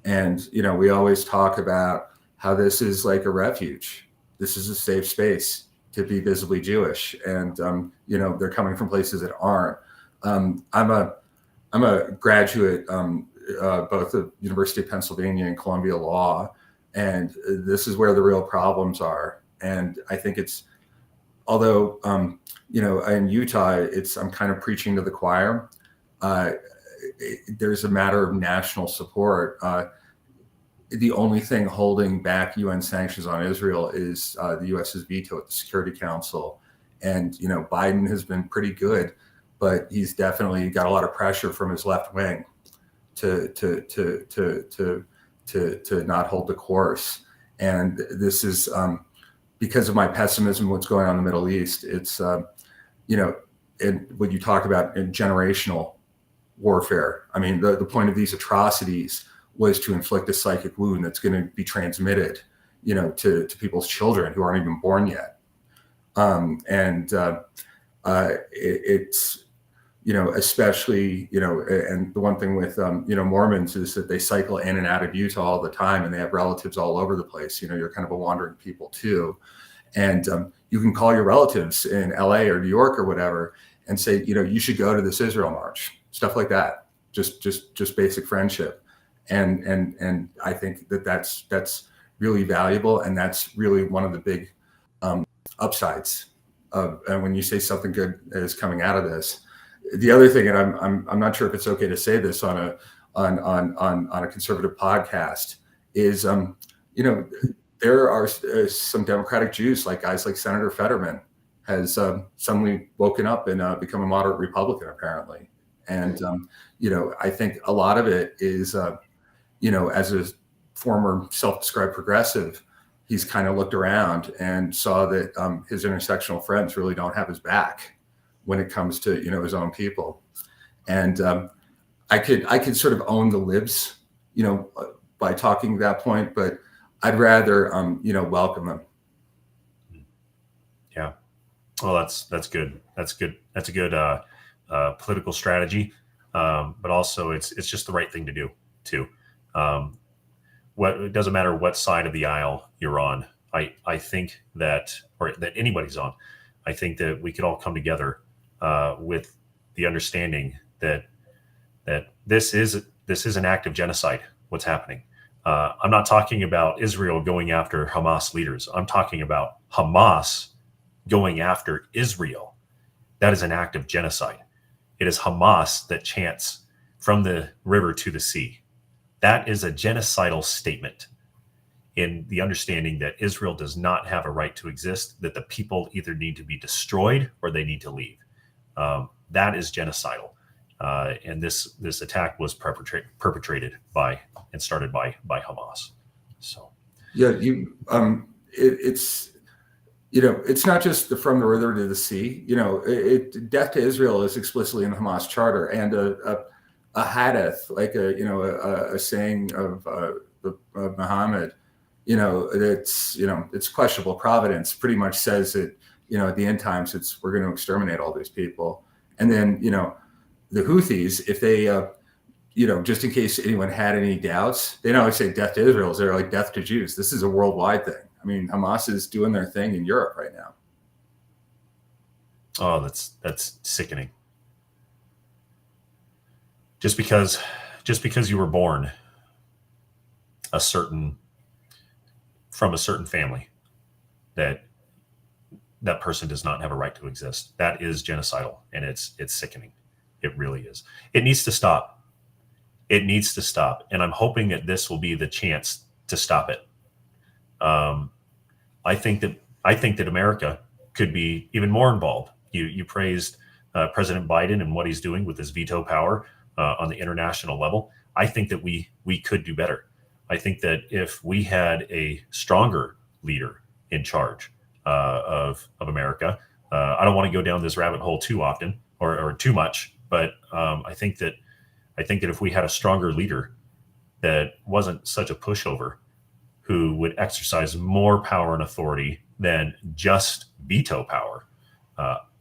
And, we always talk about how this is like a refuge. This is a safe space to be visibly Jewish. And, they're coming from places that aren't. I'm a graduate, both of University of Pennsylvania and Columbia Law. And this is where the real problems are. And I think although, in Utah, I'm kind of preaching to the choir. There's a matter of national support. The only thing holding back UN sanctions on Israel is the U.S.'s veto at the Security Council. And, Biden has been pretty good, but he's definitely got a lot of pressure from his left wing to not hold the course. And this is, because of my pessimism, what's going on in the Middle East, it's, and when you talk about generational warfare, I mean, the point of these atrocities was to inflict a psychic wound that's going to be transmitted, to people's children who aren't even born yet. It's, especially, and the one thing with, Mormons is that they cycle in and out of Utah all the time, and they have relatives all over the place. You're kind of a wandering people too. And you can call your relatives in LA or New York or whatever and say, you should go to this Israel march, stuff like that, just basic friendship. And I think that's really valuable. And that's really one of the big upsides of, and when you say something good is coming out of this. The other thing, and I'm not sure if it's okay to say this on a conservative podcast, is there are some Democratic Jews, like guys like Senator Fetterman has suddenly woken up and become a moderate Republican apparently, and I think a lot of it is as a former self-described progressive, he's kind of looked around and saw that his intersectional friends really don't have his back when it comes to his own people, and I could sort of own the libs by talking to that point, but I'd rather welcome them. Well, that's good. That's good. That's a good political strategy, but also it's just the right thing to do too. Um, it doesn't matter what side of the aisle you're on. I think that, or that anybody's on. I think that we could all come together with the understanding that this is an act of genocide. What's happening? I'm not talking about Israel going after Hamas leaders. I'm talking about Hamas going after Israel. That is an act of genocide. It is Hamas that chants from the river to the sea. That is a genocidal statement in the understanding that Israel does not have a right to exist, that the people either need to be destroyed or they need to leave. That is genocidal. And this attack was perpetrated by and started by Hamas. So yeah, it's it's not just from the river to the sea. Death to Israel is explicitly in the Hamas charter, and a hadith, like a saying of Muhammad, it's questionable providence, pretty much says that at the end times we're going to exterminate all these people. And then the Houthis, if they just in case anyone had any doubts, they don't always say death to Israel. They're like death to Jews. This is a worldwide thing. I mean, Hamas is doing their thing in Europe right now. Oh, that's sickening. Just because you were born from a certain family, that person does not have a right to exist. That is genocidal, and it's sickening. It really is. It needs to stop. It needs to stop, and I'm hoping that this will be the chance to stop it. I think that America could be even more involved. You praised President Biden and what he's doing with his veto power on the international level. I think that we could do better. I think that if we had a stronger leader in charge of America, I don't want to go down this rabbit hole too often or too much, but I think that if we had a stronger leader that wasn't such a pushover, who would exercise more power and authority than just veto power,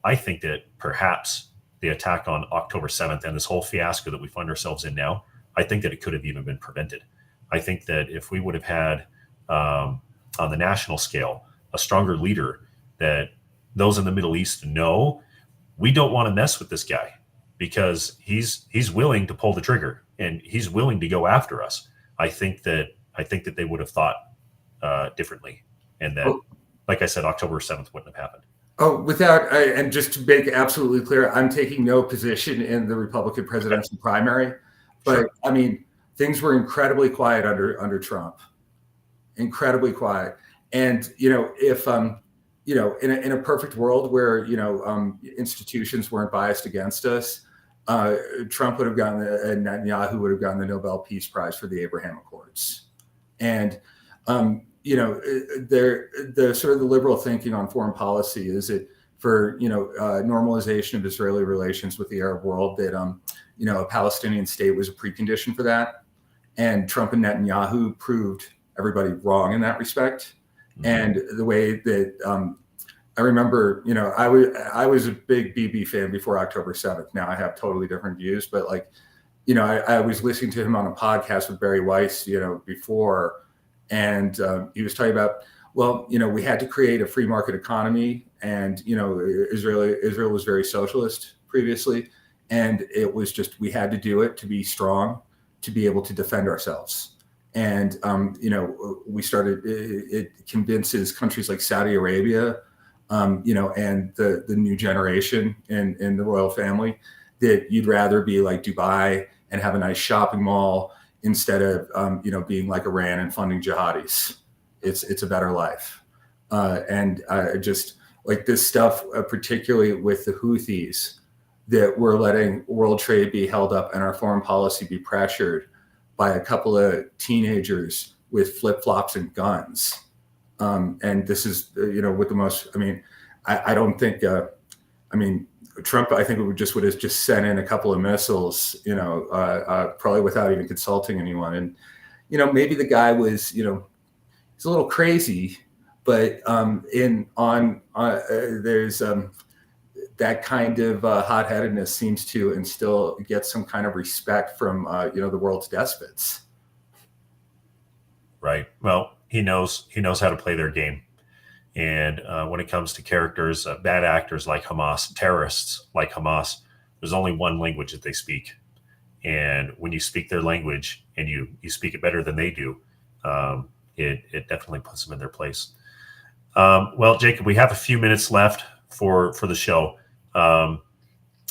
I think that perhaps the attack on October 7th and this whole fiasco that we find ourselves in now, I think that it could have even been prevented. I think that if we would have had, on the national scale, a stronger leader that those in the Middle East know, we don't want to mess with this guy because he's willing to pull the trigger and he's willing to go after us. I think that they would have thought differently, and that, like I said, October 7th wouldn't have happened. Oh, and just to make absolutely clear, I'm taking no position in the Republican presidential primary, but sure. I mean, things were incredibly quiet under Trump, incredibly quiet. And if in a perfect world where institutions weren't biased against us, Trump would have gotten and Netanyahu would have gotten the Nobel Peace Prize for the Abraham Accords. And the sort of the liberal thinking on foreign policy is that for normalization of Israeli relations with the Arab world, that a Palestinian state was a precondition for that, and Trump and Netanyahu proved everybody wrong in that respect. Mm-hmm. And the way that I remember, I was a big Bibi fan before October 7th. Now I have totally different views, but I was listening to him on a podcast with Barry Weiss, before. And he was talking about, we had to create a free market economy, and Israel was very socialist previously, and it was just we had to do it to be strong, to be able to defend ourselves. And we started. It convinces countries like Saudi Arabia, and the new generation in the royal family that you'd rather be like Dubai and have a nice shopping mall, instead of being like Iran and funding jihadis. It's a better life. And just like this stuff, particularly with the Houthis, that we're letting world trade be held up and our foreign policy be pressured by a couple of teenagers with flip-flops and guns. And this is, with the most, I don't think, Trump, I think would have just sent in a couple of missiles, probably without even consulting anyone. And, maybe the guy was, he's a little crazy, but there's that kind of hot-headedness seems to get some kind of respect from the world's despots. Right. Well, he knows how to play their game. And when it comes to characters, bad actors like Hamas, terrorists like Hamas, there's only one language that they speak. And when you speak their language and you speak it better than they do, it definitely puts them in their place. Well, Jacob, we have a few minutes left for the show.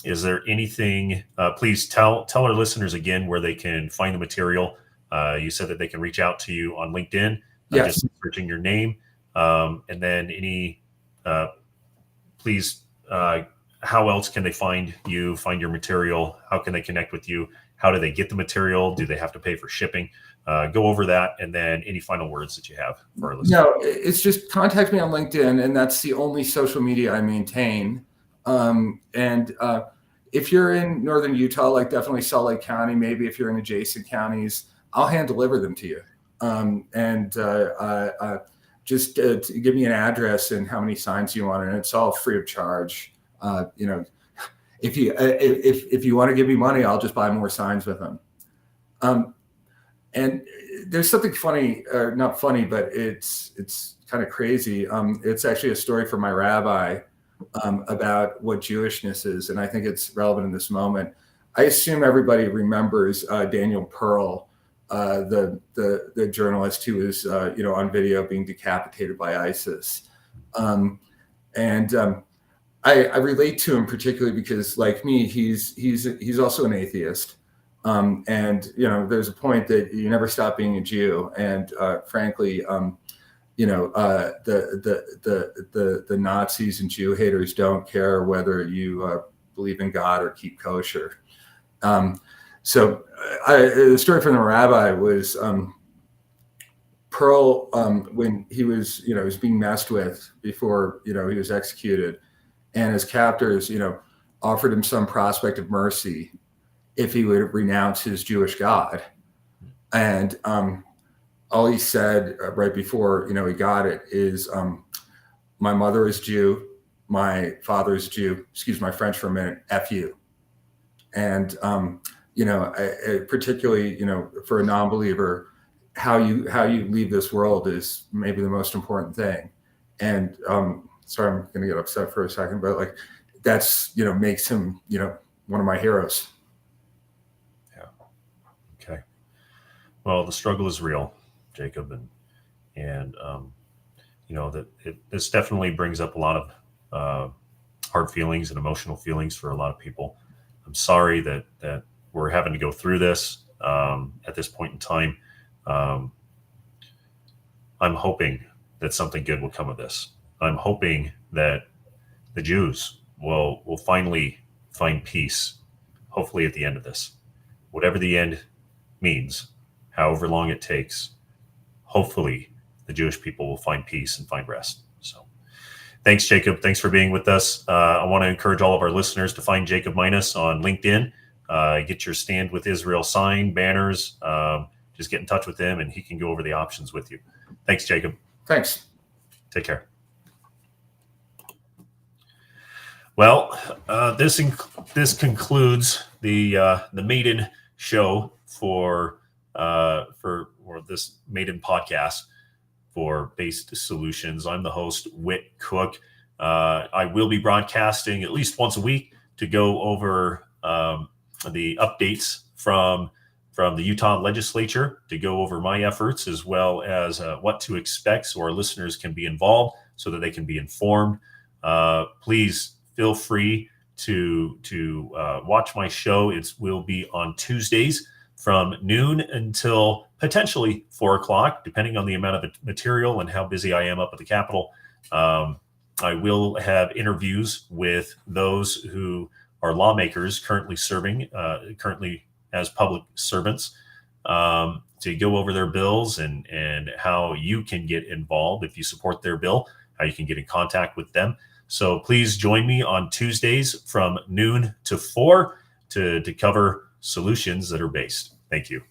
Is there anything, please tell our listeners again where they can find the material. You said that they can reach out to you on LinkedIn, yes. Just searching your name. And then please, how else can they find you, find your material? How can they connect with you? How do they get the material? Do they have to pay for shipping? Go over that, and then any final words that you have for our listeners. No, it's just contact me on LinkedIn, and that's the only social media I maintain. If you're in northern Utah, like definitely Salt Lake County, maybe if you're in adjacent counties, I'll hand deliver them to you. Just give me an address and how many signs you want, and it's all free of charge. If you want to give me money, I'll just buy more signs with them. And there's something funny, or not funny, but it's kind of crazy. It's actually a story from my rabbi about what Jewishness is, and I think it's relevant in this moment. I assume everybody remembers Daniel Pearl, the journalist who was on video being decapitated by ISIS, I relate to him particularly because, like me, he's also an atheist. There's a point that you never stop being a Jew, and frankly, the Nazis and Jew haters don't care whether you believe in God or keep kosher. The story from the rabbi was Pearl, when he was being messed with before he was executed, and his captors offered him some prospect of mercy if he would renounce his Jewish God. And all he said right before he got it is, my mother is Jew, my father is Jew, excuse my French for a minute, F you. And particularly for a non-believer, how you leave this world is maybe the most important thing. And sorry, I'm going to get upset for a second, but like that's makes him one of my heroes. Yeah. Okay. Well, the struggle is real, Jacob, and this definitely brings up a lot of hard feelings and emotional feelings for a lot of people. I'm sorry that we're having to go through this at this point in time. I'm hoping that something good will come of this. I'm hoping that the Jews will finally find peace, hopefully at the end of this. Whatever the end means, however long it takes, hopefully the Jewish people will find peace and find rest. So thanks, Jacob. Thanks for being with us. I want to encourage all of our listeners to find Jacob Minus on LinkedIn. Get your Stand with Israel sign, banners. Just get in touch with him and he can go over the options with you. Thanks, Jacob. Thanks. Take care. Well, this concludes the maiden show for this maiden podcast for Based Solutions. I'm the host, Whit Cook. I will be broadcasting at least once a week to go over the updates from the Utah legislature, to go over my efforts as well as what to expect so our listeners can be involved so that they can be informed. Please feel free to watch my show. It will be on Tuesdays from noon until potentially 4 o'clock, depending on the amount of material and how busy I am up at the Capitol. I will have interviews with those who are lawmakers currently serving, currently as public servants, to go over their bills and how you can get involved if you support their bill, how you can get in contact with them. So please join me on Tuesdays from noon to 4 to cover solutions that are based. Thank you.